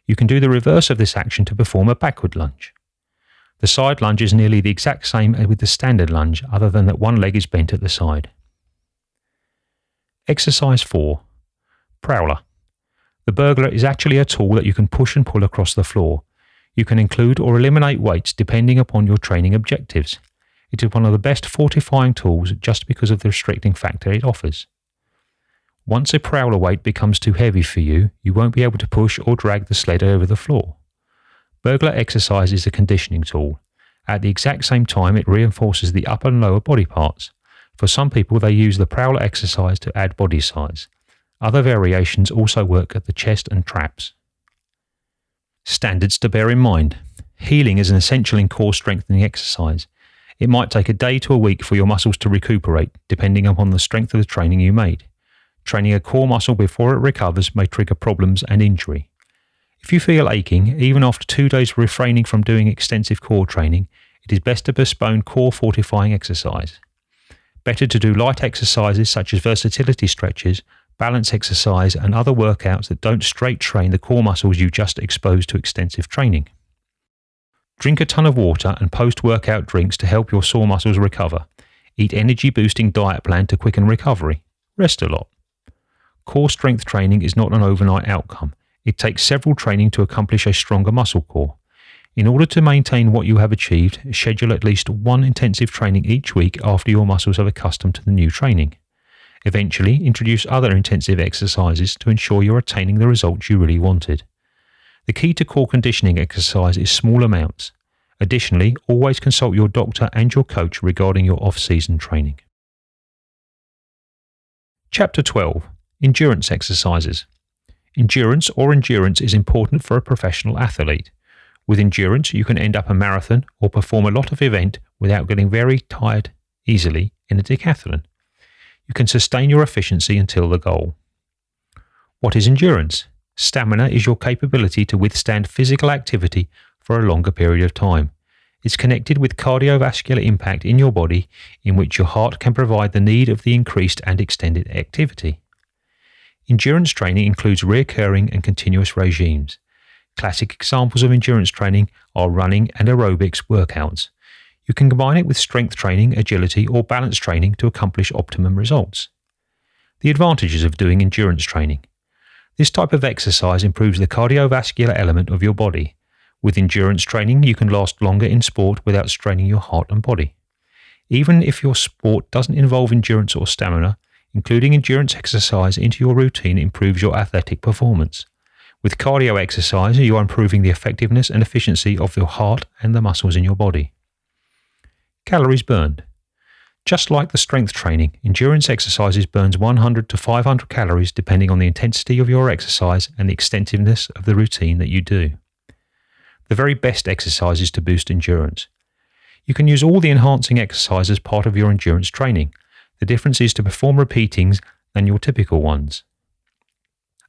You can do the reverse of this action to perform a backward lunge. The side lunge is nearly the exact same as with the standard lunge, other than that one leg is bent at the side. Exercise 4. Prowler. The burglar is actually a tool that you can push and pull across the floor. You can include or eliminate weights depending upon your training objectives. It is one of the best fortifying tools just because of the restricting factor it offers. Once a prowler weight becomes too heavy for you, you won't be able to push or drag the sled over the floor. Burglar exercise is a conditioning tool. At the exact same time, it reinforces the upper and lower body parts. For some people, they use the prowler exercise to add body size. Other variations also work at the chest and traps. Standards to bear in mind. Healing is an essential in core strengthening exercise. It might take a day to a week for your muscles to recuperate, depending upon the strength of the training you made. Training a core muscle before it recovers may trigger problems and injury. If you feel aching, even after 2 days of refraining from doing extensive core training, it is best to postpone core fortifying exercise. Better to do light exercises such as versatility stretches, balance exercise and other workouts that don't straight train the core muscles you just exposed to extensive training. Drink a ton of water and post-workout drinks to help your sore muscles recover. Eat energy-boosting diet plan to quicken recovery. Rest a lot. Core strength training is not an overnight outcome. It takes several training to accomplish a stronger muscle core. In order to maintain what you have achieved, schedule at least 1 intensive training each week after your muscles are accustomed to the new training. Eventually, introduce other intensive exercises to ensure you're attaining the results you really wanted. The key to core conditioning exercise is small amounts. Additionally, always consult your doctor and your coach regarding your off-season training. Chapter 12. Endurance exercises. Endurance is important for a professional athlete. With endurance, you can end up a marathon or perform a lot of event without getting very tired easily in a decathlon. You can sustain your efficiency until the goal. What is endurance? Stamina is your capability to withstand physical activity for a longer period of time. It's connected with cardiovascular impact in your body, in which your heart can provide the need of the increased and extended activity. Endurance training includes recurring and continuous regimes. Classic examples of endurance training are running and aerobics workouts. You can combine it with strength training, agility, or balance training to accomplish optimum results. The advantages of doing endurance training. This type of exercise improves the cardiovascular element of your body. With endurance training, you can last longer in sport without straining your heart and body. Even if your sport doesn't involve endurance or stamina, including endurance exercise into your routine improves your athletic performance. With cardio exercise, you are improving the effectiveness and efficiency of your heart and the muscles in your body. Calories burned. Just like the strength training, endurance exercises burns 100 to 500 calories depending on the intensity of your exercise and the extensiveness of the routine that you do. The very best exercises to boost endurance. You can use all the enhancing exercises as part of your endurance training. The difference is to perform repeatings than your typical ones.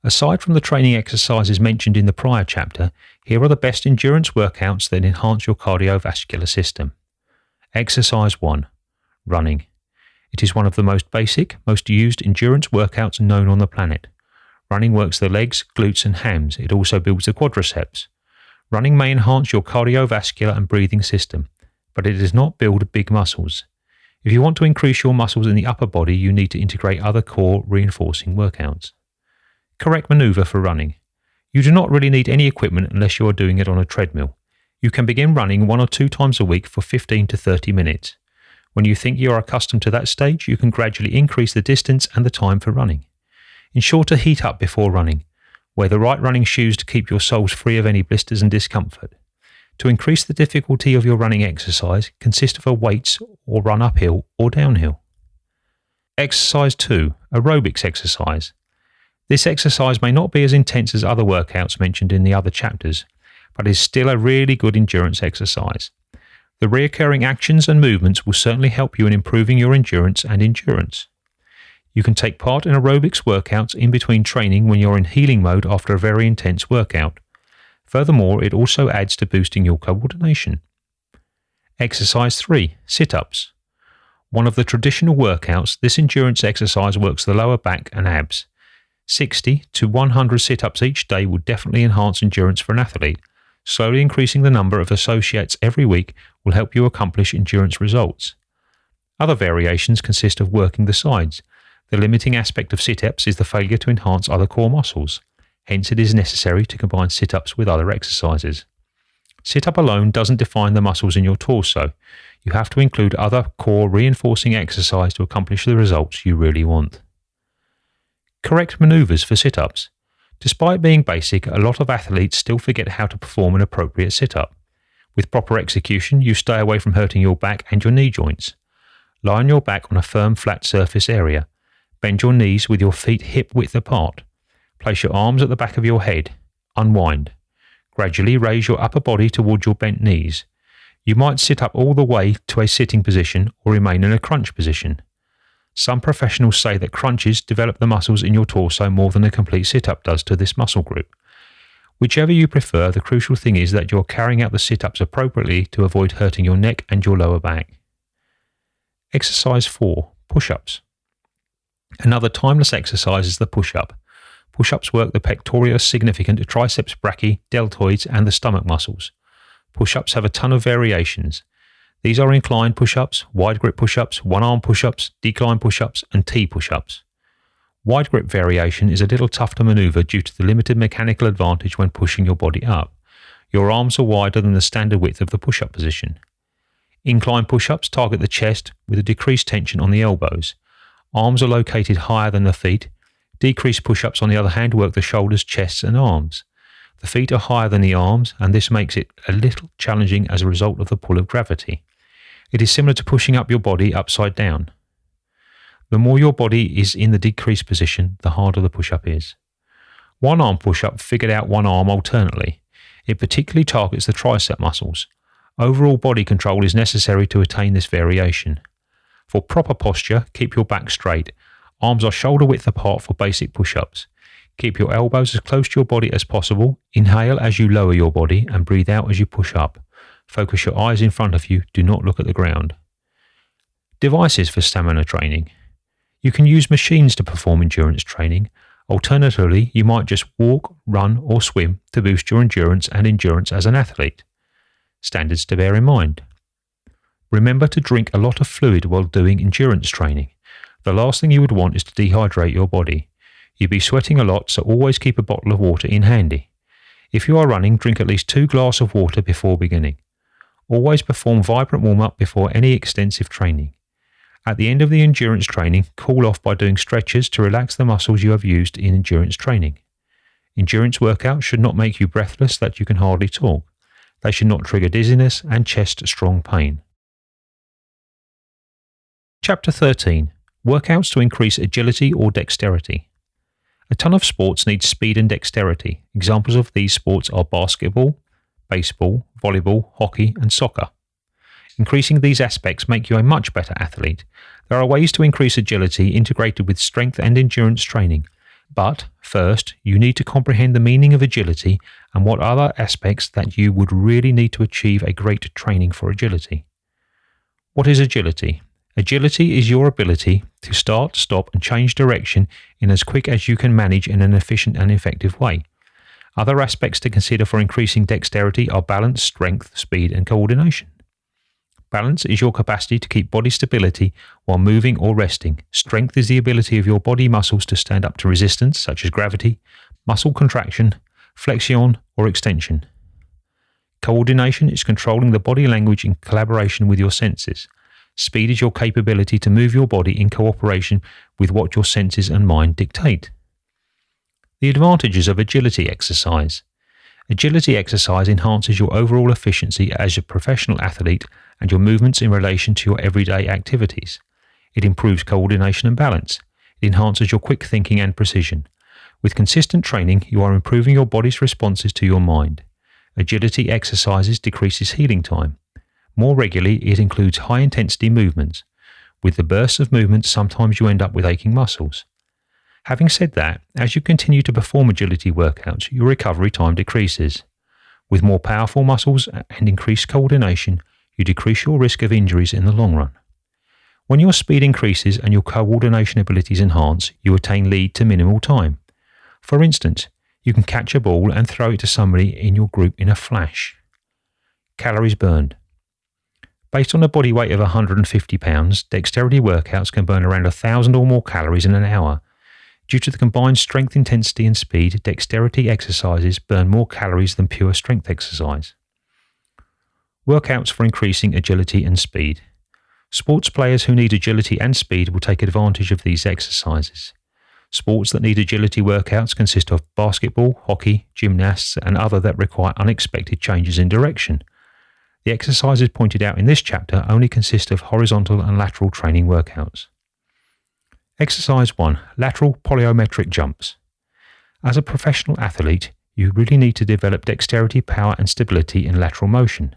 Aside from the training exercises mentioned in the prior chapter, here are the best endurance workouts that enhance your cardiovascular system. Exercise 1. Running. It is one of the most basic, most used endurance workouts known on the planet. Running works the legs, glutes and hams. It also builds the quadriceps. Running may enhance your cardiovascular and breathing system, but it does not build big muscles. If you want to increase your muscles in the upper body, you need to integrate other core reinforcing workouts. Correct maneuver for running. You do not really need any equipment unless you are doing it on a treadmill. You can begin running 1 or 2 times a week for 15 to 30 minutes. When you think you are accustomed to that stage, you can gradually increase the distance and the time for running. Ensure to heat up before running. Wear the right running shoes to keep your soles free of any blisters and discomfort. To increase the difficulty of your running exercise, consist of a weights or run uphill or downhill. Exercise 2. Aerobics exercise. This exercise may not be as intense as other workouts mentioned in the other chapters, but is still a really good endurance exercise. The recurring actions and movements will certainly help you in improving your endurance and endurance. You can take part in aerobics workouts in between training when you're in healing mode after a very intense workout. Furthermore, it also adds to boosting your coordination. Exercise 3. Sit-ups. One of the traditional workouts, this endurance exercise works the lower back and abs. 60 to 100 sit-ups each day will definitely enhance endurance for an athlete. Slowly increasing the number of associates every week will help you accomplish endurance results. Other variations consist of working the sides. The limiting aspect of sit-ups is the failure to enhance other core muscles. Hence, it is necessary to combine sit-ups with other exercises. Sit-up alone doesn't define the muscles in your torso. You have to include other core reinforcing exercise to accomplish the results you really want. Correct maneuvers for sit-ups. Despite being basic, a lot of athletes still forget how to perform an appropriate sit-up. With proper execution, you stay away from hurting your back and your knee joints. Lie on your back on a firm, flat surface area. Bend your knees with your feet hip-width apart. Place your arms at the back of your head. Unwind. Gradually raise your upper body towards your bent knees. You might sit up all the way to a sitting position or remain in a crunch position. Some professionals say that crunches develop the muscles in your torso more than a complete sit-up does to this muscle group. Whichever you prefer, the crucial thing is that you're carrying out the sit-ups appropriately to avoid hurting your neck and your lower back. Exercise 4. Push-ups. Another timeless exercise is the push-up. Push-ups work the pectoralis significant triceps brachii, deltoids and the stomach muscles. Push-ups have a ton of variations. These are incline push-ups, wide grip push-ups, one-arm push-ups, decline push-ups, and T push-ups. Wide grip variation is a little tough to maneuver due to the limited mechanical advantage when pushing your body up. Your arms are wider than the standard width of the push-up position. Incline push-ups target the chest with a decreased tension on the elbows. Arms are located higher than the feet. Decreased push-ups, on the other hand, work the shoulders, chests, and arms. The feet are higher than the arms, and this makes it a little challenging as a result of the pull of gravity. It is similar to pushing up your body upside down. The more your body is in the decreased position, the harder the push-up is. One-arm push-up figured out one arm alternately. It particularly targets the tricep muscles. Overall body control is necessary to attain this variation. For proper posture, keep your back straight. Arms are shoulder width apart for basic push-ups. Keep your elbows as close to your body as possible. Inhale as you lower your body and breathe out as you push up. Focus your eyes in front of you. Do not look at the ground. Devices for stamina training. You can use machines to perform endurance training. Alternatively, you might just walk, run or swim to boost your endurance and endurance as an athlete. Standards to bear in mind. Remember to drink a lot of fluid while doing endurance training. The last thing you would want is to dehydrate your body. You'd be sweating a lot, so always keep a bottle of water in handy. If you are running, drink at least 2 glasses of water before beginning. Always perform vibrant warm-up before any extensive training. At the end of the endurance training, cool off by doing stretches to relax the muscles you have used in endurance training. Endurance workouts should not make you breathless that you can hardly talk. They should not trigger dizziness and chest strong pain. Chapter 13. Workouts to increase agility or dexterity. A ton of sports need speed and dexterity. Examples of these sports are basketball, baseball, volleyball, hockey, and soccer. Increasing these aspects make you a much better athlete. There are ways to increase agility integrated with strength and endurance training. But, first, you need to comprehend the meaning of agility and what other aspects that you would really need to achieve a great training for agility. What is agility? Agility is your ability to start, stop, and change direction in as quick as you can manage in an efficient and effective way. Other aspects to consider for increasing dexterity are balance, strength, speed, and coordination. Balance is your capacity to keep body stability while moving or resting. Strength is the ability of your body muscles to stand up to resistance, such as gravity, muscle contraction, flexion, or extension. Coordination is controlling the body language in collaboration with your senses. Speed is your capability to move your body in cooperation with what your senses and mind dictate. The advantages of agility exercise. Agility exercise enhances your overall efficiency as a professional athlete and your movements in relation to your everyday activities. It improves coordination and balance. It enhances your quick thinking and precision. With consistent training, you are improving your body's responses to your mind. Agility exercises decreases healing time. More regularly, it includes high-intensity movements. With the bursts of movements, sometimes you end up with aching muscles. Having said that, as you continue to perform agility workouts, your recovery time decreases. With more powerful muscles and increased coordination, you decrease your risk of injuries in the long run. When your speed increases and your coordination abilities enhance, you attain lead to minimal time. For instance, you can catch a ball and throw it to somebody in your group in a flash. Calories burned. Based on a body weight of 150 pounds, dexterity workouts can burn around 1,000 or more calories in an hour. Due to the combined strength intensity and speed, dexterity exercises burn more calories than pure strength exercise. Workouts for increasing agility and speed. Sports players who need agility and speed will take advantage of these exercises. Sports that need agility workouts consist of basketball, hockey, gymnasts, and other that require unexpected changes in direction. The exercises pointed out in this chapter only consist of horizontal and lateral training workouts. Exercise 1. Lateral plyometric jumps. As a professional athlete, you really need to develop dexterity, power, and stability in lateral motion.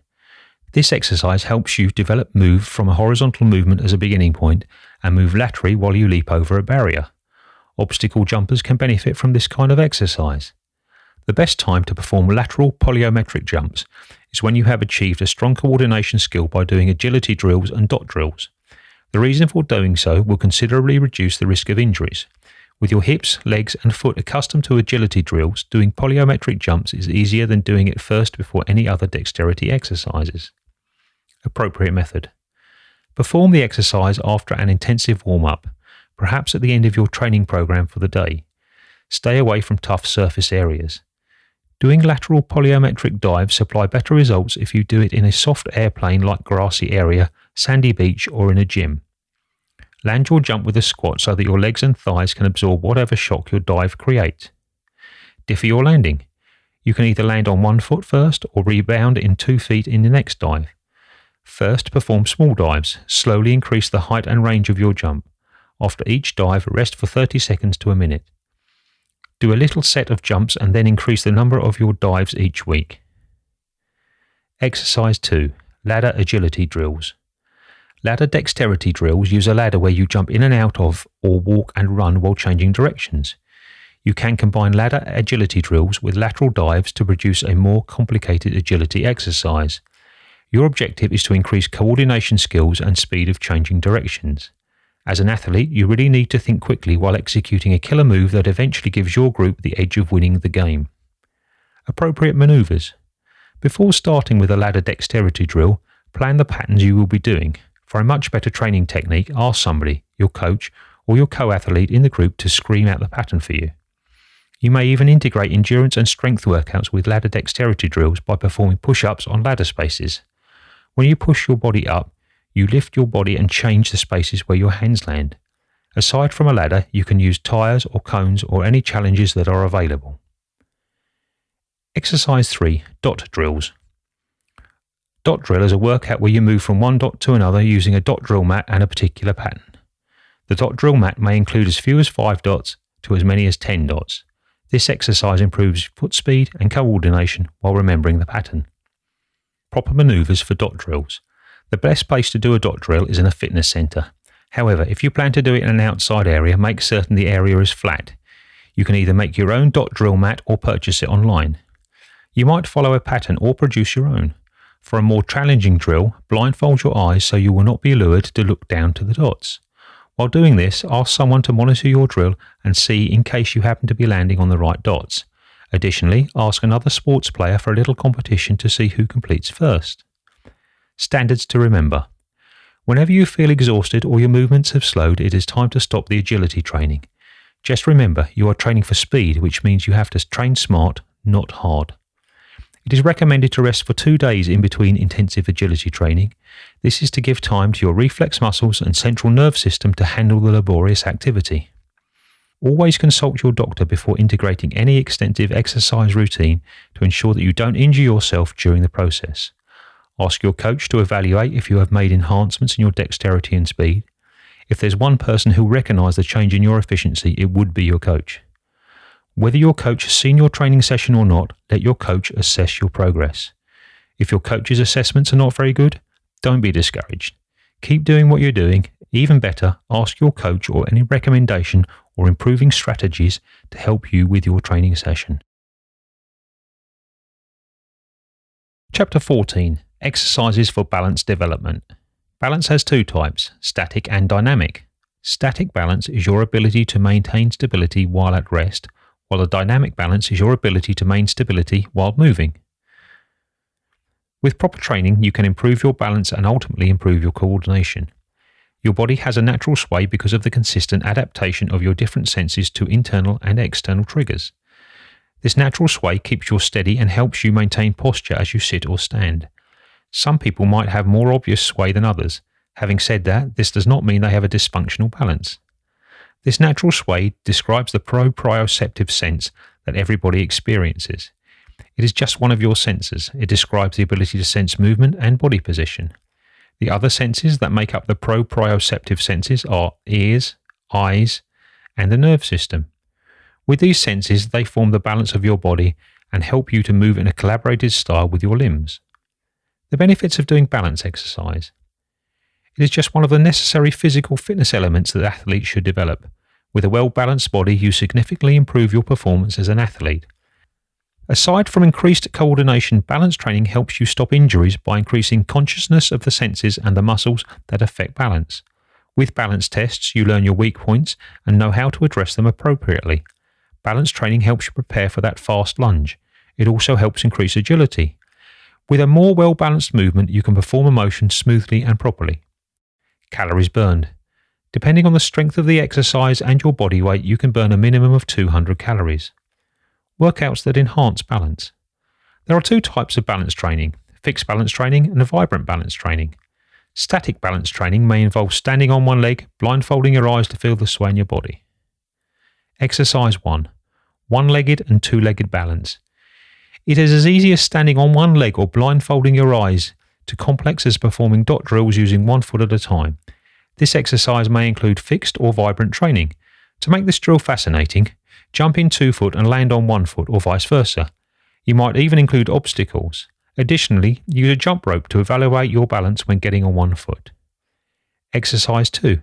This exercise helps you move from a horizontal movement as a beginning point and move laterally while you leap over a barrier. Obstacle jumpers can benefit from this kind of exercise. The best time to perform lateral plyometric jumps is when you have achieved a strong coordination skill by doing agility drills and dot drills. The reason for doing so will considerably reduce the risk of injuries. With your hips, legs, and foot accustomed to agility drills, doing plyometric jumps is easier than doing it first before any other dexterity exercises. Appropriate method. Perform the exercise after an intensive warm-up, perhaps at the end of your training program for the day. Stay away from tough surface areas. Doing lateral plyometric dives supply better results if you do it in a soft airplane like grassy area, sandy beach, or in a gym. Land your jump with a squat so that your legs and thighs can absorb whatever shock your dive creates. Differ your landing. You can either land on one foot first or rebound in 2 feet in the next dive. First, perform small dives. Slowly increase the height and range of your jump. After each dive, rest for 30 seconds to a minute. Do a little set of jumps and then increase the number of your dives each week. Exercise 2. Ladder agility drills. Ladder dexterity drills use a ladder where you jump in and out of or walk and run while changing directions. You can combine ladder agility drills with lateral dives to produce a more complicated agility exercise. Your objective is to increase coordination skills and speed of changing directions. As an athlete, you really need to think quickly while executing a killer move that eventually gives your group the edge of winning the game. Appropriate maneuvers. Before starting with a ladder dexterity drill, plan the patterns you will be doing. For a much better training technique, ask somebody, your coach, or your co-athlete in the group to scream out the pattern for you. You may even integrate endurance and strength workouts with ladder dexterity drills by performing push-ups on ladder spaces. When you push your body up, you lift your body and change the spaces where your hands land. Aside from a ladder, you can use tires or cones or any challenges that are available. Exercise 3. Dot drills. Dot drill is a workout where you move from one dot to another using a dot drill mat and a particular pattern. The dot drill mat may include as few as 5 dots to as many as 10 dots. This exercise improves foot speed and coordination while remembering the pattern. Proper manoeuvres for dot drills. The best place to do a dot drill is in a fitness centre. However, if you plan to do it in an outside area, make certain the area is flat. You can either make your own dot drill mat or purchase it online. You might follow a pattern or produce your own. For a more challenging drill, blindfold your eyes so you will not be lured to look down to the dots. While doing this, ask someone to monitor your drill and see in case you happen to be landing on the right dots. Additionally, ask another sports player for a little competition to see who completes first. Standards to remember. Whenever you feel exhausted or your movements have slowed, it is time to stop the agility training. Just remember, you are training for speed, which means you have to train smart, not hard. It is recommended to rest for 2 days in between intensive agility training. This is to give time to your reflex muscles and central nerve system to handle the laborious activity. Always consult your doctor before integrating any extensive exercise routine to ensure that you don't injure yourself during the process. Ask your coach to evaluate if you have made enhancements in your dexterity and speed. If there's one person who will recognise the change in your efficiency, it would be your coach. Whether your coach has seen your training session or not, let your coach assess your progress. If your coach's assessments are not very good, don't be discouraged. Keep doing what you're doing. Even better, ask your coach or any recommendation or improving strategies to help you with your training session. Chapter 14. Exercises for balance development. Balance has 2 types, static and dynamic. Static balance is your ability to maintain stability while at rest, while a dynamic balance is your ability to maintain stability while moving. With proper training, you can improve your balance and ultimately improve your coordination. Your body has a natural sway because of the consistent adaptation of your different senses to internal and external triggers. This natural sway keeps you steady and helps you maintain posture as you sit or stand. Some people might have more obvious sway than others. Having said that, this does not mean they have a dysfunctional balance. This natural sway describes the proprioceptive sense that everybody experiences. It is just one of your senses. It describes the ability to sense movement and body position. The other senses that make up the proprioceptive senses are ears, eyes, and the nerve system. With these senses, they form the balance of your body and help you to move in a collaborative style with your limbs. The benefits of doing balance exercise. It is just one of the necessary physical fitness elements that athletes should develop. With a well-balanced body, you significantly improve your performance as an athlete. Aside from increased coordination, balance training helps you stop injuries by increasing consciousness of the senses and the muscles that affect balance. With balance tests, you learn your weak points and know how to address them appropriately. Balance training helps you prepare for that fast lunge. It also helps increase agility. With a more well-balanced movement, you can perform a motion smoothly and properly. Calories burned. Depending on the strength of the exercise and your body weight, you can burn a minimum of 200 calories. Workouts that enhance balance. There are 2 types of balance training, fixed balance training and vibrant balance training. Static balance training may involve standing on one leg, blindfolding your eyes to feel the sway in your body. Exercise 1. One-legged and two-legged balance. It is as easy as standing on one leg or blindfolding your eyes to complex as performing dot drills using 1 foot at a time. This exercise may include fixed or vibrant training. To make this drill fascinating, jump in 2 foot and land on 1 foot or vice versa. You might even include obstacles. Additionally, use a jump rope to evaluate your balance when getting on 1 foot. Exercise 2.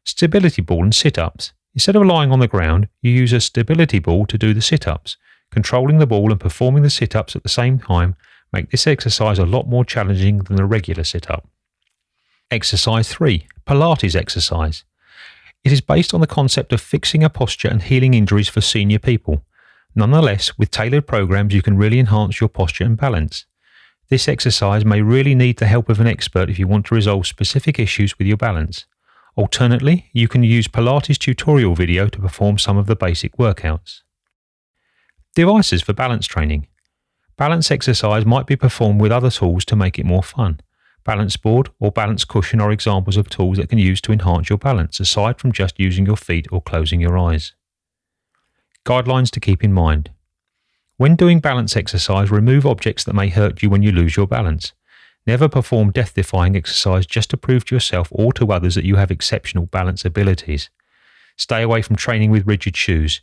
Stability ball and sit-ups. Instead of lying on the ground, you use a stability ball to do the sit-ups. Controlling the ball and performing the sit-ups at the same time make this exercise a lot more challenging than the regular sit-up. Exercise 3. Pilates exercise. It is based on the concept of fixing a posture and healing injuries for senior people. Nonetheless, with tailored programs, you can really enhance your posture and balance. This exercise may really need the help of an expert if you want to resolve specific issues with your balance. Alternately, you can use Pilates tutorial video to perform some of the basic workouts. Devices for balance training. Balance exercise might be performed with other tools to make it more fun. Balance board or balance cushion are examples of tools that can use to enhance your balance, aside from just using your feet or closing your eyes. Guidelines to keep in mind. When doing balance exercise, remove objects that may hurt you when you lose your balance. Never perform death-defying exercise just to prove to yourself or to others that you have exceptional balance abilities. Stay away from training with rigid shoes.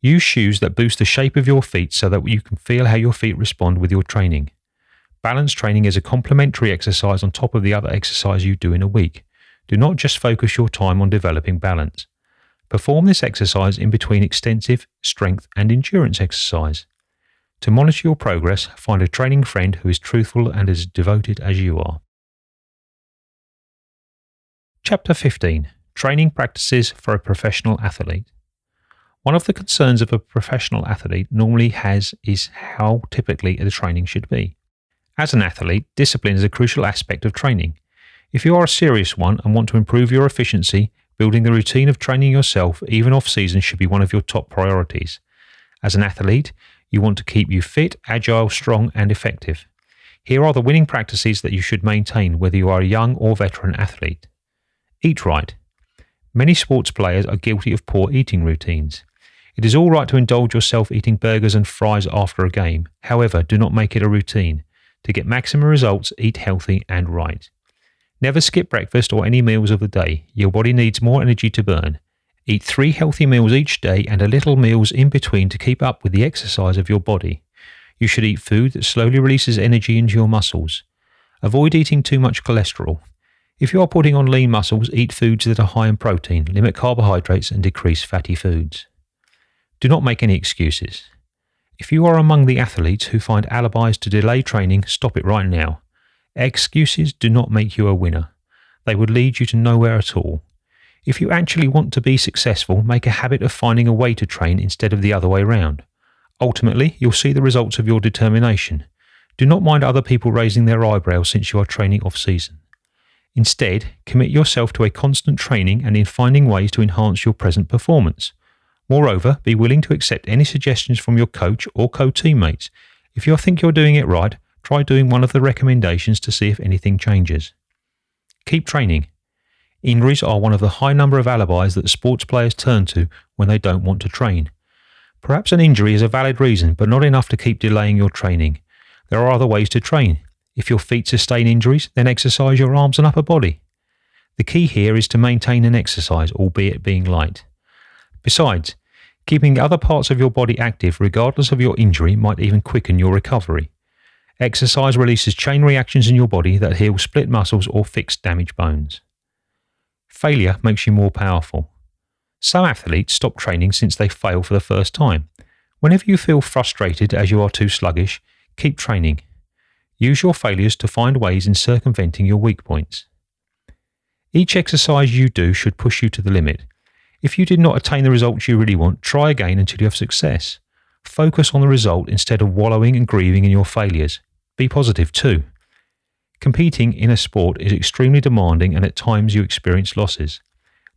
Use shoes that boost the shape of your feet so that you can feel how your feet respond with your training. Balance training is a complementary exercise on top of the other exercise you do in a week. Do not just focus your time on developing balance. Perform this exercise in between extensive strength and endurance exercise. To monitor your progress, find a training friend who is truthful and as devoted as you are. Chapter 15. Training Practices for a Professional Athlete. One of the concerns of a professional athlete normally is how typically the training should be. As an athlete, discipline is a crucial aspect of training. If you are a serious one and want to improve your efficiency, building the routine of training yourself, even off-season, should be one of your top priorities. As an athlete, you want to keep you fit, agile, strong, and effective. Here are the winning practices that you should maintain, whether you are a young or veteran athlete. Eat right. Many sports players are guilty of poor eating routines. It is all right to indulge yourself eating burgers and fries after a game. However, do not make it a routine. To get maximum results, eat healthy and right. Never skip breakfast or any meals of the day. Your body needs more energy to burn. Eat 3 healthy meals each day and a little meals in between to keep up with the exercise of your body. You should eat food that slowly releases energy into your muscles. Avoid eating too much cholesterol. If you are putting on lean muscles, eat foods that are high in protein, limit carbohydrates and decrease fatty foods. Do not make any excuses. If you are among the athletes who find alibis to delay training, stop it right now. Excuses do not make you a winner. They would lead you to nowhere at all. If you actually want to be successful, make a habit of finding a way to train instead of the other way round. Ultimately, you'll see the results of your determination. Do not mind other people raising their eyebrows since you are training off-season. Instead, commit yourself to a constant training and in finding ways to enhance your present performance. Moreover, be willing to accept any suggestions from your coach or co-teammates. If you think you're doing it right, try doing one of the recommendations to see if anything changes. Keep training. Injuries are one of the high number of alibis that sports players turn to when they don't want to train. Perhaps an injury is a valid reason, but not enough to keep delaying your training. There are other ways to train. If your feet sustain injuries, then exercise your arms and upper body. The key here is to maintain an exercise, albeit being light. Besides, keeping other parts of your body active regardless of your injury might even quicken your recovery. Exercise releases chain reactions in your body that heal split muscles or fix damaged bones. Failure makes you more powerful. Some athletes stop training since they fail for the first time. Whenever you feel frustrated as you are too sluggish, keep training. Use your failures to find ways in circumventing your weak points. Each exercise you do should push you to the limit. If you did not attain the results you really want, try again until you have success. Focus on the result instead of wallowing and grieving in your failures. Be positive too. Competing in a sport is extremely demanding and at times you experience losses.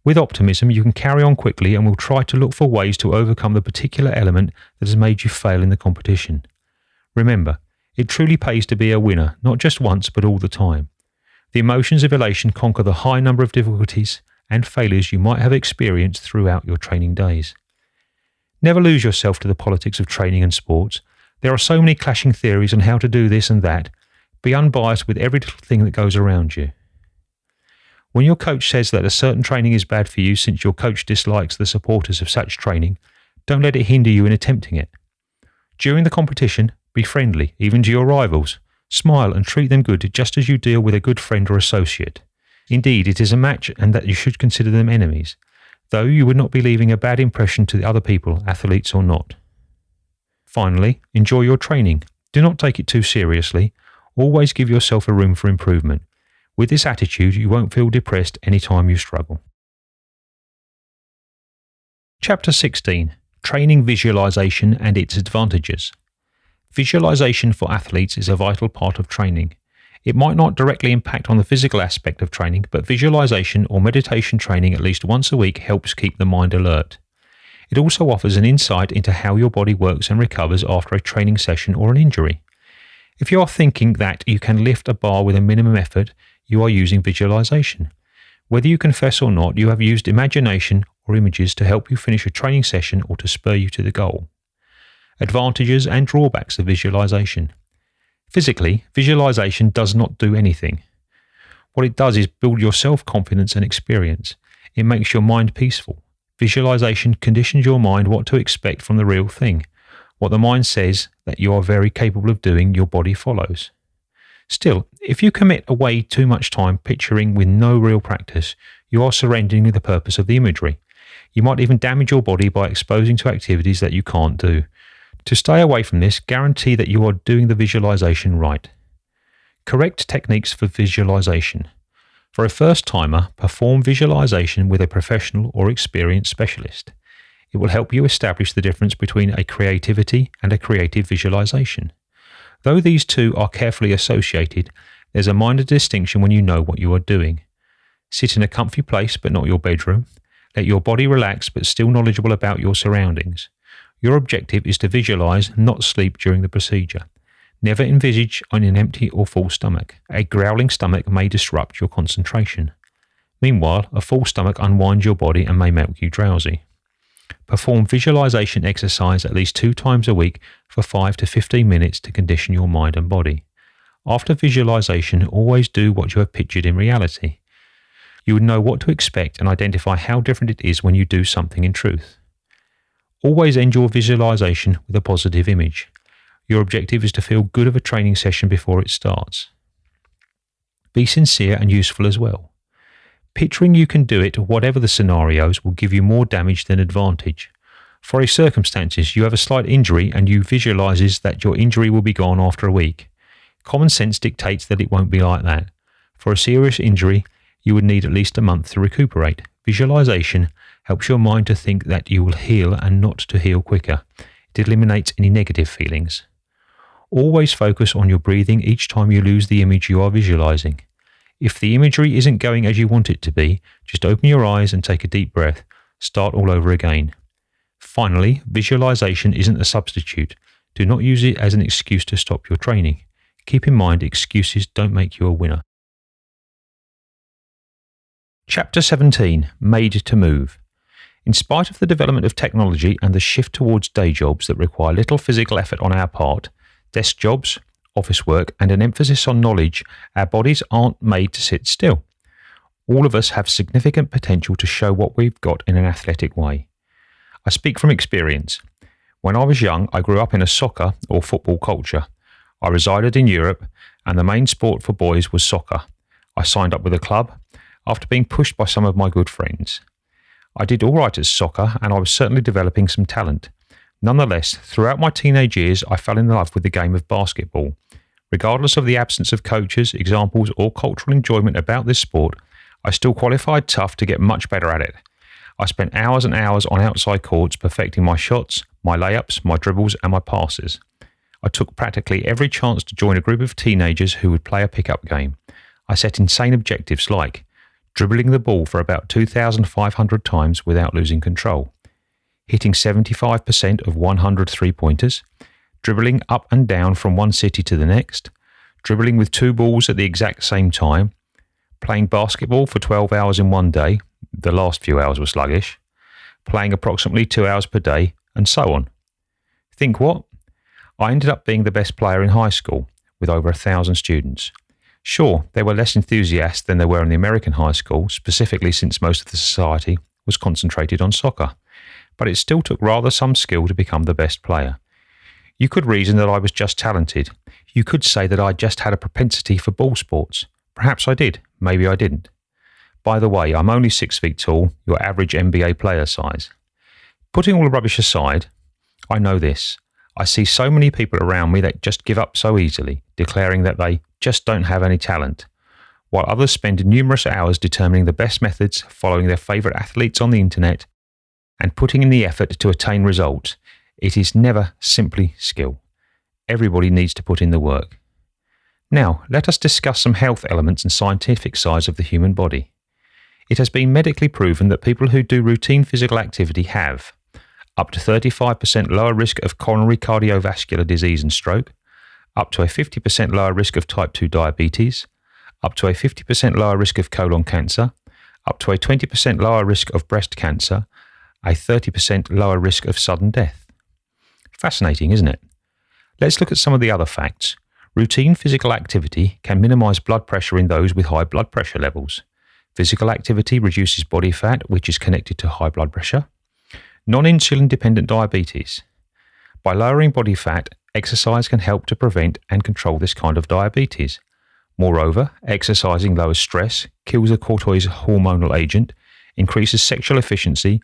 With optimism, you can carry on quickly and will try to look for ways to overcome the particular element that has made you fail in the competition. Remember, it truly pays to be a winner, not just once but all the time. The emotions of elation conquer the high number of difficulties and failures you might have experienced throughout your training days. Never lose yourself to the politics of training and sports. There are so many clashing theories on how to do this and that. Be unbiased with every little thing that goes around you. When your coach says that a certain training is bad for you since your coach dislikes the supporters of such training, don't let it hinder you in attempting it. During the competition, be friendly, even to your rivals. Smile and treat them good just as you deal with a good friend or associate. Indeed, it is a match and that you should consider them enemies, though you would not be leaving a bad impression to the other people, athletes or not. Finally, enjoy your training. Do not take it too seriously. Always give yourself a room for improvement. With this attitude, you won't feel depressed any time you struggle. Chapter 16. Training Visualization and its Advantages. Visualization for athletes is a vital part of training. It might not directly impact on the physical aspect of training, but visualization or meditation training at least once a week helps keep the mind alert. It also offers an insight into how your body works and recovers after a training session or an injury. If you are thinking that you can lift a bar with a minimum effort, you are using visualization. Whether you confess or not, you have used imagination or images to help you finish a training session or to spur you to the goal. Advantages and drawbacks of visualization. Physically, visualization does not do anything. What it does is build your self-confidence and experience. It makes your mind peaceful. Visualization conditions your mind what to expect from the real thing. What the mind says that you are very capable of doing, your body follows. Still, if you commit away too much time picturing with no real practice, you are surrendering the purpose of the imagery. You might even damage your body by exposing to activities that you can't do. To stay away from this, guarantee that you are doing the visualization right. Correct techniques for visualization. For a first-timer, perform visualization with a professional or experienced specialist. It will help you establish the difference between a creativity and a creative visualization. Though these two are carefully associated, there's a minor distinction when you know what you are doing. Sit in a comfy place but not your bedroom. Let your body relax but still knowledgeable about your surroundings. Your objective is to visualize, not sleep during the procedure. Never envisage on an empty or full stomach. A growling stomach may disrupt your concentration. Meanwhile, a full stomach unwinds your body and may make you drowsy. Perform visualization exercise at least 2 times a week for 5 to 15 minutes to condition your mind and body. After visualization, always do what you have pictured in reality. You would know what to expect and identify how different it is when you do something in truth. Always end your visualization with a positive image. Your objective is to feel good of a training session before it starts. Be sincere and useful as well. Picturing you can do it, whatever the scenarios, will give you more damage than advantage. For a circumstances, you have a slight injury and you visualizes that your injury will be gone after a week. Common sense dictates that it won't be like that. For a serious injury, you would need at least a month to recuperate. Visualization helps your mind to think that you will heal and not to heal quicker. It eliminates any negative feelings. Always focus on your breathing each time you lose the image you are visualizing. If the imagery isn't going as you want it to be, just open your eyes and take a deep breath. Start all over again. Finally, visualization isn't a substitute. Do not use it as an excuse to stop your training. Keep in mind, excuses don't make you a winner. Chapter 17, Made to Move. In spite of the development of technology and the shift towards day jobs that require little physical effort on our part, desk jobs, office work, and an emphasis on knowledge, our bodies aren't made to sit still. All of us have significant potential to show what we've got in an athletic way. I speak from experience. When I was young, I grew up in a soccer or football culture. I resided in Europe, and the main sport for boys was soccer. I signed up with a club after being pushed by some of my good friends. I did all right at soccer, and I was certainly developing some talent. Nonetheless, throughout my teenage years, I fell in love with the game of basketball. Regardless of the absence of coaches, examples, or cultural enjoyment about this sport, I still qualified tough to get much better at it. I spent hours and hours on outside courts perfecting my shots, my layups, my dribbles, and my passes. I took practically every chance to join a group of teenagers who would play a pickup game. I set insane objectives like dribbling the ball for about 2,500 times without losing control, hitting 75% of 100 three-pointers, dribbling up and down from one city to the next, dribbling with 2 balls at the exact same time, playing basketball for 12 hours in one day, the last few hours were sluggish, playing approximately 2 hours per day, and so on. Think what? I ended up being the best player in high school, with over 1,000 students. Sure, there were less enthusiasts than there were in the American high school, specifically since most of the society was concentrated on soccer, but it still took rather some skill to become the best player. You could reason that I was just talented. You could say that I just had a propensity for ball sports. Perhaps I did, maybe I didn't. By the way, I'm only 6 feet tall, your average NBA player size. Putting all the rubbish aside, I know this. I see so many people around me that just give up so easily, declaring that they just don't have any talent, while others spend numerous hours determining the best methods, following their favourite athletes on the internet, and putting in the effort to attain results. It is never simply skill. Everybody needs to put in the work. Now, let us discuss some health elements and scientific sides of the human body. It has been medically proven that people who do routine physical activity have up to 35% lower risk of coronary cardiovascular disease and stroke, up to a 50% lower risk of type 2 diabetes, up to a 50% lower risk of colon cancer, up to a 20% lower risk of breast cancer, a 30% lower risk of sudden death. Fascinating, isn't it? Let's look at some of the other facts. Routine physical activity can minimize blood pressure in those with high blood pressure levels. Physical activity reduces body fat, which is connected to high blood pressure. Non-insulin dependent diabetes. By lowering body fat, exercise can help to prevent and control this kind of diabetes. Moreover, exercising lowers stress, kills a cortisol hormonal agent, increases sexual efficiency,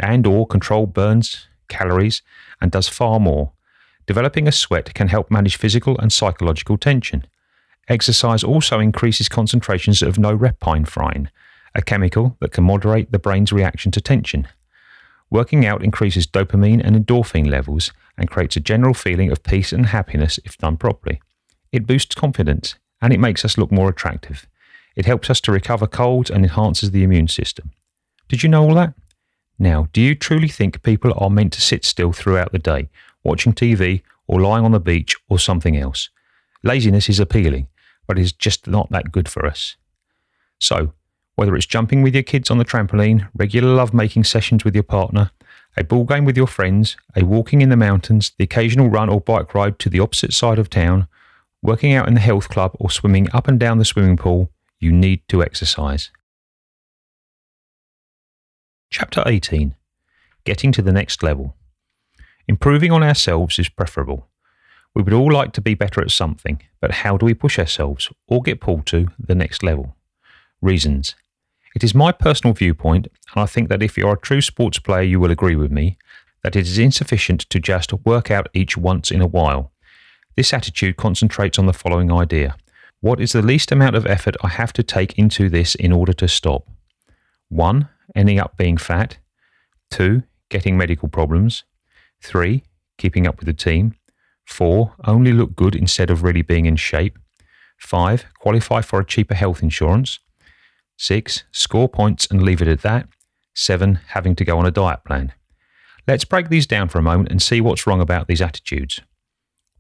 and/or control burns calories, and does far more. Developing a sweat can help manage physical and psychological tension. Exercise also increases concentrations of norepinephrine, a chemical that can moderate the brain's reaction to tension. Working out increases dopamine and endorphin levels and creates a general feeling of peace and happiness if done properly. It boosts confidence and it makes us look more attractive. It helps us to recover colds and enhances the immune system. Did you know all that? Now, do you truly think people are meant to sit still throughout the day, watching TV or lying on the beach or something else? Laziness is appealing, but it's just not that good for us. So, whether it's jumping with your kids on the trampoline, regular love-making sessions with your partner, a ball game with your friends, a walking in the mountains, the occasional run or bike ride to the opposite side of town, working out in the health club or swimming up and down the swimming pool, you need to exercise. Chapter 18. Getting to the next level. Improving on ourselves is preferable. We would all like to be better at something, but how do we push ourselves or get pulled to the next level? Reasons. It is my personal viewpoint, and I think that if you are a true sports player you will agree with me, that it is insufficient to just work out each once in a while. This attitude concentrates on the following idea. What is the least amount of effort I have to take into this in order to stop? 1. Ending up being fat. 2. Getting medical problems. 3. Keeping up with the team. 4. Only look good instead of really being in shape. 5. Qualify for a cheaper health insurance. 6. Score points and leave it at that. 7. Having to go on a diet plan. Let's break these down for a moment and see what's wrong about these attitudes.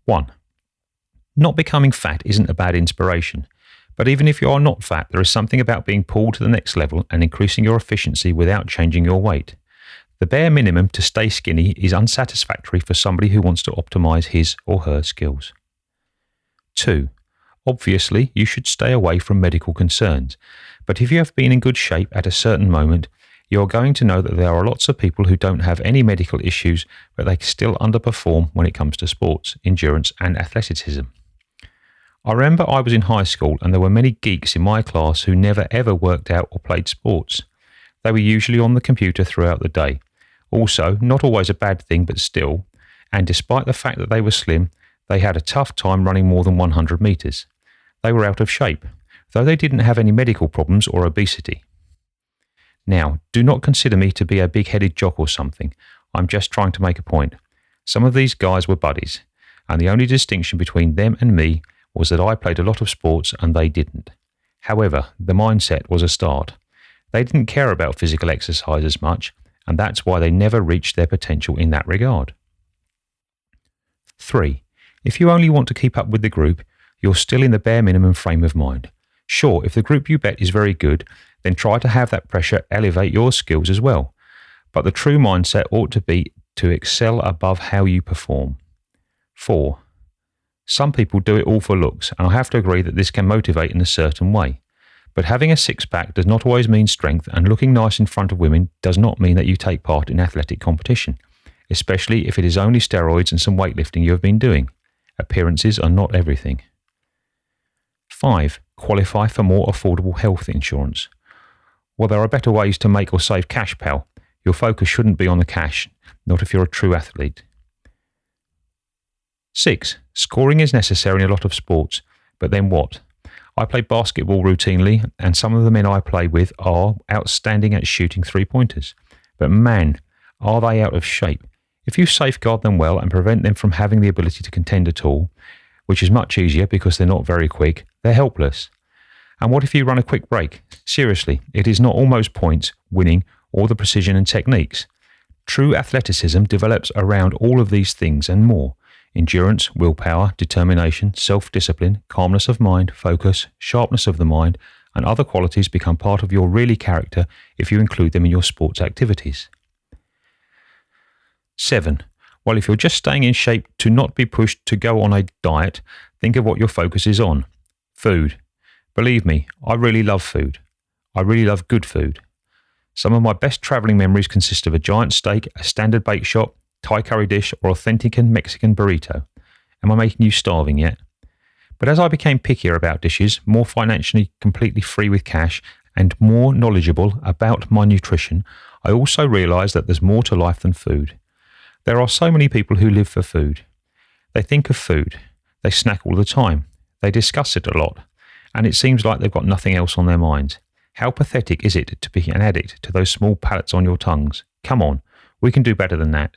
1. Not becoming fat isn't a bad inspiration, but even if you are not fat, there is something about being pulled to the next level and increasing your efficiency without changing your weight. The bare minimum to stay skinny is unsatisfactory for somebody who wants to optimize his or her skills. 2. Obviously, you should stay away from medical concerns, but if you have been in good shape at a certain moment, you are going to know that there are lots of people who don't have any medical issues, but they still underperform when it comes to sports, endurance, and athleticism. I remember I was in high school and there were many geeks in my class who never ever worked out or played sports. They were usually on the computer throughout the day. Also, not always a bad thing, but still, and despite the fact that they were slim, they had a tough time running more than 100 meters. They were out of shape, though they didn't have any medical problems or obesity. Now, do not consider me to be a big-headed jock or something. I'm just trying to make a point. Some of these guys were buddies, and the only distinction between them and me was that I played a lot of sports and they didn't. However, the mindset was a start. They didn't care about physical exercise as much, and that's why they never reached their potential in that regard. 3. If you only want to keep up with the group, you're still in the bare minimum frame of mind. Sure, if the group you bet is very good, then try to have that pressure elevate your skills as well. But the true mindset ought to be to excel above how you perform. 4. Some people do it all for looks, and I have to agree that this can motivate in a certain way. But having a six-pack does not always mean strength, and looking nice in front of women does not mean that you take part in athletic competition, especially if it is only steroids and some weightlifting you have been doing. Appearances are not everything. 5. Qualify for more affordable health insurance. Well, there are better ways to make or save cash, pal. Your focus shouldn't be on the cash, not if you're a true athlete. 6. Scoring is necessary in a lot of sports, but then what? I play basketball routinely, and some of the men I play with are outstanding at shooting three-pointers. But man, are they out of shape. If you safeguard them well and prevent them from having the ability to contend at all, which is much easier because they're not very quick, they're helpless. And what if you run a quick break? Seriously, it is not almost points, winning, or the precision and techniques. True athleticism develops around all of these things and more. Endurance, willpower, determination, self-discipline, calmness of mind, focus, sharpness of the mind, and other qualities become part of your really character if you include them in your sports activities. 7. Well, if you're just staying in shape to not be pushed to go on a diet, think of what your focus is on. Food. Believe me, I really love food. I really love good food. Some of my best travelling memories consist of a giant steak, a standard bake shop, Thai curry dish, or authentic Mexican burrito. Am I making you starving yet? But as I became pickier about dishes, more financially completely free with cash, and more knowledgeable about my nutrition, I also realised that there's more to life than food. There are so many people who live for food. They think of food. They snack all the time. They discuss it a lot. And it seems like they've got nothing else on their minds. How pathetic is it to be an addict to those small pallets on your tongues? Come on, we can do better than that.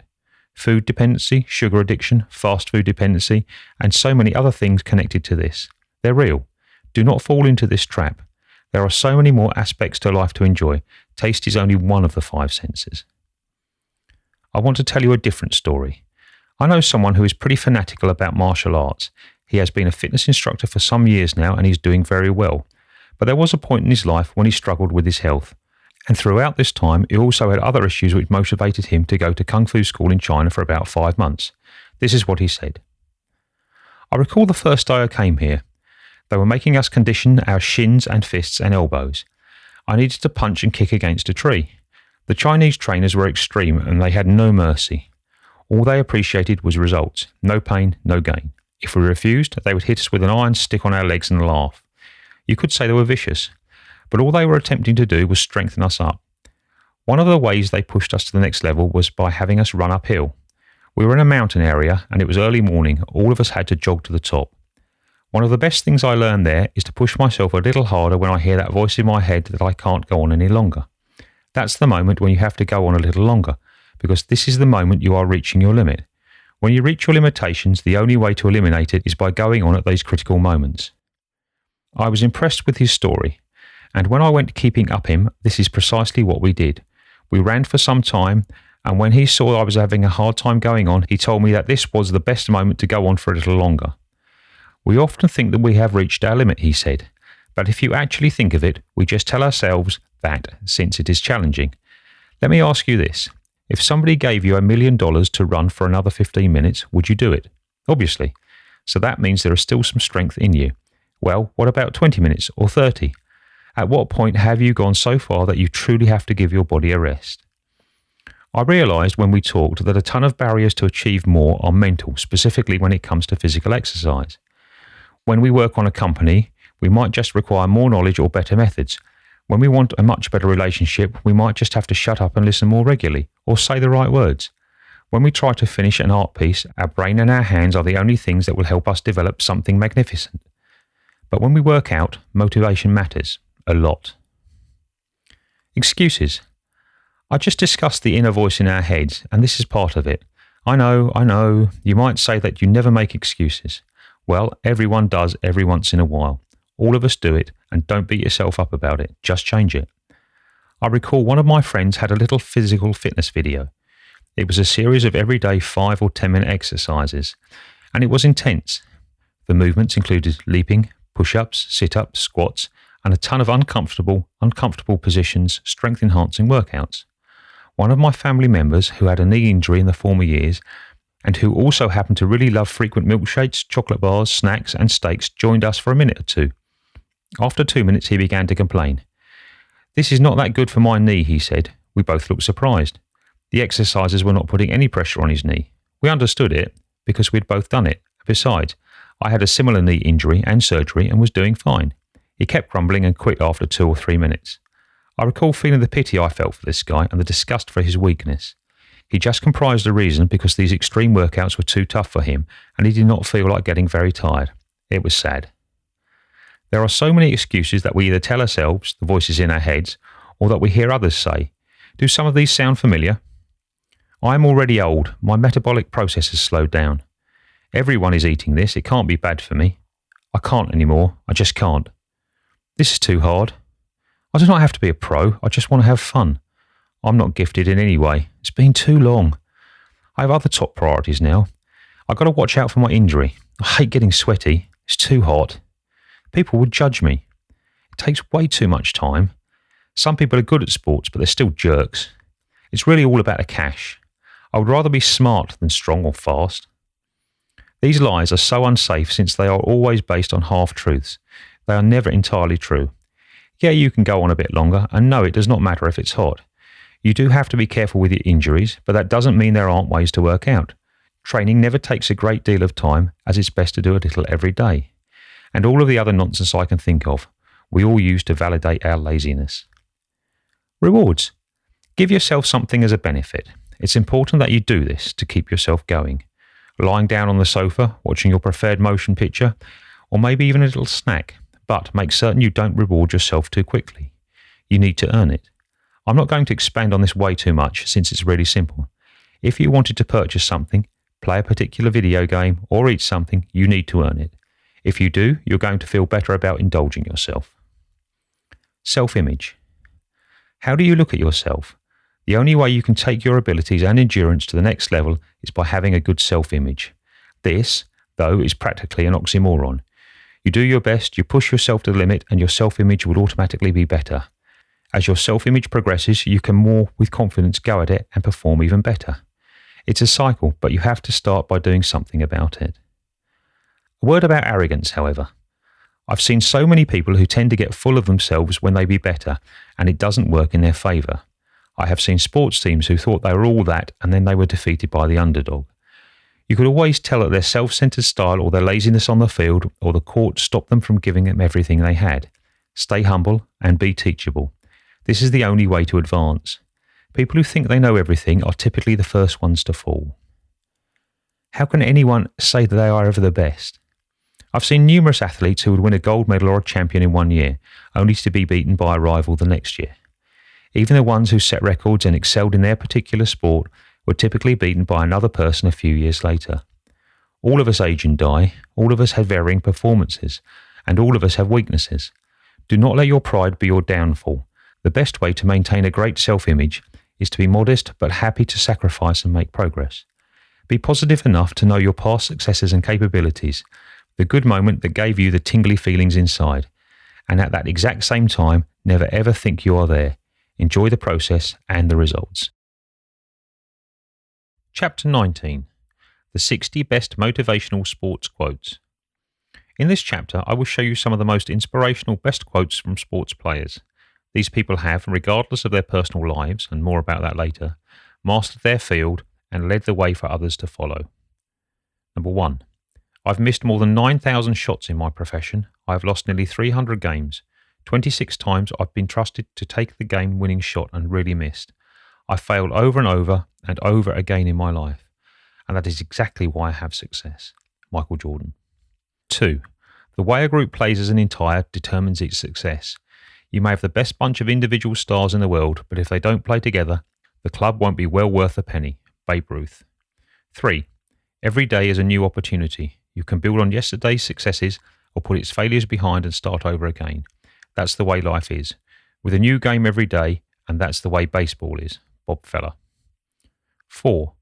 Food dependency, sugar addiction, fast food dependency, and so many other things connected to this. They're real. Do not fall into this trap. There are so many more aspects to life to enjoy. Taste is only one of the 5 senses. I want to tell you a different story. I know someone who is pretty fanatical about martial arts. He has been a fitness instructor for some years now and he's doing very well. But there was a point in his life when he struggled with his health. And throughout this time, he also had other issues which motivated him to go to Kung Fu school in China for about 5 months. This is what he said. I recall the first day I came here. They were making us condition our shins and fists and elbows. I needed to punch and kick against a tree. The Chinese trainers were extreme and they had no mercy. All they appreciated was results. No pain, no gain. If we refused, they would hit us with an iron stick on our legs and laugh. You could say they were vicious, but all they were attempting to do was strengthen us up. One of the ways they pushed us to the next level was by having us run uphill. We were in a mountain area and it was early morning. All of us had to jog to the top. One of the best things I learned there is to push myself a little harder when I hear that voice in my head that I can't go on any longer. That's the moment when you have to go on a little longer, because this is the moment you are reaching your limit. When you reach your limitations, the only way to eliminate it is by going on at these critical moments. I was impressed with his story, and when I went keeping up him, this is precisely what we did. We ran for some time, and when he saw I was having a hard time going on, he told me that this was the best moment to go on for a little longer. We often think that we have reached our limit, he said, but if you actually think of it, we just tell ourselves that since it is challenging. Let me ask you this. If somebody gave you $1 million to run for another 15 minutes, would you do it? Obviously. So that means there is still some strength in you. Well, what about 20 minutes or 30? At what point have you gone so far that you truly have to give your body a rest? I realised when we talked that a ton of barriers to achieve more are mental, specifically when it comes to physical exercise. When we work on a company, we might just require more knowledge or better methods. When we want a much better relationship, we might just have to shut up and listen more regularly, or say the right words. When we try to finish an art piece, our brain and our hands are the only things that will help us develop something magnificent. But when we work out, motivation matters a lot. Excuses. I just discussed the inner voice in our heads, and this is part of it. I know, you might say that you never make excuses. Well, everyone does every once in a while. All of us do it, and don't beat yourself up about it. Just change it. I recall one of my friends had a little physical fitness video. It was a series of everyday 5 or 10 minute exercises, and it was intense. The movements included leaping, push-ups, sit-ups, squats, and a ton of uncomfortable positions, strength-enhancing workouts. One of my family members who had a knee injury in the former years and who also happened to really love frequent milkshakes, chocolate bars, snacks and steaks joined us for a minute or two. After 2 minutes he began to complain. "This is not that good for my knee," he said. We both looked surprised. The exercises were not putting any pressure on his knee. We understood it because we'd both done it. Besides, I had a similar knee injury and surgery and was doing fine. He kept grumbling and quit after 2 or 3 minutes. I recall feeling the pity I felt for this guy and the disgust for his weakness. He just comprised a reason because these extreme workouts were too tough for him and he did not feel like getting very tired. It was sad. There are so many excuses that we either tell ourselves, the voices in our heads, or that we hear others say. Do some of these sound familiar? I am already old. My metabolic process has slowed down. Everyone is eating this. It can't be bad for me. I can't anymore. I just can't. This is too hard. I do not have to be a pro. I just want to have fun. I'm not gifted in any way. It's been too long. I have other top priorities now. I've got to watch out for my injury. I hate getting sweaty. It's too hot. People would judge me. It takes way too much time. Some people are good at sports, but they're still jerks. It's really all about the cash. I would rather be smart than strong or fast. These lies are so unsafe since they are always based on half-truths. They are never entirely true. Yeah, you can go on a bit longer, and no, it does not matter if it's hot. You do have to be careful with your injuries, but that doesn't mean there aren't ways to work out. Training never takes a great deal of time, as it's best to do a little every day. And all of the other nonsense I can think of, we all use to validate our laziness. Rewards. Give yourself something as a benefit. It's important that you do this to keep yourself going. Lying down on the sofa, watching your preferred motion picture, or maybe even a little snack, but make certain you don't reward yourself too quickly. You need to earn it. I'm not going to expand on this way too much since it's really simple. If you wanted to purchase something, play a particular video game, or eat something, you need to earn it. If you do, you're going to feel better about indulging yourself. Self-image. How do you look at yourself? The only way you can take your abilities and endurance to the next level is by having a good self-image. This, though, is practically an oxymoron. You do your best, you push yourself to the limit, and your self-image will automatically be better. As your self-image progresses, you can more with confidence go at it and perform even better. It's a cycle, but you have to start by doing something about it. A word about arrogance, however. I've seen so many people who tend to get full of themselves when they be better, and it doesn't work in their favour. I have seen sports teams who thought they were all that, and then they were defeated by the underdog. You could always tell that their self-centred style or their laziness on the field or the court stopped them from giving them everything they had. Stay humble and be teachable. This is the only way to advance. People who think they know everything are typically the first ones to fall. How can anyone say that they are ever the best? I've seen numerous athletes who would win a gold medal or a champion in 1 year, only to be beaten by a rival the next year. Even the ones who set records and excelled in their particular sport were typically beaten by another person a few years later. All of us age and die, all of us have varying performances, and all of us have weaknesses. Do not let your pride be your downfall. The best way to maintain a great self-image is to be modest but happy to sacrifice and make progress. Be positive enough to know your past successes and capabilities, the good moment that gave you the tingly feelings inside, and at that exact same time, never ever think you are there. Enjoy the process and the results. Chapter 19. The 60 Best Motivational Sports Quotes. In this chapter, I will show you some of the most inspirational best quotes from sports players. These people have, regardless of their personal lives, and more about that later, mastered their field and led the way for others to follow. Number 1. I've missed more than 9,000 shots in my profession. I have lost nearly 300 games. 26 times I've been trusted to take the game-winning shot and really missed. I failed over and over again in my life, and that is exactly why I have success. Michael Jordan. 2. The way a group plays as an entire determines its success. You may have the best bunch of individual stars in the world, but if they don't play together, the club won't be well worth a penny. Babe Ruth. 3. Every day is a new opportunity. You can build on yesterday's successes or put its failures behind and start over again. That's the way life is, with a new game every day, and that's the way baseball is. Bob Feller. 4.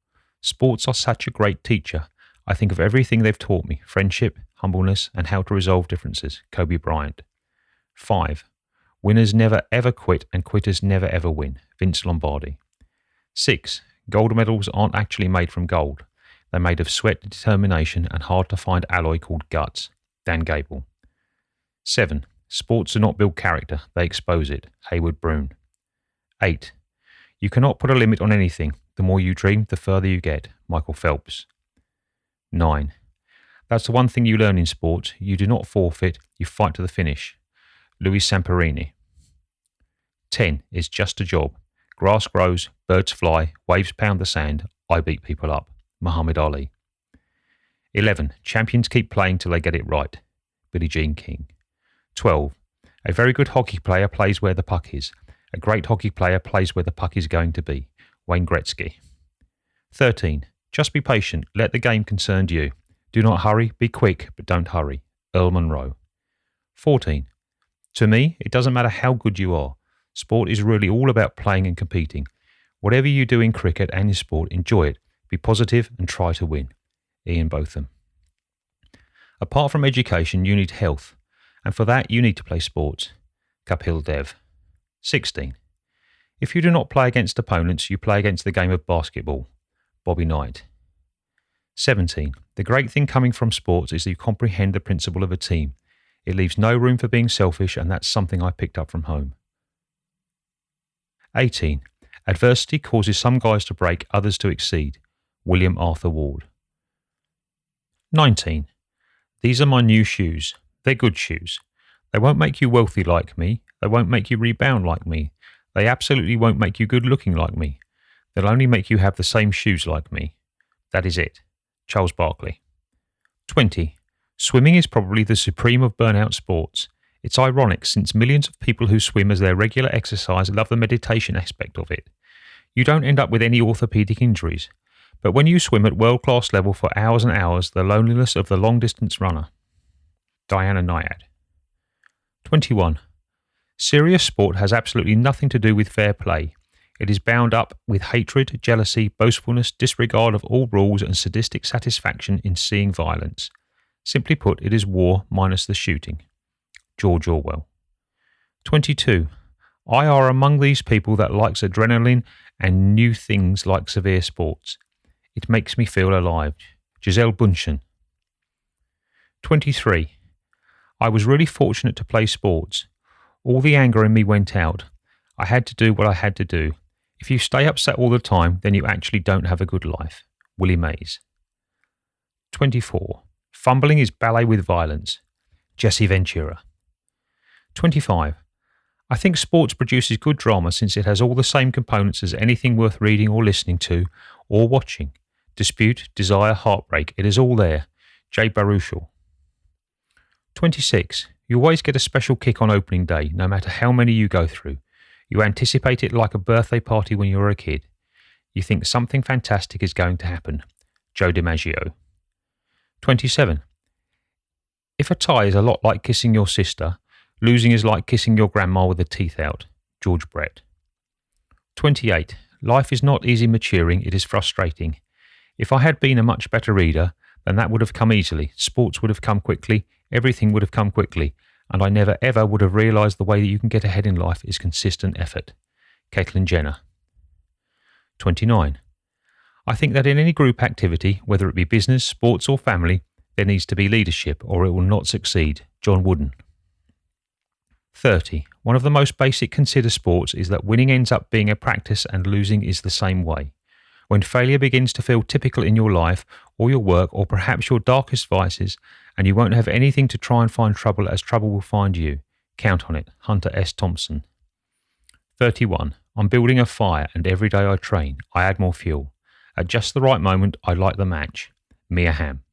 Sports are such a great teacher. I think of everything they've taught me, friendship, humbleness, and how to resolve differences. Kobe Bryant. 5. Winners never ever quit, and quitters never ever win. Vince Lombardi. 6. Gold medals aren't actually made from gold. They're made of sweat, determination, and hard-to-find alloy called guts. Dan Gable. 7. Sports do not build character, they expose it. Hayward Broun. 8. You cannot put a limit on anything. The more you dream, the further you get. Michael Phelps. 9. That's the one thing you learn in sports. You do not forfeit, you fight to the finish. Louis Samperini. 10. It's just a job. Grass grows, birds fly, waves pound the sand. I beat people up. Muhammad Ali. 11. Champions keep playing till they get it right. Billie Jean King. 12. A very good hockey player plays where the puck is. A great hockey player plays where the puck is going to be. Wayne Gretzky. 13. Just be patient. Let the game concern you. Do not hurry. Be quick, but don't hurry. Earl Monroe. 14. To me, it doesn't matter how good you are. Sport is really all about playing and competing. Whatever you do in cricket and in sport, enjoy it. Be positive and try to win. Ian Botham. Apart from education, you need health. And for that, you need to play sports. Kapil Dev. 16. If you do not play against opponents, you play against the game of basketball. Bobby Knight. 17. The great thing coming from sports is that you comprehend the principle of a team. It leaves no room for being selfish, and that's something I picked up from home. 18. Adversity causes some guys to break, others to exceed. William Arthur Ward. 19. These are my new shoes. They're good shoes. They won't make you wealthy like me. They won't make you rebound like me. They absolutely won't make you good looking like me. They'll only make you have the same shoes like me. That is it. Charles Barkley. 20. Swimming is probably the supreme of burnout sports. It's ironic since millions of people who swim as their regular exercise love the meditation aspect of it. You don't end up with any orthopedic injuries. But when you swim at world-class level for hours and hours, the loneliness of the long-distance runner. Diana Nyad. 21. Serious sport has absolutely nothing to do with fair play. It is bound up with hatred, jealousy, boastfulness, disregard of all rules and sadistic satisfaction in seeing violence. Simply put, it is war minus the shooting. George Orwell. 22. I are among these people that likes adrenaline and new things like severe sports. It makes me feel alive. Giselle Bundchen. 23. I was really fortunate to play sports. All the anger in me went out. I had to do what I had to do. If you stay upset all the time, then you actually don't have a good life. Willie Mays. 24. Fumbling is ballet with violence. Jesse Ventura. 25. I think sports produces good drama since it has all the same components as anything worth reading or listening to or watching. Dispute, desire, heartbreak, it is all there. Jay Baruchel. 26. You always get a special kick on opening day, no matter how many you go through. You anticipate it like a birthday party when you were a kid. You think something fantastic is going to happen. Joe DiMaggio. 27. If a tie is a lot like kissing your sister, losing is like kissing your grandma with the teeth out. George Brett. 28. Life is not easy maturing, it is frustrating. If I had been a much better reader, then that would have come easily. Sports would have come quickly, everything would have come quickly, and I never ever would have realised the way that you can get ahead in life is consistent effort. Caitlyn Jenner. 29. I think that in any group activity, whether it be business, sports or family, there needs to be leadership or it will not succeed. John Wooden. 30. One of the most basic considered sports is that winning ends up being a practice and losing is the same way. When failure begins to feel typical in your life or your work or perhaps your darkest vices, and you won't have anything to try and find trouble as trouble will find you, count on it. Hunter S. Thompson. 31. I'm building a fire and every day I train. I add more fuel. At just the right moment, I light the match. Mia Hamm.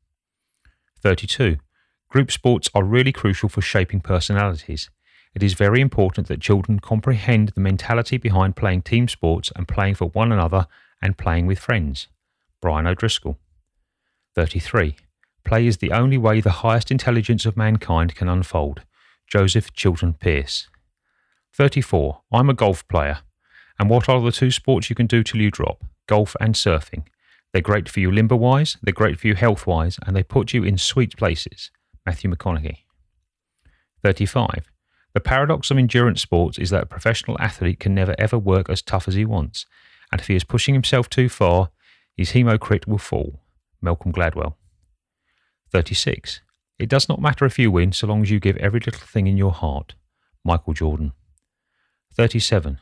32. Group sports are really crucial for shaping personalities. It is very important that children comprehend the mentality behind playing team sports and playing for one another and playing with friends. Brian O'Driscoll. 33. Play is the only way the highest intelligence of mankind can unfold. Joseph Chilton Pearce. 34. I'm a golf player. And what are the two sports you can do till you drop? Golf and surfing. They're great for you limber-wise, they're great for you health-wise, and they put you in sweet places. Matthew McConaughey. 35. The paradox of endurance sports is that a professional athlete can never ever work as tough as he wants, and if he is pushing himself too far, his hemocrit will fall. Malcolm Gladwell. 36. It does not matter if you win so long as you give every little thing in your heart. Michael Jordan. 37.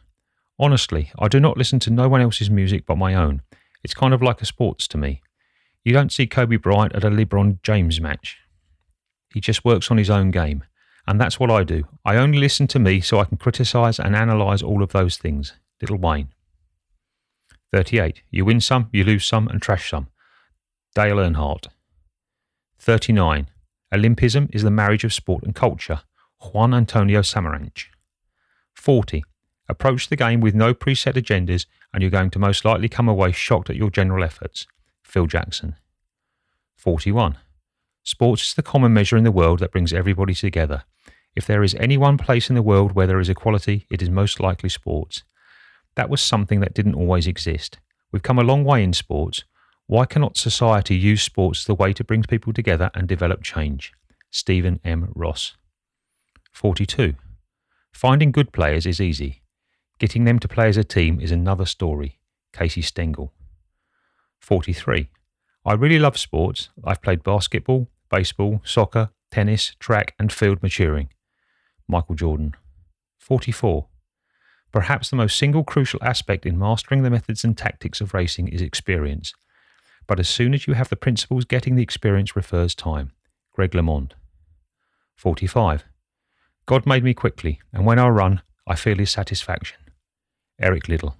Honestly, I do not listen to no one else's music but my own. It's kind of like a sports to me. You don't see Kobe Bryant at a LeBron James match. He just works on his own game. And that's what I do. I only listen to me so I can criticise and analyse all of those things. Little Wayne. 38. You win some, you lose some, and trash some. Dale Earnhardt. 39. Olympism is the marriage of sport and culture. Juan Antonio Samaranch. 40. Approach the game with no preset agendas and you're going to most likely come away shocked at your general efforts. Phil Jackson. 41. Sports is the common measure in the world that brings everybody together. If there is any one place in the world where there is equality, it is most likely sports. That was something that didn't always exist. We've come a long way in sports. Why cannot society use sports as the way to bring people together and develop change? Stephen M. Ross. 42. Finding good players is easy. Getting them to play as a team is another story. Casey Stengel. 43. I really love sports. I've played basketball, baseball, soccer, tennis, track, and field maturing. Michael Jordan. 44. Perhaps the most single crucial aspect in mastering the methods and tactics of racing is experience. But as soon as you have the principles, getting the experience refers time. Greg LeMond. 45. God made me quickly, and when I run, I feel his satisfaction. Eric Liddell.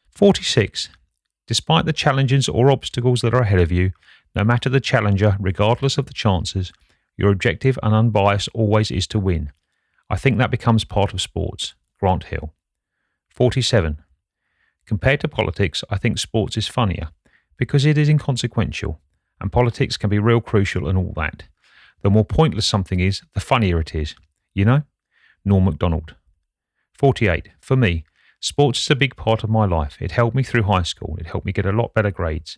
46. Despite the challenges or obstacles that are ahead of you, no matter the challenger, regardless of the chances, your objective and unbiased always is to win. I think that becomes part of sports. Grant Hill. 47. Compared to politics, I think sports is funnier, because it is inconsequential, and politics can be real crucial and all that. The more pointless something is, the funnier it is. You know? Norm MacDonald. 48. For me, sports is a big part of my life. It helped me through high school. It helped me get a lot better grades.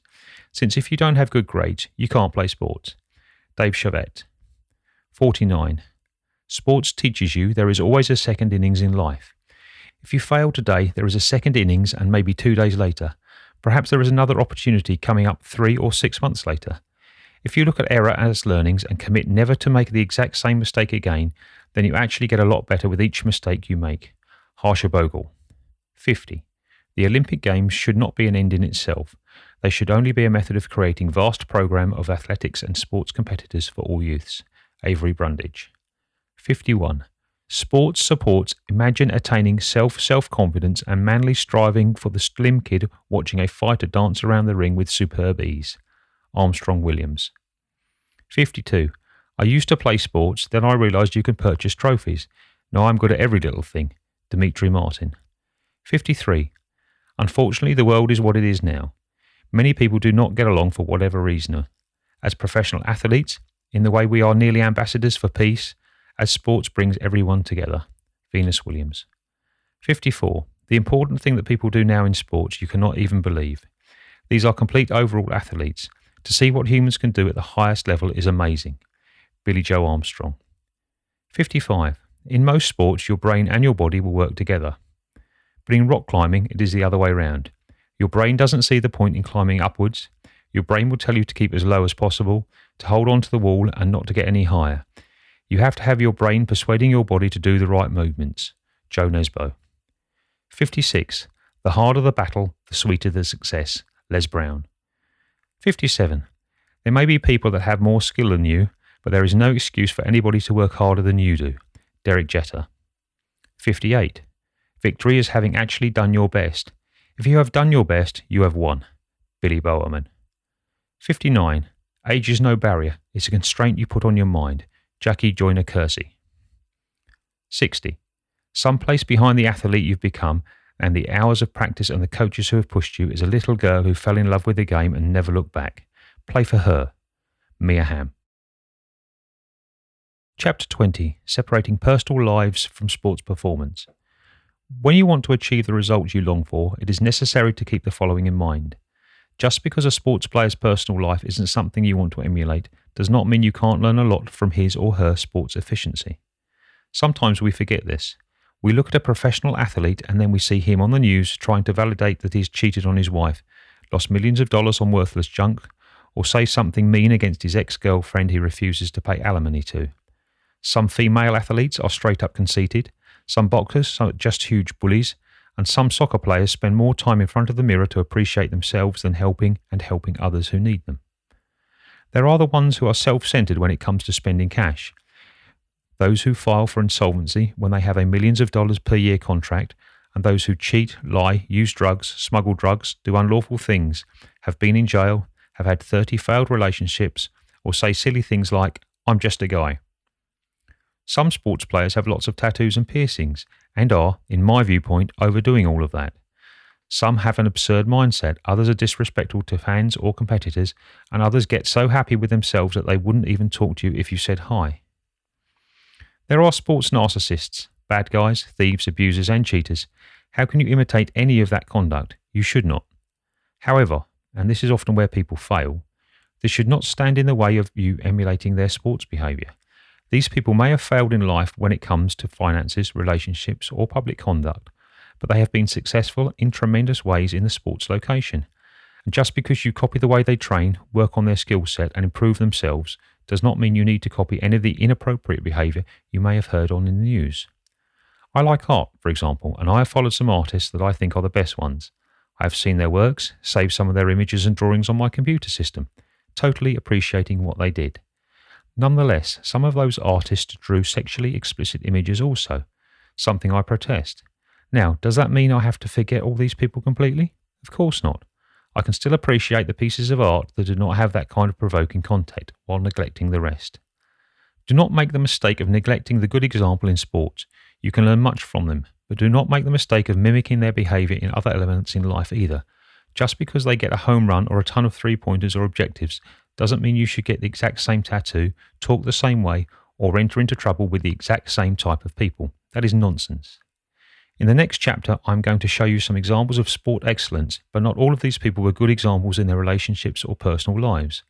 Since if you don't have good grades, you can't play sports. Dave Chavette. 49. Sports teaches you there is always a second innings in life. If you fail today, there is a second innings and maybe 2 days later. Perhaps there is another opportunity coming up 3 or 6 months later. If you look at error as learnings and commit never to make the exact same mistake again, then you actually get a lot better with each mistake you make. Harsha Bogle. 50. The Olympic Games should not be an end in itself. They should only be a method of creating vast program of athletics and sports competitors for all youths. Avery Brundage. 51. Sports supports imagine attaining self-confidence and manly striving for the slim kid watching a fighter dance around the ring with superb ease. Armstrong Williams. 52. I used to play sports, then I realised you can purchase trophies. Now I'm good at every little thing. Dimitri Martin. 53. Unfortunately, the world is what it is now. Many people do not get along for whatever reason. As professional athletes, in the way we are nearly ambassadors for peace, as sports brings everyone together. Venus Williams. 54. The important thing that people do now in sports you cannot even believe. These are complete overall athletes. To see what humans can do at the highest level is amazing. Billy Joe Armstrong. 55. In most sports, your brain and your body will work together. But in rock climbing, it is the other way round. Your brain doesn't see the point in climbing upwards. Your brain will tell you to keep as low as possible, to hold on to the wall and not to get any higher. You have to have your brain persuading your body to do the right movements. Joe Nesbo. 56. The harder the battle, the sweeter the success. Les Brown. 57. There may be people that have more skill than you, but there is no excuse for anybody to work harder than you do. Derek Jeter. 58. Victory is having actually done your best. If you have done your best, you have won. Billy Bowerman. 59. Age is no barrier. It's a constraint you put on your mind. Jackie Joyner-Kersee. 60. Some place behind the athlete you've become and the hours of practice and the coaches who have pushed you is a little girl who fell in love with the game and never looked back. Play for her. Mia Hamm. Chapter 20. Separating personal lives from sports performance. When you want to achieve the results you long for, it is necessary to keep the following in mind. Just because a sports player's personal life isn't something you want to emulate does not mean you can't learn a lot from his or her sports efficiency. Sometimes we forget this. We look at a professional athlete and then we see him on the news trying to validate that he's cheated on his wife, lost millions of dollars on worthless junk, or say something mean against his ex-girlfriend he refuses to pay alimony to. Some female athletes are straight up conceited, some boxers are just huge bullies, and some soccer players spend more time in front of the mirror to appreciate themselves than helping others who need them. There are the ones who are self-centered when it comes to spending cash. Those who file for insolvency when they have a millions of dollars per year contract, and those who cheat, lie, use drugs, smuggle drugs, do unlawful things, have been in jail, have had 30 failed relationships, or say silly things like, "I'm just a guy." Some sports players have lots of tattoos and piercings, and are, in my viewpoint, overdoing all of that. Some have an absurd mindset, others are disrespectful to fans or competitors, and others get so happy with themselves that they wouldn't even talk to you if you said hi. There are sports narcissists, bad guys, thieves, abusers, and cheaters. How can you imitate any of that conduct? You should not. However, and this is often where people fail, this should not stand in the way of you emulating their sports behaviour. These people may have failed in life when it comes to finances, relationships, or public conduct, but they have been successful in tremendous ways in the sports location. And just because you copy the way they train, work on their skill set, and improve themselves, does not mean you need to copy any of the inappropriate behaviour you may have heard on in the news. I like art, for example, and I have followed some artists that I think are the best ones. I have seen their works, saved some of their images and drawings on my computer system, totally appreciating what they did. Nonetheless, some of those artists drew sexually explicit images also, something I protest. Now, does that mean I have to forget all these people completely? Of course not. I can still appreciate the pieces of art that do not have that kind of provoking content while neglecting the rest. Do not make the mistake of neglecting the good example in sports. You can learn much from them, but do not make the mistake of mimicking their behaviour in other elements in life either. Just because they get a home run or a ton of three-pointers or objectives doesn't mean you should get the exact same tattoo, talk the same way, or enter into trouble with the exact same type of people. That is nonsense. In the next chapter, I'm going to show you some examples of sport excellence, but not all of these people were good examples in their relationships or personal lives.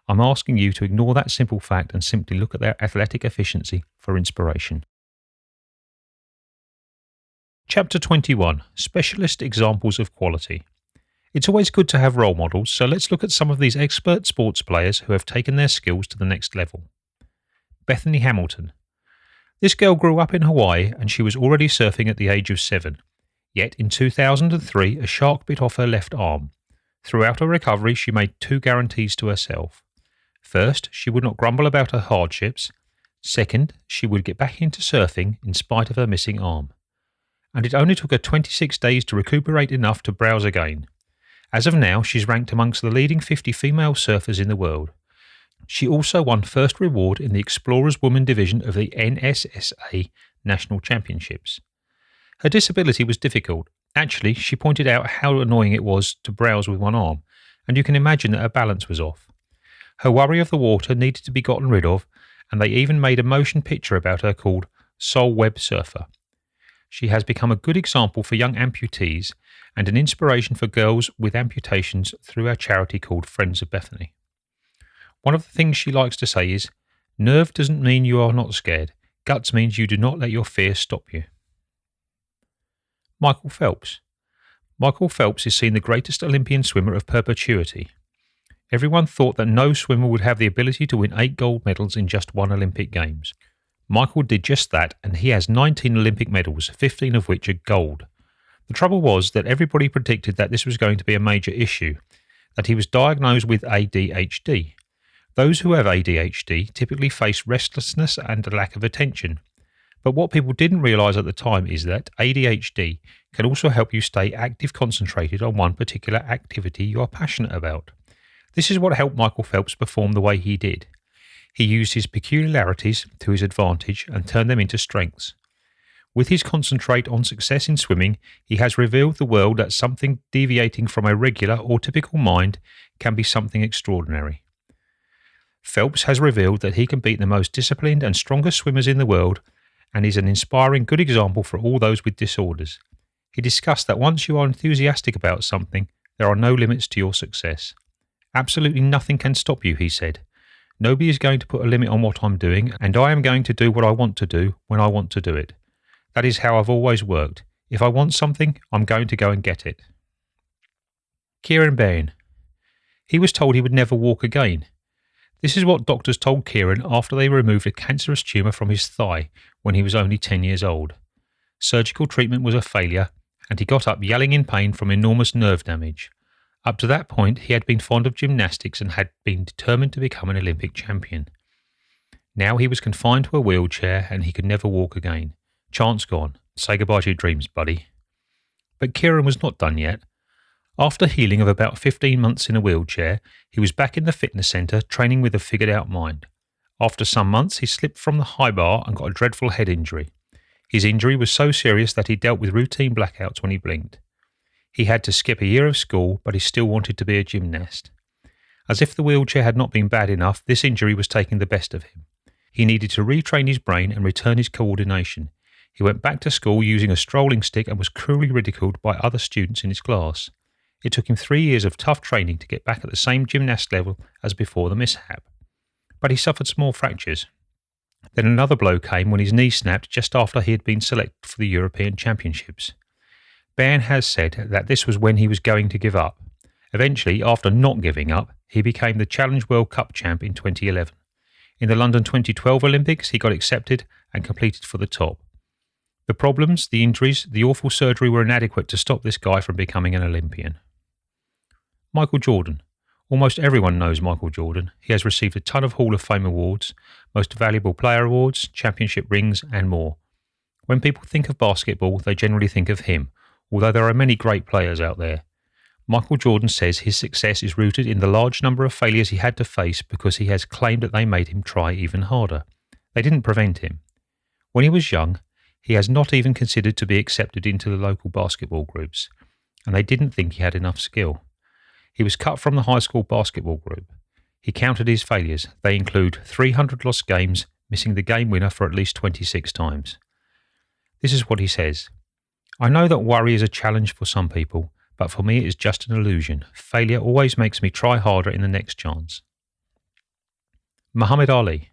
I'm asking you to ignore that simple fact and simply look at their athletic efficiency for inspiration. Chapter 21. Specialist Examples of Quality. It's always good to have role models, so let's look at some of these expert sports players who have taken their skills to the next level. Bethany Hamilton. This girl grew up in Hawaii and she was already surfing at the age of 7. Yet in 2003, a shark bit off her left arm. Throughout her recovery, she made 2 guarantees to herself. First, she would not grumble about her hardships. Second, she would get back into surfing in spite of her missing arm. And it only took her 26 days to recuperate enough to browse again. As of now, she's ranked amongst the leading 50 female surfers in the world. She also won first reward in the Explorers Women division of the NSSA National Championships. Her disability was difficult. Actually, she pointed out how annoying it was to browse with one arm, and you can imagine that her balance was off. Her worry of the water needed to be gotten rid of, and they even made a motion picture about her called Soul Web Surfer. She has become a good example for young amputees and an inspiration for girls with amputations through our charity called Friends of Bethany. One of the things she likes to say is, nerve doesn't mean you are not scared. Guts means you do not let your fear stop you. Michael Phelps. Michael Phelps is seen the greatest Olympian swimmer of perpetuity. Everyone thought that no swimmer would have the ability to win 8 gold medals in just one Olympic Games. Michael did just that, and he has 19 Olympic medals, 15 of which are gold. The trouble was that everybody predicted that this was going to be a major issue, that he was diagnosed with ADHD. Those who have ADHD typically face restlessness and a lack of attention. But what people didn't realise at the time is that ADHD can also help you stay active, concentrated on one particular activity you are passionate about. This is what helped Michael Phelps perform the way he did. He used his peculiarities to his advantage and turned them into strengths. With his concentrate on success in swimming, he has revealed the world that something deviating from a regular or typical mind can be something extraordinary. Phelps has revealed that he can beat the most disciplined and strongest swimmers in the world and is an inspiring good example for all those with disorders. He discussed that once you are enthusiastic about something, there are no limits to your success. Absolutely nothing can stop you, he said. Nobody is going to put a limit on what I'm doing, and I am going to do what I want to do when I want to do it. That is how I've always worked. If I want something, I'm going to go and get it. Kieran Bain. He was told he would never walk again. This is what doctors told Kieran after they removed a cancerous tumour from his thigh when he was only 10 years old. Surgical treatment was a failure, and he got up yelling in pain from enormous nerve damage. Up to that point, he had been fond of gymnastics and had been determined to become an Olympic champion. Now he was confined to a wheelchair and he could never walk again. Chance gone. Say goodbye to your dreams, buddy. But Kieran was not done yet. After healing of about 15 months in a wheelchair, he was back in the fitness centre training with a figured-out mind. After some months, he slipped from the high bar and got a dreadful head injury. His injury was so serious that he dealt with routine blackouts when he blinked. He had to skip a year of school, but he still wanted to be a gymnast. As if the wheelchair had not been bad enough, this injury was taking the best of him. He needed to retrain his brain and return his coordination. He went back to school using a strolling stick and was cruelly ridiculed by other students in his class. It took him 3 years of tough training to get back at the same gymnast level as before the mishap. But he suffered small fractures. Then another blow came when his knee snapped just after he had been selected for the European Championships. Bain has said that this was when he was going to give up. Eventually, after not giving up, he became the Challenge World Cup champ in 2011. In the London 2012 Olympics, he got accepted and competed for the top. The problems, the injuries, the awful surgery were inadequate to stop this guy from becoming an Olympian. Michael Jordan. Almost everyone knows Michael Jordan. He has received a ton of Hall of Fame awards, Most Valuable Player awards, championship rings, and more. When people think of basketball, they generally think of him, although there are many great players out there. Michael Jordan says his success is rooted in the large number of failures he had to face because he has claimed that they made him try even harder. They didn't prevent him. When he was young, he has not even considered to be accepted into the local basketball groups, and they didn't think he had enough skill. He was cut from the high school basketball group. He counted his failures. They include 300 lost games, missing the game winner for at least 26 times. This is what he says. I know that worry is a challenge for some people, but for me it is just an illusion. Failure always makes me try harder in the next chance. Muhammad Ali.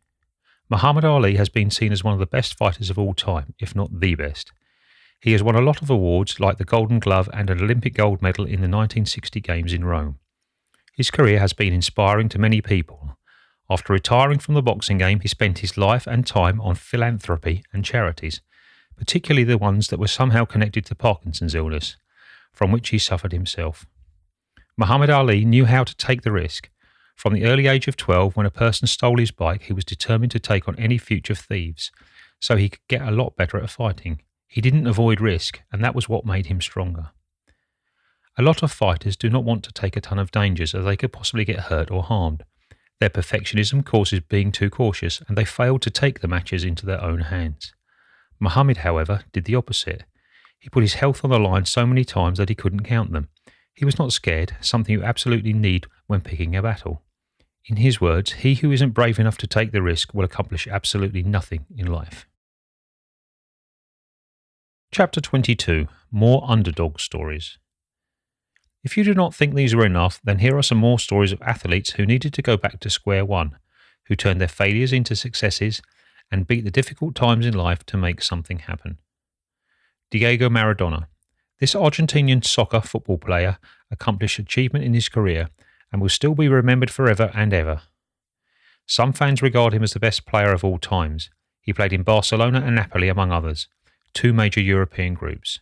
Muhammad Ali has been seen as one of the best fighters of all time, if not the best. He has won a lot of awards like the Golden Glove and an Olympic gold medal in the 1960 Games in Rome. His career has been inspiring to many people. After retiring from the boxing game, he spent his life and time on philanthropy and charities, particularly the ones that were somehow connected to Parkinson's illness, from which he suffered himself. Muhammad Ali knew how to take the risk. From the early age of 12, when a person stole his bike, he was determined to take on any future thieves, so he could get a lot better at fighting. He didn't avoid risk, and that was what made him stronger. A lot of fighters do not want to take a ton of dangers as they could possibly get hurt or harmed. Their perfectionism causes being too cautious, and they fail to take the matches into their own hands. Muhammad, however, did the opposite. He put his health on the line so many times that he couldn't count them. He was not scared, something you absolutely need when picking a battle. In his words, he who isn't brave enough to take the risk will accomplish absolutely nothing in life. Chapter 22. More Underdog Stories. If you do not think these were enough, then here are some more stories of athletes who needed to go back to square one, who turned their failures into successes and beat the difficult times in life to make something happen. Diego Maradona. This Argentinian soccer football player accomplished achievement in his career and will still be remembered forever and ever. Some fans regard him as the best player of all times. He played in Barcelona and Napoli, among others, two major European groups.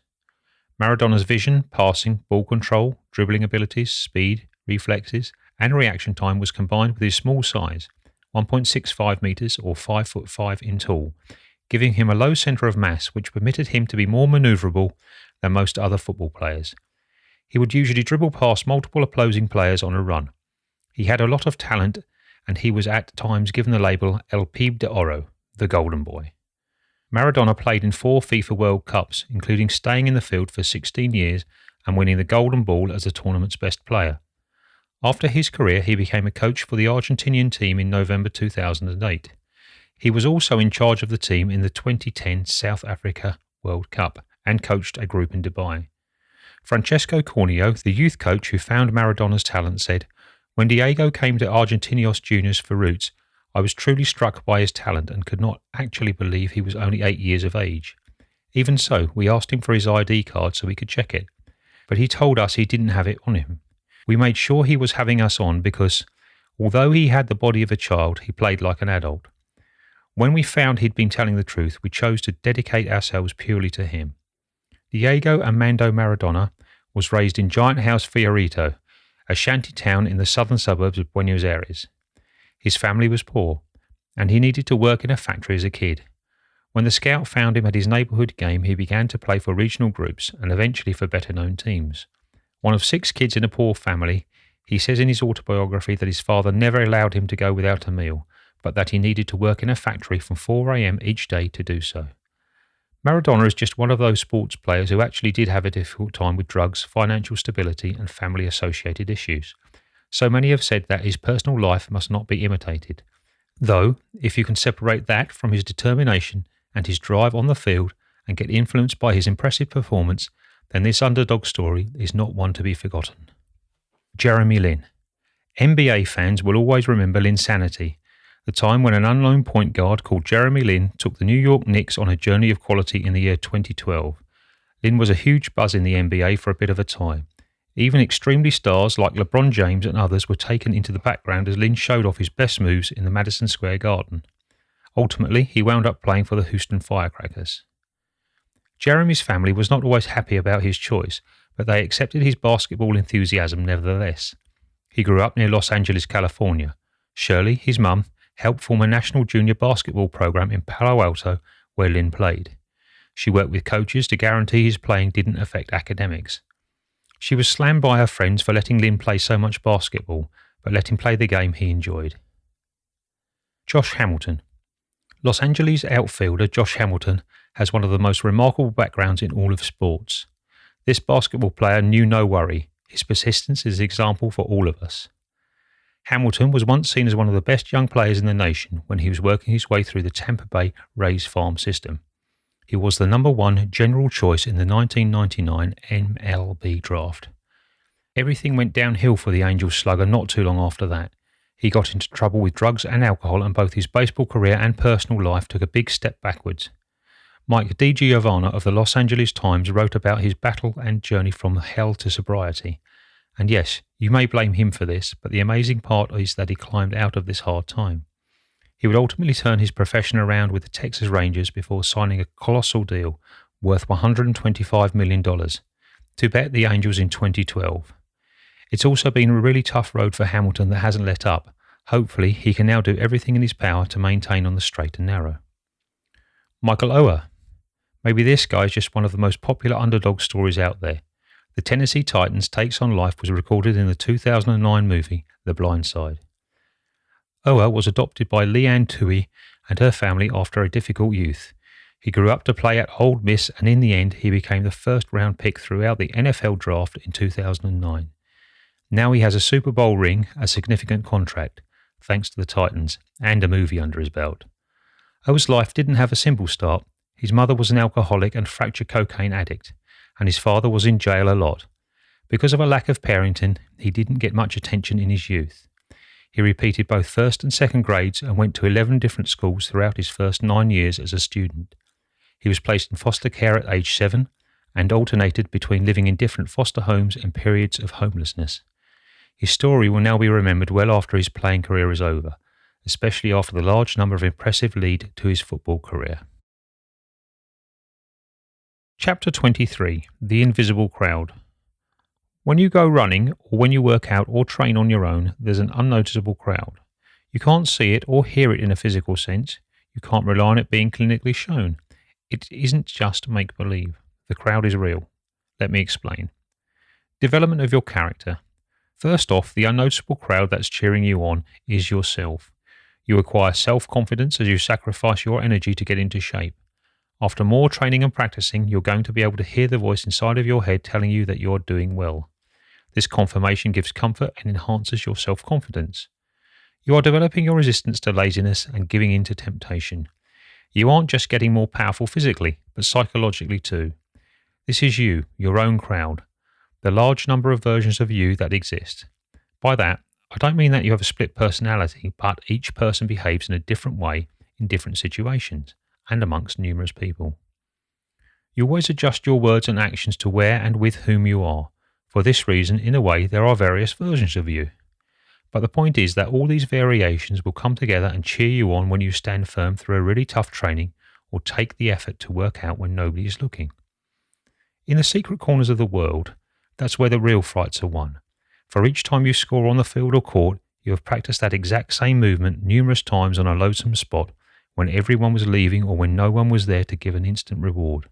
Maradona's vision, passing, ball control, dribbling abilities, speed, reflexes, and reaction time was combined with his small size, 1.65 metres or 5'5" in tall, giving him a low centre of mass which permitted him to be more manoeuvrable than most other football players. He would usually dribble past multiple opposing players on a run. He had a lot of talent, and he was at times given the label El Pibe de Oro, the Golden Boy. Maradona played in 4 FIFA World Cups, including staying in the field for 16 years and winning the Golden Ball as the tournament's best player. After his career, he became a coach for the Argentinian team in November 2008. He was also in charge of the team in the 2010 South Africa World Cup and coached a group in Dubai. Francesco Corneo, the youth coach who found Maradona's talent, said, "When Diego came to Argentinos Juniors for roots, I was truly struck by his talent and could not actually believe he was only 8 years of age. Even so, we asked him for his ID card so we could check it, but he told us he didn't have it on him. We made sure he was having us on because, although he had the body of a child, he played like an adult. When we found he'd been telling the truth, we chose to dedicate ourselves purely to him." Diego Armando Maradona was raised in Giant House Fiorito, a shanty town in the southern suburbs of Buenos Aires. His family was poor, and he needed to work in a factory as a kid. When the scout found him at his neighbourhood game, he began to play for regional groups and eventually for better-known teams. One of 6 kids in a poor family, he says in his autobiography that his father never allowed him to go without a meal, but that he needed to work in a factory from 4 a.m. each day to do so. Maradona is just one of those sports players who actually did have a difficult time with drugs, financial stability, and family-associated issues. So many have said that his personal life must not be imitated. Though, if you can separate that from his determination and his drive on the field and get influenced by his impressive performance, then this underdog story is not one to be forgotten. Jeremy Lin. NBA fans will always remember Linsanity, the time when an unknown point guard called Jeremy Lin took the New York Knicks on a journey of quality in the year 2012. Lin was a huge buzz in the NBA for a bit of a time. Even extremely stars like LeBron James and others were taken into the background as Lynn showed off his best moves in the Madison Square Garden. Ultimately, he wound up playing for the Houston Firecrackers. Jeremy's family was not always happy about his choice, but they accepted his basketball enthusiasm nevertheless. He grew up near Los Angeles, California. Shirley, his mum, helped form a national junior basketball program in Palo Alto where Lynn played. She worked with coaches to guarantee his playing didn't affect academics. She was slammed by her friends for letting Lynn play so much basketball, but let him play the game he enjoyed. Josh Hamilton. Los Angeles outfielder Josh Hamilton has one of the most remarkable backgrounds in all of sports. This basketball player knew no worry. His persistence is an example for all of us. Hamilton was once seen as one of the best young players in the nation when he was working his way through the Tampa Bay Rays farm system. He was the number one general choice in the 1999 MLB draft. Everything went downhill for the Angels slugger not too long after that. He got into trouble with drugs and alcohol, and both his baseball career and personal life took a big step backwards. Mike DiGiovanna of the Los Angeles Times wrote about his battle and journey from hell to sobriety. And yes, you may blame him for this, but the amazing part is that he climbed out of this hard time. He would ultimately turn his profession around with the Texas Rangers before signing a colossal deal worth $125 million to bet the Angels in 2012. It's also been a really tough road for Hamilton that hasn't let up. Hopefully, he can now do everything in his power to maintain on the straight and narrow. Michael Oher. Maybe this guy is just one of the most popular underdog stories out there. The Tennessee Titans' takes on life was recorded in the 2009 movie The Blind Side. Oher was adopted by Leanne Tui and her family after a difficult youth. He grew up to play at Ole Miss, and in the end he became the first-round pick throughout the NFL draft in 2009. Now he has a Super Bowl ring, a significant contract, thanks to the Titans, and a movie under his belt. Oher's life didn't have a simple start. His mother was an alcoholic and fractured cocaine addict, and his father was in jail a lot. Because of a lack of parenting, he didn't get much attention in his youth. He repeated both first and second grades and went to 11 different schools throughout his first 9 years as a student. He was placed in foster care at age 7 and alternated between living in different foster homes and periods of homelessness. His story will now be remembered well after his playing career is over, especially after the large number of impressive lead to his football career. Chapter 23. The Invisible Crowd. When you go running, or when you work out or train on your own, there's an unnoticeable crowd. You can't see it or hear it in a physical sense. You can't rely on it being clinically shown. It isn't just make-believe. The crowd is real. Let me explain. Development of your character. First off, the unnoticeable crowd that's cheering you on is yourself. You acquire self-confidence as you sacrifice your energy to get into shape. After more training and practicing, you're going to be able to hear the voice inside of your head telling you that you're doing well. This confirmation gives comfort and enhances your self-confidence. You are developing your resistance to laziness and giving in to temptation. You aren't just getting more powerful physically, but psychologically too. This is you, your own crowd, the large number of versions of you that exist. By that, I don't mean that you have a split personality, but each person behaves in a different way in different situations and amongst numerous people. You always adjust your words and actions to where and with whom you are. For this reason, in a way, there are various versions of you. But the point is that all these variations will come together and cheer you on when you stand firm through a really tough training or take the effort to work out when nobody is looking. In the secret corners of the world, that's where the real fights are won. For each time you score on the field or court, you have practiced that exact same movement numerous times on a lonesome spot when everyone was leaving or when no one was there to give an instant reward.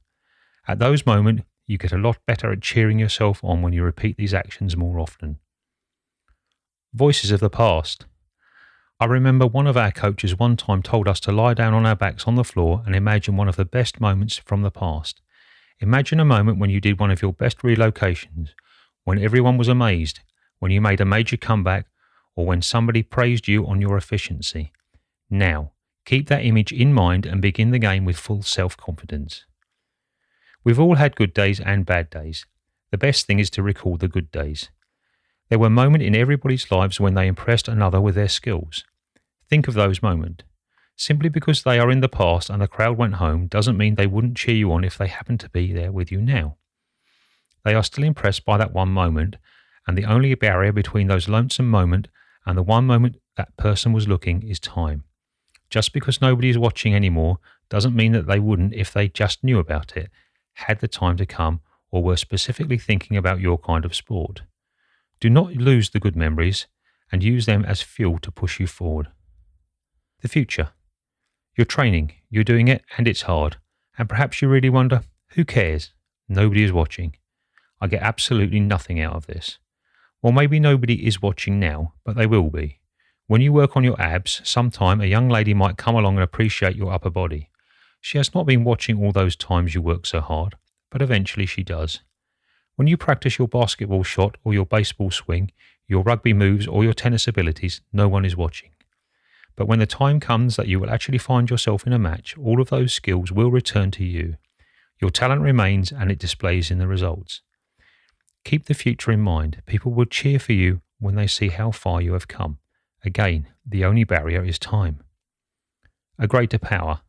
At those moments, you get a lot better at cheering yourself on when you repeat these actions more often. Voices of the past. I remember one of our coaches one time told us to lie down on our backs on the floor and imagine one of the best moments from the past. Imagine a moment when you did one of your best relocations, when everyone was amazed, when you made a major comeback, or when somebody praised you on your efficiency. Now, keep that image in mind and begin the game with full self-confidence. We've all had good days and bad days. The best thing is to recall the good days. There were moments in everybody's lives when they impressed another with their skills. Think of those moments. Simply because they are in the past and the crowd went home doesn't mean they wouldn't cheer you on if they happen to be there with you now. They are still impressed by that one moment, and the only barrier between those lonesome moments and the one moment that person was looking is time. Just because nobody is watching anymore doesn't mean that they wouldn't if they just knew about it, had the time to come, or were specifically thinking about your kind of sport. Do not lose the good memories and use them as fuel to push you forward. The future. You're training, you're doing it, and it's hard. And perhaps you really wonder, who cares? Nobody is watching. I get absolutely nothing out of this. Well, maybe nobody is watching now, but they will be. When you work on your abs, sometime a young lady might come along and appreciate your upper body. She has not been watching all those times you work so hard, but eventually she does. When you practice your basketball shot or your baseball swing, your rugby moves or your tennis abilities, no one is watching. But when the time comes that you will actually find yourself in a match, all of those skills will return to you. Your talent remains and it displays in the results. Keep the future in mind. People will cheer for you when they see how far you have come. Again, the only barrier is time. A greater power.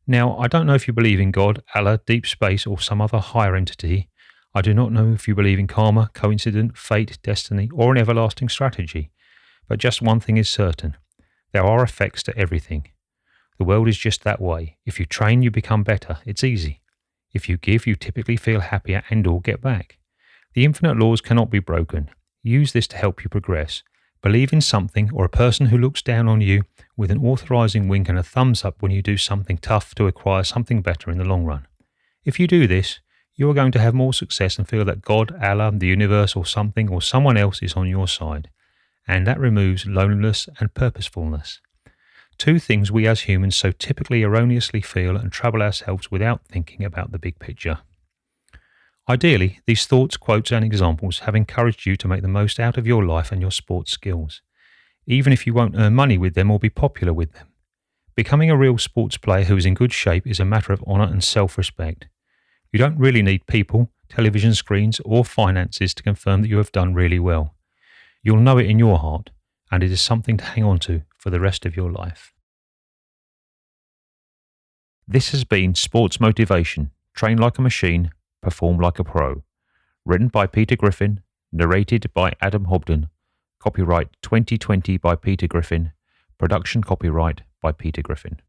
Now, I don't know if you believe in God, Allah, deep space, or some other higher entity. I do not know if you believe in karma, coincidence, fate, destiny, or an everlasting strategy. But just one thing is certain. There are effects to everything. The world is just that way. If you train, you become better. It's easy. If you give, you typically feel happier and/or get back. The infinite laws cannot be broken. Use this to help you progress. Believe in something or a person who looks down on you with an authorizing wink and a thumbs up when you do something tough to acquire something better in the long run. If you do this, you are going to have more success and feel that God, Allah, the universe, or something or someone else is on your side. And that removes loneliness and purposefulness. Two things we as humans so typically erroneously feel and trouble ourselves without thinking about the big picture. Ideally, these thoughts, quotes, and examples have encouraged you to make the most out of your life and your sports skills, even if you won't earn money with them or be popular with them. Becoming a real sports player who is in good shape is a matter of honour and self-respect. You don't really need people, television screens, or finances to confirm that you have done really well. You'll know it in your heart, and it is something to hang on to for the rest of your life. This has been Sports Motivation. Train like a machine, perform like a pro. Written by Peter Griffin, narrated by Adam Hobden. Copyright 2020 by Peter Griffin. Production copyright by Peter Griffin.